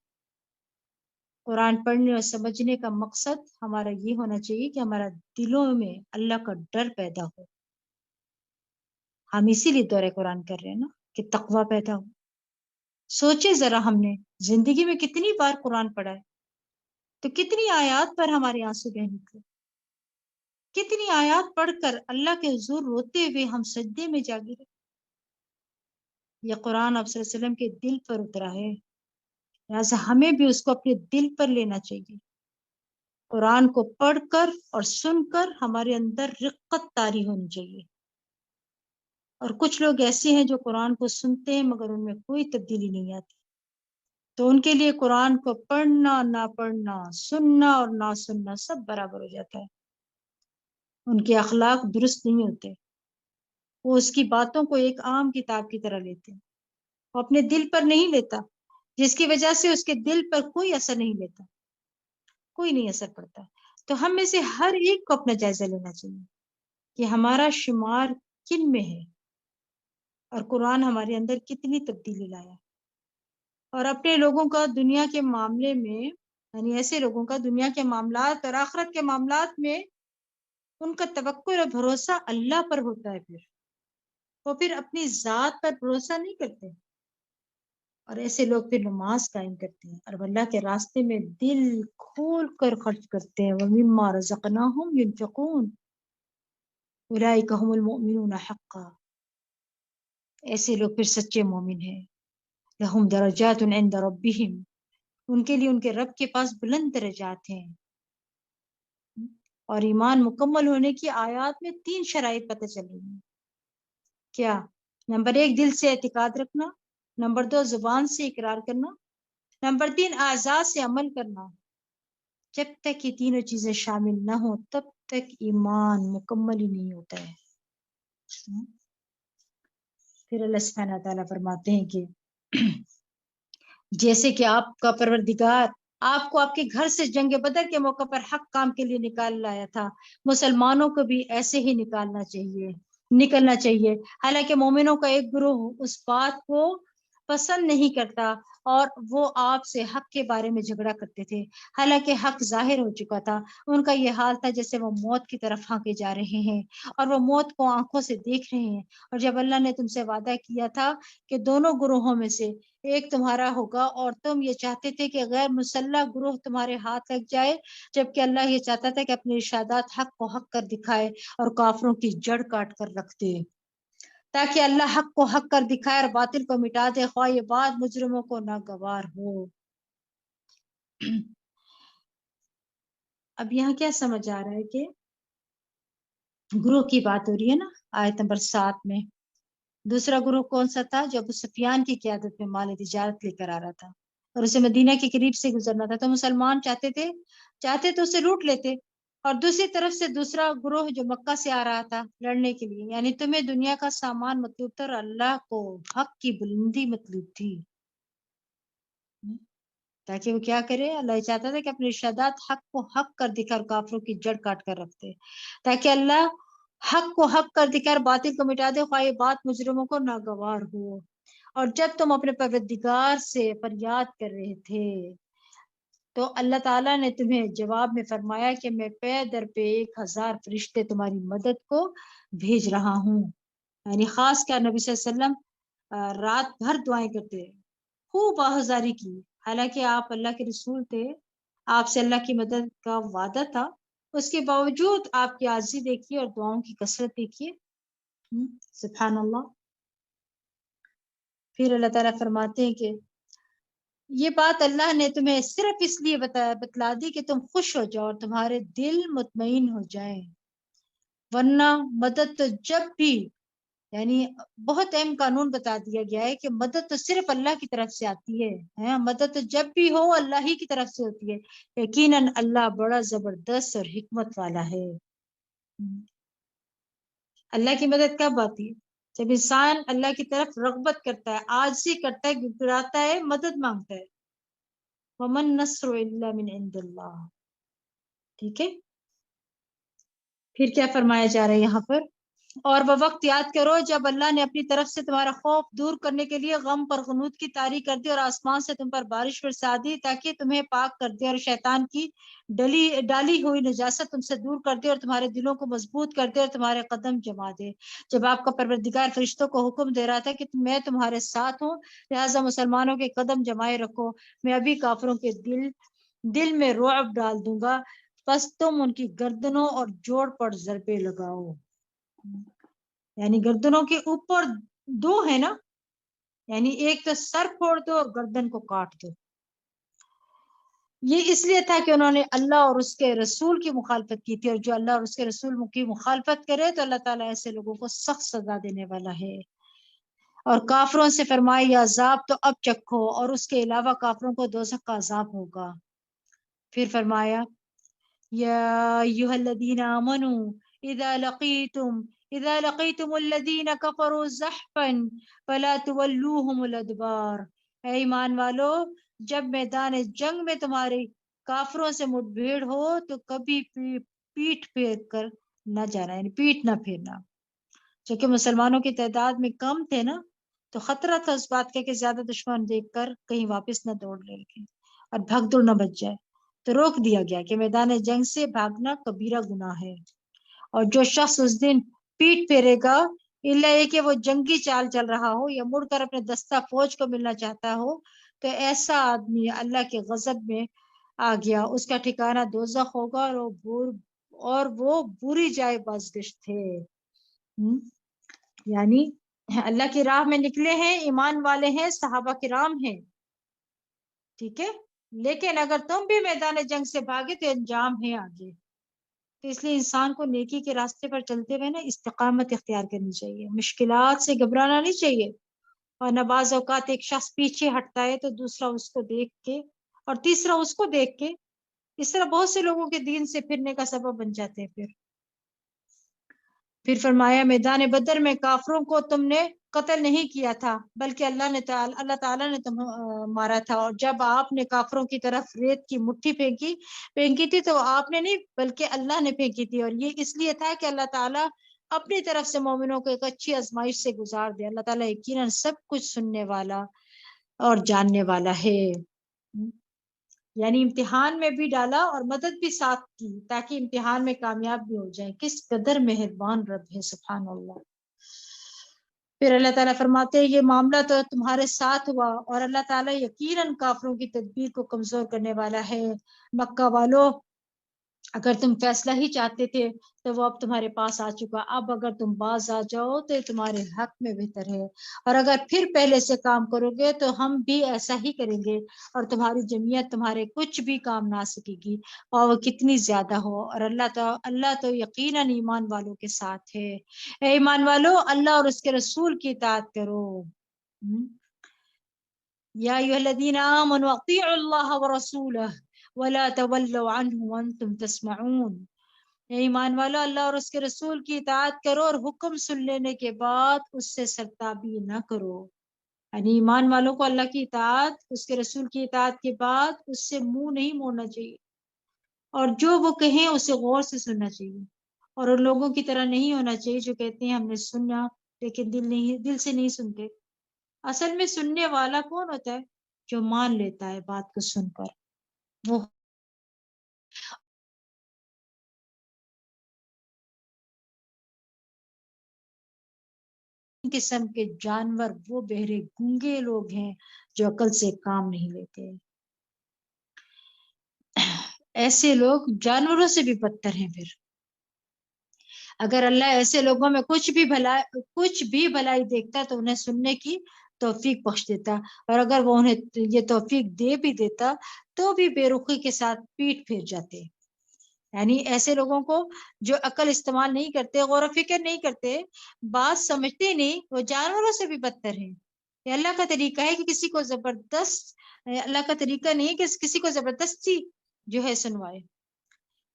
[SPEAKER 1] قرآن پڑھنے اور سمجھنے کا مقصد ہمارا یہ ہونا چاہیے کہ ہمارا دلوں میں اللہ کا ڈر پیدا ہو. ہم اسی لیے دورہ قرآن کر رہے ہیں نا کہ تقویٰ پیدا ہو. سوچے ذرا ہم نے زندگی میں کتنی بار قرآن پڑھا ہے، تو کتنی آیات پر ہمارے آنسو بہ نکلے، کتنی آیات پڑھ کر اللہ کے حضور روتے ہوئے ہم سجدے میں جا گرے۔ یہ قرآن آپ صلی اللہ علیہ وسلم کے دل پر اترا ہے، لہٰذا ہمیں بھی اس کو اپنے دل پر لینا چاہیے۔ قرآن کو پڑھ کر اور سن کر ہمارے اندر رقت طاری ہونی چاہیے۔ اور کچھ لوگ ایسے ہیں جو قرآن کو سنتے ہیں مگر ان میں کوئی تبدیلی نہیں آتی، تو ان کے لیے قرآن کو پڑھنا نہ پڑھنا، سننا اور نہ سننا سب برابر ہو جاتا ہے۔ ان کے اخلاق درست نہیں ہوتے، وہ اس کی باتوں کو ایک عام کتاب کی طرح لیتے ہیں، وہ اپنے دل پر نہیں لیتا، جس کی وجہ سے اس کے دل پر کوئی اثر نہیں لیتا، کوئی نہیں اثر پڑتا۔ تو ہم میں سے ہر ایک کو اپنا جائزہ لینا چاہیے کہ ہمارا شمار کن میں ہے اور قرآن ہمارے اندر کتنی تبدیلی لایا، اور اپنے لوگوں کا دنیا کے معاملے میں، یعنی ایسے لوگوں کا دنیا کے معاملات اور آخرت کے معاملات میں ان کا توکل اور بھروسہ اللہ پر ہوتا ہے، پھر وہ پھر اپنی ذات پر بھروسہ نہیں کرتے، اور ایسے لوگ پھر نماز قائم کرتے ہیں اور اللہ کے راستے میں دل کھول کر خرچ کرتے ہیں۔ وَمِمَّا رَزَقْنَاهُمْ يُنْفِقُونَ أُولَٰئِكَ هُمُ الْمُؤْمِنُونَ حَقًّا، ایسے لوگ پھر سچے مومن ہیں۔ لَهُمْ دَرَجَاتٌ عِنْدَ رَبِّهِمْ، ان کے لیے ان کے رب کے پاس بلند درجات ہیں۔ اور ایمان مکمل ہونے کی آیات میں 3 شرائط پتہ چلی ہیں۔ کیا؟ نمبر 1 دل سے اعتقاد رکھنا، نمبر 2 زبان سے اقرار کرنا، نمبر 3 اعضاء سے عمل کرنا۔ جب تک یہ تینوں چیزیں شامل نہ ہوں تب تک ایمان مکمل ہی نہیں ہوتا ہے۔ پھر اللہ سبحانہ تعالیٰ فرماتے ہیں کہ جیسے کہ آپ کا پروردگار آپ کو آپ کے گھر سے جنگ بدر کے موقع پر حق کام کے لیے نکال لایا تھا، مسلمانوں کو بھی ایسے ہی نکلنا چاہیے۔ حالانکہ مومنوں کا ایک گروہ اس بات کو پسند نہیں کرتا اور وہ آپ سے حق کے بارے میں جھگڑا کرتے تھے، حالانکہ حق ظاہر ہو چکا تھا۔ ان کا یہ حال تھا جیسے وہ موت کی طرف ہانکے جا رہے ہیں اور وہ موت کو آنکھوں سے دیکھ رہے ہیں۔ اور جب اللہ نے تم سے وعدہ کیا تھا کہ دونوں گروہوں میں سے ایک تمہارا ہوگا اور تم یہ چاہتے تھے کہ غیر مسلح گروہ تمہارے ہاتھ لگ جائے، جبکہ اللہ یہ چاہتا تھا کہ اپنے ارشادات حق کو حق کر دکھائے اور کافروں کی جڑ کاٹ کر رکھ دے، تاکہ اللہ حق کو حق کر دکھائے اور باطل کو مٹا دے، خواہ یہ بات مجرموں کو ناگوار ہو۔ اب یہاں کیا سمجھ آ رہا ہے کہ گروہ کی بات ہو رہی ہے نا آیت نمبر 7 میں۔ دوسرا گروہ کون سا تھا؟ جو ابو سفیان کی قیادت میں مال تجارت لے کر آ رہا تھا اور اسے مدینہ کے قریب سے گزرنا تھا، تو مسلمان چاہتے تو اسے لوٹ لیتے، اور دوسری طرف سے دوسرا گروہ جو مکہ سے آ رہا تھا لڑنے کے لیے، یعنی تمہیں دنیا کا سامان مطلوب تھا اور اللہ کو حق کی بلندی مطلوب تھی، تاکہ وہ کیا کرے؟ اللہ یہ چاہتا تھا کہ اپنے ارشادات حق کو حق کر دکھا اور کافروں کی جڑ کاٹ کر رکھتے، تاکہ اللہ حق کو حق کر دکھا اور باطل کو مٹا دے، خواہ یہ بات مجرموں کو ناگوار ہو۔ اور جب تم اپنے پروردگار سے فریاد کر رہے تھے تو اللہ تعالیٰ نے تمہیں جواب میں فرمایا کہ میں پے در پہ 1000 فرشتے تمہاری مدد کو بھیج رہا ہوں۔ یعنی خاص کر نبی صلی اللہ علیہ وسلم رات بھر دعائیں کرتے، خوب آہذاری کی، حالانکہ آپ اللہ کے رسول تھے، آپ سے اللہ کی مدد کا وعدہ تھا، اس کے باوجود آپ کی عاجزی دیکھیے اور دعاؤں کی کثرت دیکھیے، سبحان اللہ۔ پھر اللہ تعالیٰ فرماتے ہیں کہ یہ بات اللہ نے تمہیں صرف اس لیے بتلا دی کہ تم خوش ہو جاؤ اور تمہارے دل مطمئن ہو جائیں، ورنہ مدد تو جب بھی، یعنی بہت اہم قانون بتا دیا گیا ہے کہ مدد تو صرف اللہ کی طرف سے آتی ہے، مدد تو جب بھی ہو اللہ ہی کی طرف سے ہوتی ہے، یقیناً اللہ بڑا زبردست اور حکمت والا ہے۔ اللہ کی مدد کب آتی ہے؟ جب انسان اللہ کی طرف رغبت کرتا ہے، عاجزی کرتا ہے، گڑگڑاتا ہے، مدد مانگتا ہے۔ وَمَن نَّصْرُ إِلَّا مِنْ عِندِ اللَّهِ، ٹھیک ہے۔ پھر کیا فرمایا جا رہا ہے یہاں پر؟ اور وہ وقت یاد کرو جب اللہ نے اپنی طرف سے تمہارا خوف دور کرنے کے لیے غم پر غنود کی طاری کر دی اور آسمان سے تم پر بارش برسا دی تاکہ تمہیں پاک کر دے اور شیطان کی ڈالی ہوئی نجاست تم سے دور کر دے اور تمہارے دلوں کو مضبوط کر دے اور تمہارے قدم جما دے۔ جب آپ کا پروردگار فرشتوں کو حکم دے رہا تھا کہ میں تمہارے ساتھ ہوں، لہٰذا مسلمانوں کے قدم جمائے رکھو، میں ابھی کافروں کے دل دل میں رعب ڈال دوں گا، پس تم ان کی گردنوں اور جوڑ پر ضربے لگاؤ. یعنی گردنوں کے اوپر دو ہے نا، یعنی ایک تو سر پھوڑ دو اور گردن کو کاٹ دو. یہ اس لیے تھا کہ انہوں نے اللہ اور اس کے رسول کی مخالفت کی تھی، اور جو اللہ اور اس کے رسول کی مخالفت کرے تو اللہ تعالیٰ ایسے لوگوں کو سخت سزا دینے والا ہے. اور کافروں سے فرمائے یہ عذاب تو اب چکھو، اور اس کے علاوہ کافروں کو دوزخ کا عذاب ہوگا. پھر فرمایا یا ایھا الذین آمنوا اذا لقیتم الذین کفروا زحفا فلا تولوهم الادبار. اے ایمان والو، جب میدان جنگ میں تمہاری کافروں سے مٹ بھیڑ ہو تو کبھی پیٹ پھیر کر نہ جانا، یعنی پیٹ نہ پھیرنا. چونکہ مسلمانوں کی تعداد میں کم تھے نا، تو خطرہ تھا اس بات کا کہ زیادہ دشمن دیکھ کر کہیں واپس نہ دوڑ لے کے اور بھگ دوڑ نہ بچ جائے. تو روک دیا گیا کہ میدان جنگ سے بھاگنا کبیرہ گناہ ہے. اور جو شخص اس دن پیٹ پھیرے گا، اللہ یہ کہ وہ جنگی چال چل رہا ہو یا مڑ کر اپنے دستہ فوج کو ملنا چاہتا ہو، تو ایسا آدمی اللہ کے غضب میں آ گیا، اس کا ٹھکانہ دوزخ ہوگا اور وہ بری جائے بازگشت ہے. یعنی اللہ کی راہ میں نکلے ہیں، ایمان والے ہیں، صحابہ کرام ہیں، ٹھیک ہے، لیکن اگر تم بھی میدان جنگ سے بھاگے تو انجام ہے آگے. تو اس لیے انسان کو نیکی کے راستے پر چلتے ہوئے نا استقامت اختیار کرنی چاہیے، مشکلات سے گھبرانا نہیں چاہیے. اور نہ بعض اوقات ایک شخص پیچھے ہٹتا ہے تو دوسرا اس کو دیکھ کے اور تیسرا اس کو دیکھ کے اس طرح بہت سے لوگوں کے دین سے پھرنے کا سبب بن جاتے ہیں. پھر فرمایا میدان بدر میں کافروں کو تم نے قتل نہیں کیا تھا، بلکہ اللہ تعالیٰ نے تم مارا تھا. اور جب آپ نے کافروں کی طرف ریت کی مٹھی پھینکی تھی تو آپ نے نہیں بلکہ اللہ نے پھینکی تھی. اور یہ اس لیے تھا کہ اللہ تعالیٰ اپنی طرف سے مومنوں کو ایک اچھی آزمائش سے گزار دے. اللہ تعالیٰ یقیناً سب کچھ سننے والا اور جاننے والا ہے. یعنی امتحان میں بھی ڈالا اور مدد بھی ساتھ کی تاکہ امتحان میں کامیاب بھی ہو جائیں. کس قدر مہربان رب ہے، سبحان اللہ. پھر اللہ تعالیٰ فرماتے ہیں یہ معاملہ تو تمہارے ساتھ ہوا اور اللہ تعالیٰ یقیناً کافروں کی تدبیر کو کمزور کرنے والا ہے. مکہ والو، اگر تم فیصلہ ہی چاہتے تھے تو وہ اب تمہارے پاس آ چکا. اب اگر تم باز آ جاؤ تو یہ تمہارے حق میں بہتر ہے، اور اگر پھر پہلے سے کام کرو گے تو ہم بھی ایسا ہی کریں گے، اور تمہاری جمعیت تمہارے کچھ بھی کام نہ سکے گی اور وہ کتنی زیادہ ہو. اور اللہ تو یقیناً ایمان والوں کے ساتھ ہے. اے ایمان والو، اللہ اور اس کے رسول کی اطاعت کرو. یا ایھا الذین آمنوا اطیعوا اللہ ورسولہ ولا تولوا عنہ وانتم تسمعون. ایمان والو، اللہ اور اس کے رسول کی اطاعت کرو اور حکم سن لینے کے بعد اس سے سرتابی نہ کرو. یعنی ایمان والوں کو اللہ کی اطاعت، اس کے رسول کی اطاعت کے بعد اس سے منہ نہیں موڑنا چاہیے، اور جو وہ کہیں اسے غور سے سننا چاہیے. اور ان لوگوں کی طرح نہیں ہونا چاہیے جو کہتے ہیں ہم نے سنا لیکن دل سے نہیں سنتے. اصل میں سننے والا کون ہوتا ہے؟ جو مان لیتا ہے بات کو سن کر. وہ قسم کے جانور، وہ بہرے گونگے لوگ ہیں جو عقل سے کام نہیں لیتے. ایسے لوگ جانوروں سے بھی بدتر ہیں. پھر اگر اللہ ایسے لوگوں میں کچھ بھی بھلائی دیکھتا تو انہیں سننے کی توفیق بخش دیتا، اور اگر وہ انہیں یہ توفیق دے بھی دیتا تو بھی بے رخی کے ساتھ پیٹ پھیر جاتے. یعنی ایسے لوگوں کو جو عقل استعمال نہیں کرتے، غور و فکر نہیں کرتے، بات سمجھتے نہیں، وہ جانوروں سے بھی بدتر ہیں. یہ اللہ کا طریقہ ہے کہ کسی کو اللہ کا طریقہ نہیں ہے کہ کسی کو زبردستی جو ہے سنوائے.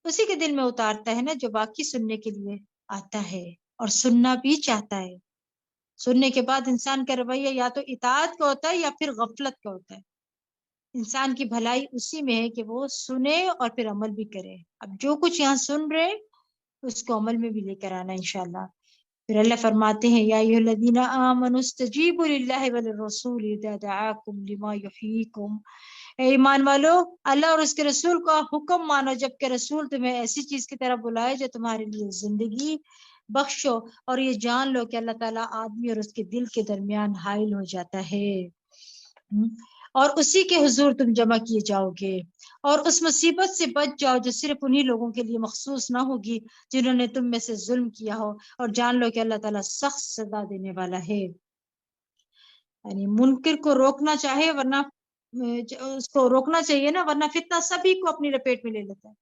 [SPEAKER 1] اسی کے دل میں اتارتا ہے نا جو باقی سننے کے لیے آتا ہے اور سننا بھی چاہتا ہے. سننے کے بعد انسان کا رویہ یا تو اطاعت کا ہوتا ہے یا پھر غفلت کا ہوتا ہے. انسان کی بھلائی اسی میں ہے کہ وہ سنے اور پھر عمل بھی کرے. اب جو کچھ یہاں سن رہے اس کو عمل میں بھی لے کر آنا انشاءاللہ. پھر اللہ فرماتے ہیں یا ایھا الذین آمنوا استجیبوا للہ وللرسول اذا دعاکم لما یحییکم. اے ایمان والو، اللہ اور اس کے رسول کا حکم مانو جبکہ رسول تمہیں ایسی چیز کی طرف بلائے جو تمہارے لیے زندگی بخشو. اور یہ جان لو کہ اللہ تعالیٰ آدمی اور اس کے دل کے درمیان حائل ہو جاتا ہے. اور اسی کے حضور تم جمع کیے جاؤ گے، اور اس مصیبت سے بچ جاؤ جو صرف انہی لوگوں کے لیے مخصوص نہ ہوگی جنہوں نے تم میں سے ظلم کیا ہو، اور جان لو کہ اللہ تعالیٰ سخت سزا دینے والا ہے۔ یعنی منکر کو روکنا چاہے، ورنہ اس کو روکنا چاہیے نا، ورنہ فتنہ سبھی کو اپنی لپیٹ میں لے لیتا ہے،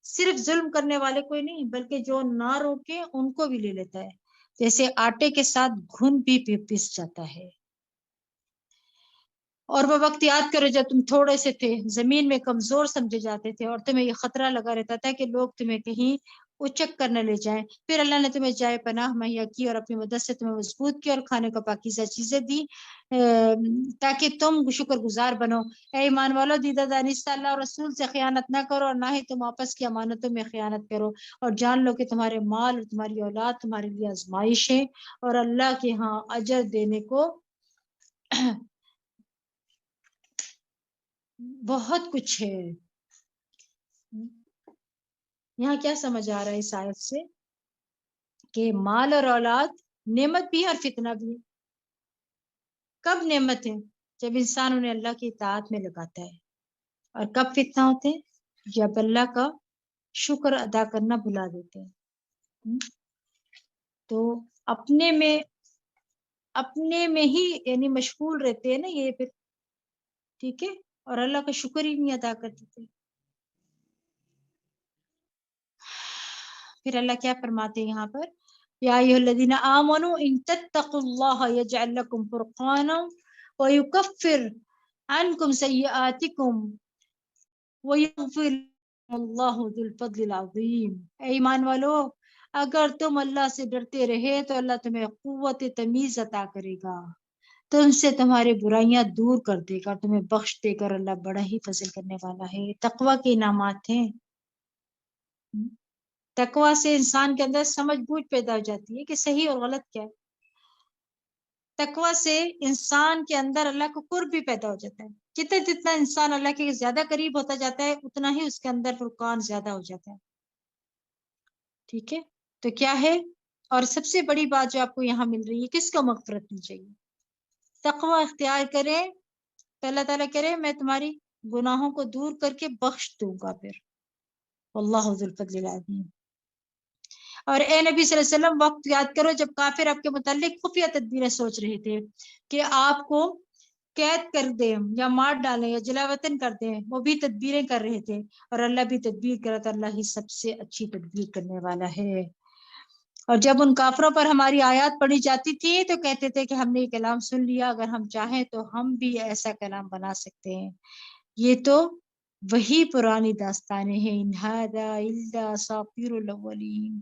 [SPEAKER 1] صرف ظلم کرنے والے کوئی نہیں بلکہ جو نہ روکے ان کو بھی لے لیتا ہے، جیسے آٹے کے ساتھ گھن بھی پس جاتا ہے۔ اور وہ وقت یاد کرو جب تم تھوڑے سے تھے، زمین میں کمزور سمجھے جاتے تھے، اور تمہیں یہ خطرہ لگا رہتا تھا کہ لوگ تمہیں کہیں اچک کر نہ لے جائیں، پھر اللہ نے تمہیں جائے پناہ مہیا کی اور اپنی مدد سے تمہیں مضبوط کیا اور کھانے کو پاکیزہ چیزیں دی تاکہ تم شکر گزار بنو۔ اے ایمان والو، دیدہ دانستہ اللہ اور رسول سے خیانت نہ کرو، اور نہ ہی تم آپس کی امانتوں میں خیانت کرو، اور جان لو کہ تمہارے مال اور تمہاری اولاد تمہارے لیے آزمائش ہے، اور اللہ کے ہاں اجر دینے کو بہت کچھ ہے۔ یہاں کیا سمجھ آ رہا ہے اس آیت سے؟ کہ مال اور اولاد نعمت بھی ہے اور فتنہ بھی ہے۔ کب نعمت ہے؟ جب انسان انہیں اللہ کی اطاعت میں لگاتا ہے، اور کب فتنہ ہوتے ہیں؟ جب اللہ کا شکر ادا کرنا بھلا دیتے ہیں۔ تو اپنے میں ہی یعنی مشغول رہتے ہیں نا یہ پھر، ٹھیک ہے، اور اللہ کا شکر ہی نہیں ادا کرتے تھے۔ پھر اللہ کیا فرماتے ہیں یہاں پر؟ یا ایھا الذین آمنوا ان تتقوا اللہ یجعل لکم فرقانا ویکفر عنکم سیئاتکم ویغفر اللہ ذو الفضل العظیم۔ اے ایمان والو، اگر تم اللہ سے ڈرتے رہے تو اللہ تمہیں قوت تمیز عطا کرے گا، تم سے تمہاری برائیاں دور کر دے گا، تمہیں بخش دے گا، اور اللہ بڑا ہی فضل کرنے والا ہے۔ تقوی کے انعامات ہیں۔ تقوی سے انسان کے اندر سمجھ بوجھ پیدا ہو جاتی ہے کہ صحیح اور غلط کیا ہے۔ تقوی سے انسان کے اندر اللہ کا قرب بھی پیدا ہو جاتا ہے۔ جتنا انسان اللہ کے زیادہ قریب ہوتا جاتا ہے اتنا ہی اس کے اندر فرقان زیادہ ہو جاتا ہے، ٹھیک ہے۔ تو کیا ہے؟ اور سب سے بڑی بات جو آپ کو یہاں مل رہی ہے، کس کو مغفرت مل چاہیے؟ تقوی اختیار کرے تو اللہ تعالیٰ کرے میں تمہاری گناہوں کو دور کر کے بخش دوں گا پھر، واللہ ذو الفضل العظیم۔ اور اے نبی صلی اللہ علیہ وسلم، وقت یاد کرو جب کافر آپ کے متعلق خفیہ تدبیریں سوچ رہے تھے کہ آپ کو قید کر دیں یا مار ڈالیں یا جلا وطن کر دیں، وہ بھی تدبیریں کر رہے تھے، اور اللہ بھی تدبیر کرا تھا، اللہ ہی سب سے اچھی تدبیر کرنے والا ہے۔ اور جب ان کافروں پر ہماری آیات پڑھی جاتی تھی تو کہتے تھے کہ ہم نے یہ کلام سن لیا، اگر ہم چاہیں تو ہم بھی ایسا کلام بنا سکتے ہیں، یہ تو وہی پرانی داستانیں ہیں، ان ھذا الا اساطیر الاولین،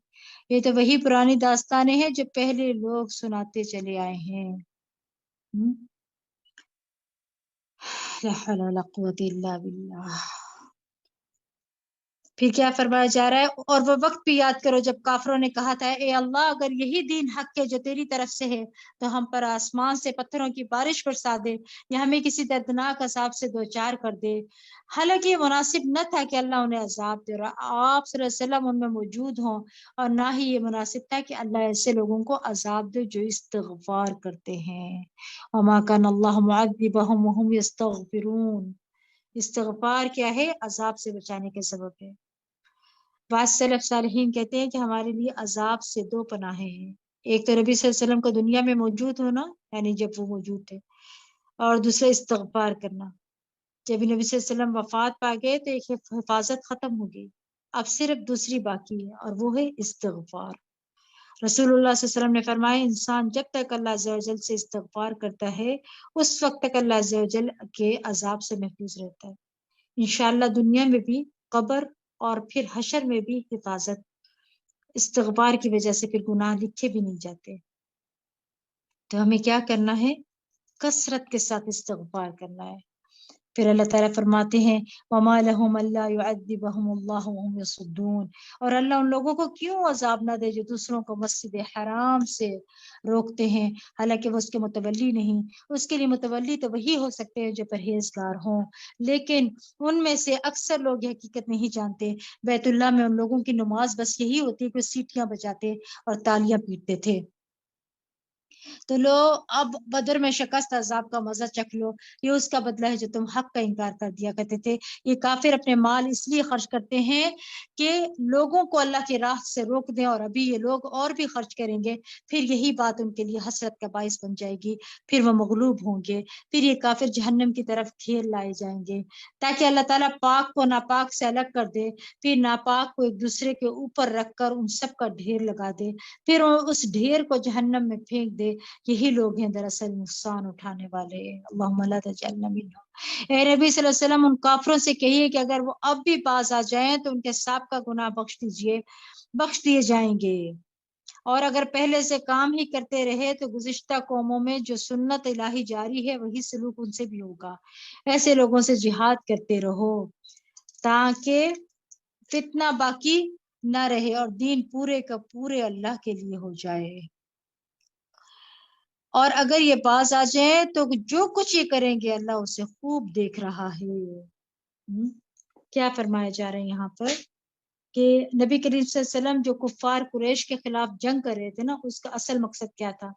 [SPEAKER 1] یہ تو وہی پرانی داستانیں ہیں جو پہلے لوگ سناتے چلے آئے ہیں۔ لا حول ولا قوة الا باللہ۔ پھر کیا فرمایا جا رہا ہے؟ اور وہ وقت بھی یاد کرو جب کافروں نے کہا تھا اے اللہ، اگر یہی دین حق ہے جو تیری طرف سے ہے تو ہم پر آسمان سے پتھروں کی بارش برسا دے یا ہمیں کسی دردناک عذاب سے دوچار کر دے۔ حالانکہ یہ مناسب نہ تھا کہ اللہ انہیں عذاب دے، اور آپ صلی اللہ علیہ وسلم ان میں موجود ہوں، اور نہ ہی یہ مناسب تھا کہ اللہ ایسے لوگوں کو عذاب دے جو استغفار کرتے ہیں۔ وما کان اللہ معذبہم وہم یستغفرون۔ استغفار کیا ہے؟ عذاب سے بچانے کے سبب ہے۔ بعض سلف صالحین کہتے ہیں کہ ہمارے لیے عذاب سے دو پناہیں ہیں، ایک تو نبی صلی اللہ علیہ وسلم کو دنیا میں موجود ہونا، یعنی جب وہ موجود تھے، اور دوسرا استغفار کرنا۔ جب نبی صلی اللہ علیہ وسلم وفات پا گئے تو ایک حفاظت ختم ہو گئی، اب صرف دوسری باقی ہے، اور وہ ہے استغفار۔ رسول اللہ صلی اللہ علیہ وسلم نے فرمایا انسان جب تک اللہ عز و جل سے استغفار کرتا ہے اس وقت تک اللہ عز و جل کے عذاب سے محفوظ رہتا ہے، انشاءاللہ دنیا میں بھی، قبر اور پھر حشر میں بھی حفاظت۔ استغفار کی وجہ سے پھر گناہ لکھے بھی نہیں جاتے۔ تو ہمیں کیا کرنا ہے؟ کثرت کے ساتھ استغفار کرنا ہے۔ پھر اللہ تعالیٰ فرماتے ہیں وَمَا لَهُمْ أَلَّا يُعَذِّبَهُمُ اللَّهُ وَهُمْ يَصُدُّونَ، اور اللہ ان لوگوں کو کیوں عذاب نہ دے جو دوسروں کو مسجد حرام سے روکتے ہیں، حالانکہ وہ اس کے متولی نہیں۔ اس کے لیے متولی تو وہی ہو سکتے ہیں جو پرہیزگار ہوں، لیکن ان میں سے اکثر لوگ یہ حقیقت نہیں جانتے۔ بیت اللہ میں ان لوگوں کی نماز بس یہی ہوتی ہے کہ سیٹیاں بجاتے اور تالیاں پیٹتے تھے۔ تو لو اب بدر میں شکست عذاب کا مزہ چکھ لو، یہ اس کا بدلہ ہے جو تم حق کا انکار کر دیا کرتے تھے۔ یہ کافر اپنے مال اس لیے خرچ کرتے ہیں کہ لوگوں کو اللہ کی راہ سے روک دیں، اور ابھی یہ لوگ اور بھی خرچ کریں گے، پھر یہی بات ان کے لیے حسرت کا باعث بن جائے گی، پھر وہ مغلوب ہوں گے، پھر یہ کافر جہنم کی طرف کھیل لائے جائیں گے، تاکہ اللہ تعالیٰ پاک کو ناپاک سے الگ کر دے، پھر ناپاک کو ایک دوسرے کے اوپر رکھ کر ان سب کا ڈھیر لگا دے، پھر اس ڈھیر کو جہنم میں پھینک دے۔ یہی لوگ ہیں دراصل نقصان اٹھانے والے۔ اللہم لا تجعلنا منہم۔ اے نبی صلی اللہ علیہ وسلم ان کافروں سے کہیے کہ اگر وہ اب بھی باز آ جائیں تو ان کے سابقہ گناہ بخش دیے جائیں گے، اور اگر پہلے سے کام ہی کرتے رہے تو گزشتہ قوموں میں جو سنت الہی جاری ہے وہی سلوک ان سے بھی ہوگا۔ ایسے لوگوں سے جہاد کرتے رہو تاکہ فتنہ باقی نہ رہے اور دین پورے کا پورے اللہ کے لیے ہو جائے۔ اور اگر یہ باز آ جائیں تو جو کچھ یہ کریں گے اللہ اسے خوب دیکھ رہا ہے۔ کیا فرمایا جا رہا ہے یہاں پر کہ نبی کریم صلی اللہ علیہ وسلم جو کفار قریش کے خلاف جنگ کر رہے تھے نا، اس کا اصل مقصد کیا تھا؟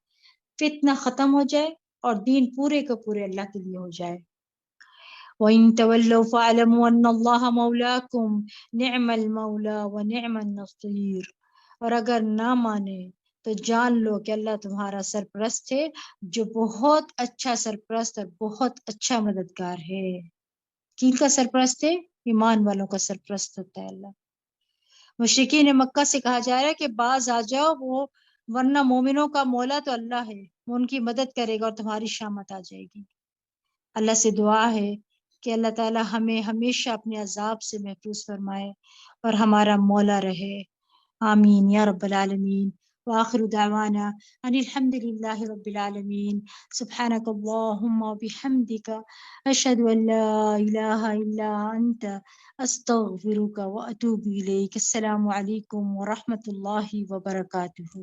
[SPEAKER 1] فتنہ ختم ہو جائے اور دین پورے کا پورے اللہ کے لیے ہو جائے۔ وَإِن تَوَلَّوْا فَاعْلَمُوا أَنَّ اللَّهَ مَوْلَاكُمْ نِعْمَ الْمَوْلَى وَنِعْمَ النَّصِيرُ، اور اگر نہ مانے تو جان لو کہ اللہ تمہارا سرپرست ہے، جو بہت اچھا سرپرست اور بہت اچھا مددگار ہے۔ کن کا سرپرست ہے؟ ایمان والوں کا سرپرست ہوتا ہے اللہ۔ مشرکین مکہ سے کہا جا رہا ہے کہ باز آ جاؤ، وہ ورنہ مومنوں کا مولا تو اللہ ہے، وہ ان کی مدد کرے گا اور تمہاری شامت آ جائے گی۔ اللہ سے دعا ہے کہ اللہ تعالی ہمیں ہمیشہ اپنے عذاب سے محفوظ فرمائے اور ہمارا مولا رہے۔ آمین یا رب العالمین۔ وآخر دعوانا ان الحمد للہ رب العالمین۔ سبحانک اللہم وبحمدک، اشہد ان لا الہ الا انت، استغفرک واتوب الیک۔ السلام علیکم ورحمۃ اللہ وبرکاتہ۔